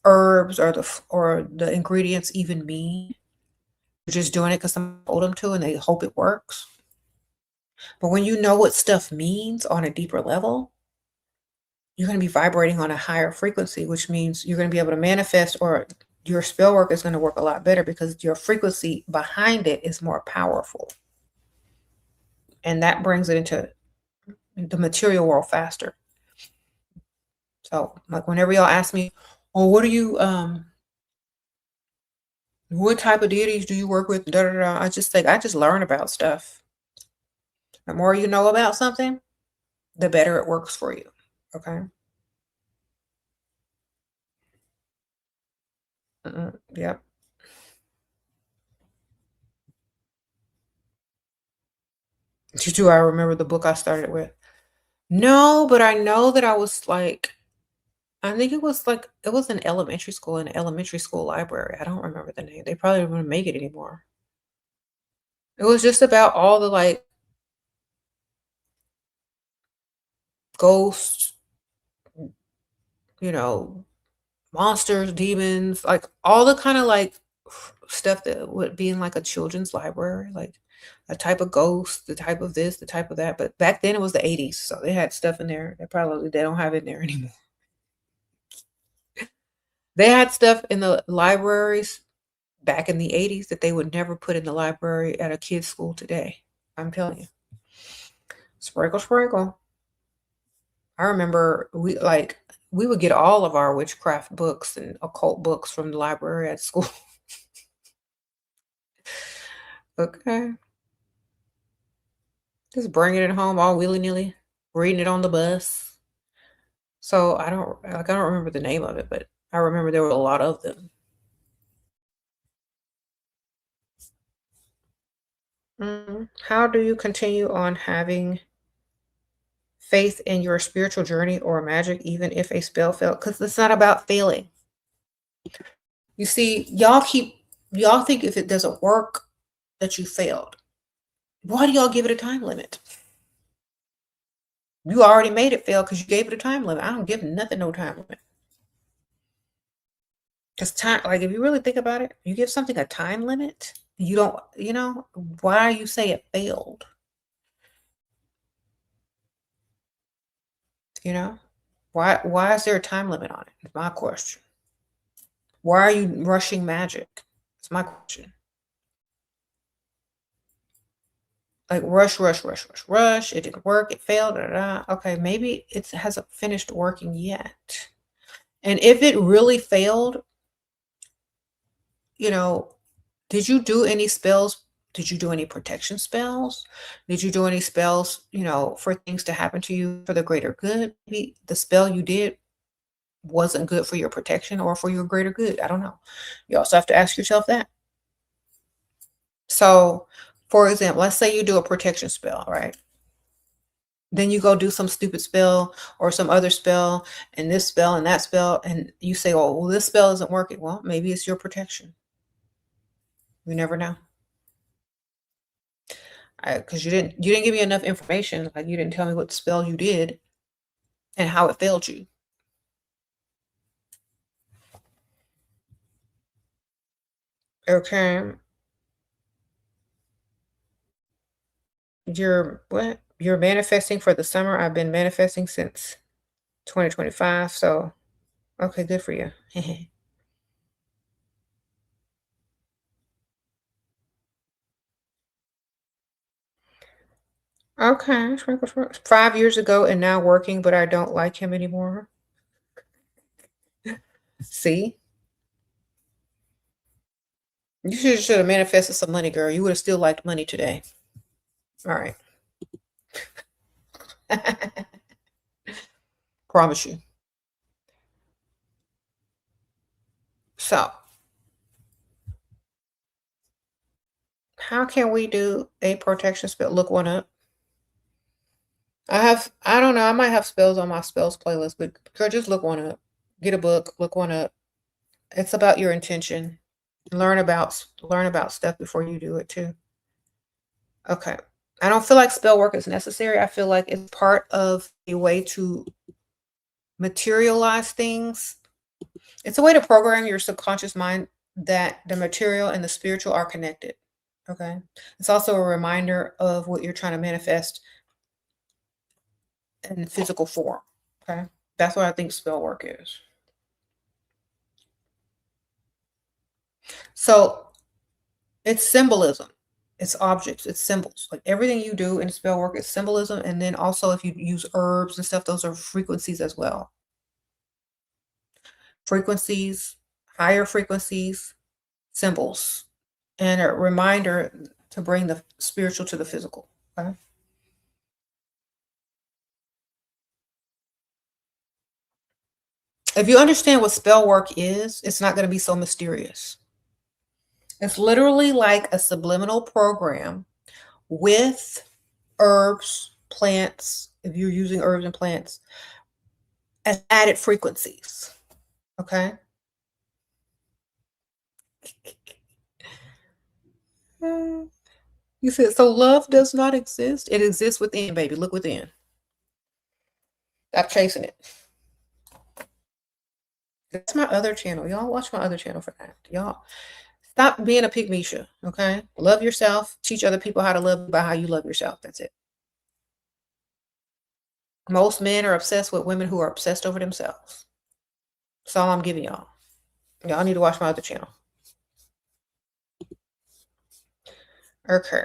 herbs or the ingredients even mean. They're just doing it because someone told them to and they hope it works. But when you know what stuff means on a deeper level, you're going to be vibrating on a higher frequency, which means you're going to be able to manifest, or your spell work is going to work a lot better because your frequency behind it is more powerful. And that brings it into the material world faster. So like whenever y'all ask me, oh, what type of deities do you work with? Da, da, da. I just learn about stuff. The more you know about something, the better it works for you. Okay. Yep. Do I remember the book I started with? No, but I know that I was like, I think it was in elementary school, in an elementary school library. I don't remember the name. They probably don't even make it anymore. It was just about all the like ghosts, you know, monsters, demons, like all the kind of like stuff that would be in like a children's library, like a type of ghost, the type of this, the type of that. But back then it was the 80s, so they had stuff in there that probably they don't have in there anymore. They had stuff in the libraries back in the 80s that they would never put in the library at a kid's school today. I'm telling you. Sprinkle, sprinkle. I remember we would get all of our witchcraft books and occult books from the library at school. Okay. Just bringing it home all willy-nilly, reading it on the bus. So I don't remember the name of it, but I remember there were a lot of them. How do you continue on having faith in your spiritual journey or magic, even if a spell failed? Because it's not about failing. You see, y'all think if it doesn't work that you failed. Why do y'all give it a time limit? You already made it fail because you gave it a time limit. I don't give nothing no time limit. Because time, like if you really think about it, you give something a time limit, you don't, why you say it failed? You know? Why is there a time limit on it? It's my question. Why are you rushing magic? It's my question. Like rush, rush, rush, rush, rush. It didn't work. It failed. Da, da, da. Okay, maybe it hasn't finished working yet. And if it really failed, did you do any spells? Did you do any protection spells? Did you do any spells, for things to happen to you for the greater good? Maybe the spell you did wasn't good for your protection or for your greater good. I don't know. You also have to ask yourself that. So, for example, let's say you do a protection spell, right? Then you go do some stupid spell or some other spell and this spell and that spell, and you say, oh, well, this spell isn't working. Well, maybe it's your protection. You never know. Because you didn't give me enough information. Like you didn't tell me what spell you did and how it failed you. Okay. You're manifesting for the summer. I've been manifesting since 2025. So okay, good for you. Okay. 5 years ago and now working, but I don't like him anymore. See? You should have manifested some money, girl. You would have still liked money today. All right. Promise you. So, how can we do a protection spell? Look one up. I don't know, I might have spells on my spells playlist, but girl, just look one up. Get a book, look one up. It's about your intention. Learn about stuff before you do it too. Okay. I don't feel like spell work is necessary. I feel like it's part of a way to materialize things. It's a way to program your subconscious mind that the material and the spiritual are connected. Okay. It's also a reminder of what you're trying to manifest in physical form. Okay. That's what I think spell work is. So it's symbolism. It's objects, it's symbols. Like everything you do in spell work is symbolism. And then also if you use herbs and stuff, those are frequencies as well. Frequencies, higher frequencies, symbols, and a reminder to bring the spiritual to the physical. Okay. If you understand what spell work is, it's not going to be so mysterious. It's literally like a subliminal program with herbs, plants, if you're using herbs and plants, as added frequencies. Okay. You said, so love does not exist. It exists within, baby. Look within. Stop chasing it. That's my other channel. Y'all watch my other channel for that. Y'all stop being a pygmisha. Okay. Love yourself. Teach other people how to love by how you love yourself. That's it. Most men are obsessed with women who are obsessed over themselves. That's all I'm giving y'all. Y'all need to watch my other channel. Okay.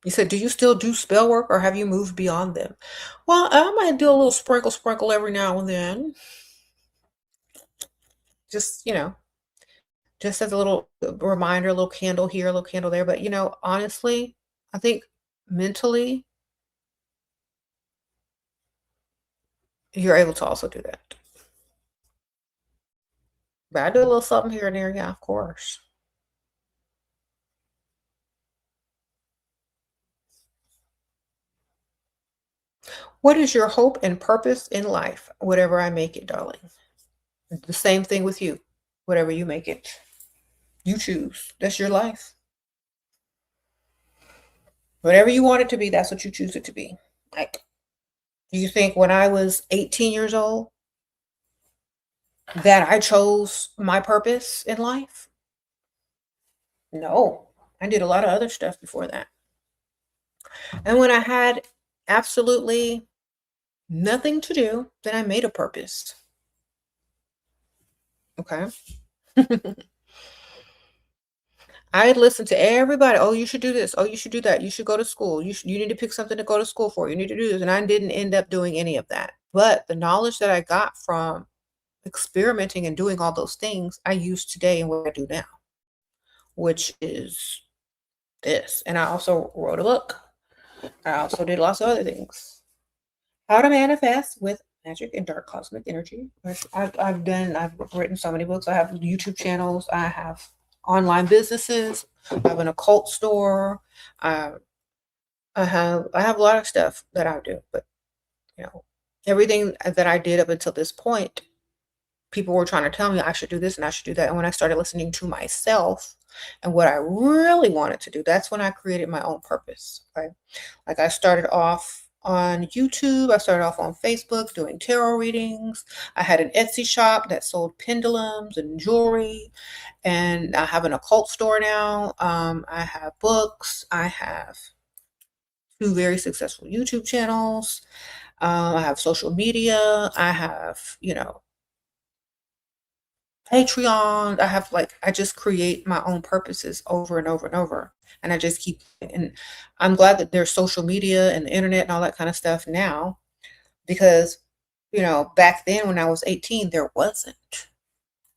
You said, do you still do spell work or have you moved beyond them? Well, I might do a little sprinkle every now and then. Just, just as a little reminder, a little candle here, a little candle there. But, honestly, I think mentally, you're able to also do that. But I do a little something here and there. Yeah, of course. What is your hope and purpose in life? Whatever I make it, darling. The same thing with you. Whatever you make it. You choose. That's your life. Whatever you want it to be, that's what you choose it to be. Like, do you think when I was 18 years old that I chose my purpose in life? No. I did a lot of other stuff before that. And when I had absolutely nothing to do, then I made a purpose. Okay. I listened to everybody. Oh, you should do this. Oh, you should do that. You should go to school. You need to pick something to go to school for. You need to do this. And I didn't end up doing any of that. But the knowledge that I got from experimenting and doing all those things, I use today in what I do now, which is this. And I also wrote a book. I also did lots of other things. How to manifest with magic and dark cosmic energy. I've written so many books. I have YouTube channels. I have online businesses. I have an occult store. I have a lot of stuff that I do, but everything that I did up until this point, people were trying to tell me I should do this and I should do that. And when I started listening to myself and what I really wanted to do, that's when I created my own purpose. Okay. Like I started off on YouTube. I started off on Facebook doing tarot readings. I had an Etsy shop that sold pendulums and jewelry. And I have an occult store now. I have books. I have 2 very successful YouTube channels. I have social media. I have, Patreon. I just create my own purposes over and over and over. And I just keep, and I'm glad that there's social media and the internet and all that kind of stuff now, because, back then when I was 18, there wasn't.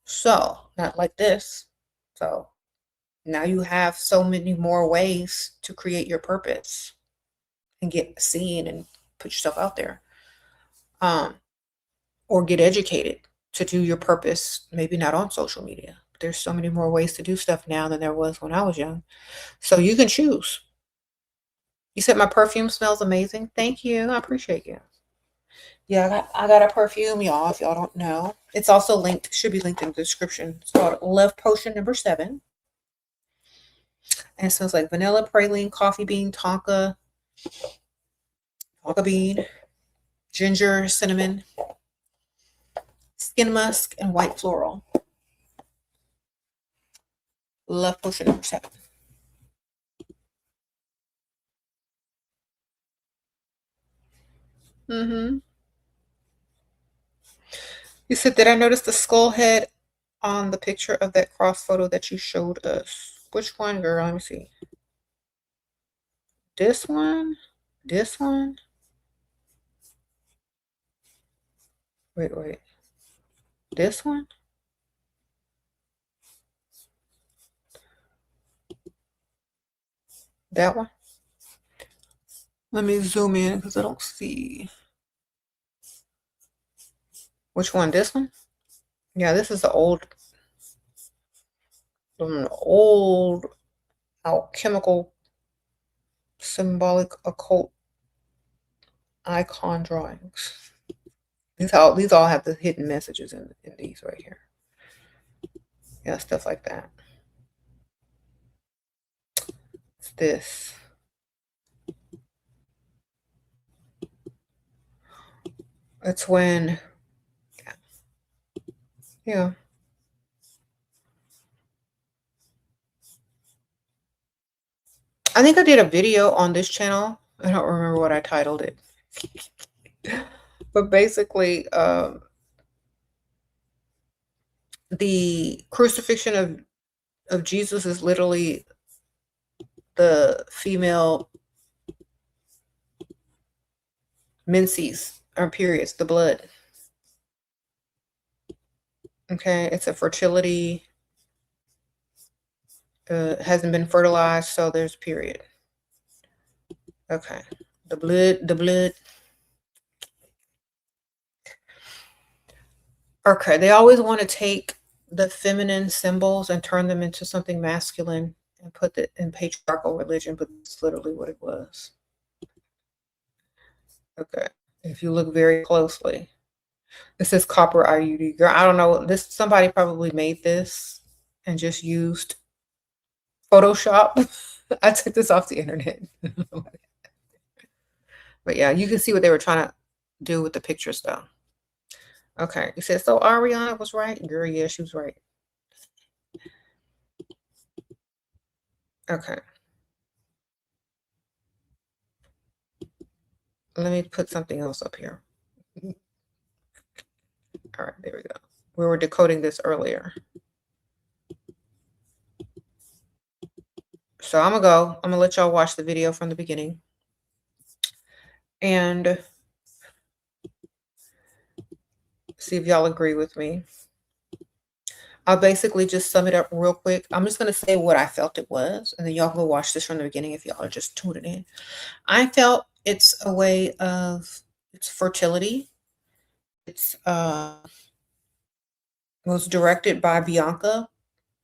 So, not like this. So, now you have so many more ways to create your purpose and get seen and put yourself out there. Or get educated to do your purpose, maybe not on social media. There's so many more ways to do stuff now than there was when I was young. So you can choose. You said my perfume smells amazing. Thank you. I appreciate you. Yeah, I got a perfume, y'all, if y'all don't know. It's also linked, should be linked in the description. It's called Love Potion number 7. And it smells like vanilla, praline, coffee bean, tonka bean, ginger, cinnamon, skin musk, and white floral. Love Potion number 7. Mm-hmm. You said, did I notice the skull head on the picture of that cross photo that you showed us? Which one, girl? Let me see. This one? This one? Wait. This one? That one? Let me zoom in because I don't see. Which one? This one? Yeah, this is the old alchemical symbolic occult icon drawings. These all have the hidden messages in these right here. Yeah, stuff like that. It's this. It's when, yeah. I think I did a video on this channel. I don't remember what I titled it. But basically, the crucifixion of Jesus is literally the female menses or periods, the blood. Okay, it's a fertility. Hasn't been fertilized, so there's period. Okay, the blood. Okay, they always want to take the feminine symbols and turn them into something masculine and put it in patriarchal religion, but it's literally what it was. Okay, if you look very closely, this is copper IUD. Girl, I don't know. Somebody probably made this and just used Photoshop. I took this off the internet. But yeah, you can see what they were trying to do with the pictures though. Okay, you said, so Ariana was right? Girl, yeah, she was right. Okay. Let me put something else up here. All right, there we go. We were decoding this earlier. So I'm gonna let y'all watch the video from the beginning. And see if y'all agree with me. I'll basically just sum it up real quick. I'm just going to say what I felt it was, and then y'all go watch this from the beginning if y'all are just tuning in. I felt it's a way of, it's fertility. It's was directed by Bianca,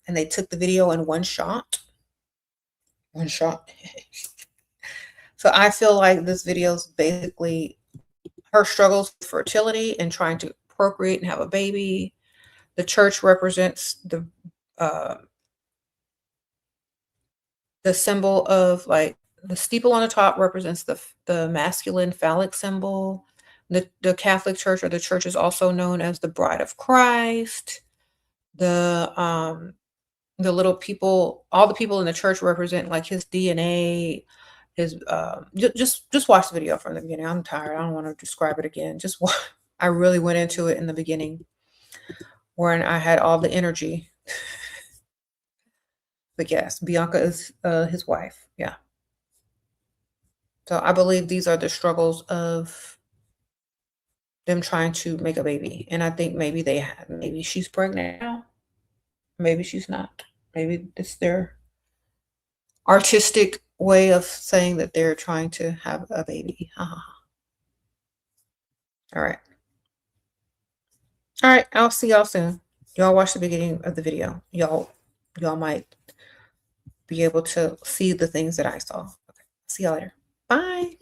and they took the video in one shot. One shot. So I feel like this video is basically her struggles with fertility and trying to procreate and have a baby. The church represents the symbol of, like, the steeple on the top represents the masculine phallic symbol. The Catholic Church, or the church, is also known as the Bride of Christ. The little people, all the people in the church represent like his DNA. His just watch the video from the beginning. I'm tired. I don't want to describe it again. Just watch. I really went into it in the beginning when I had all the energy. But yes, Bianca is his wife. Yeah. So I believe these are the struggles of them trying to make a baby. And I think maybe maybe she's pregnant now. Maybe she's not. Maybe it's their artistic way of saying that they're trying to have a baby. All right. All right. I'll see y'all soon. Y'all watch the beginning of the video. Y'all might be able to see the things that I saw. Okay. See y'all later. Bye.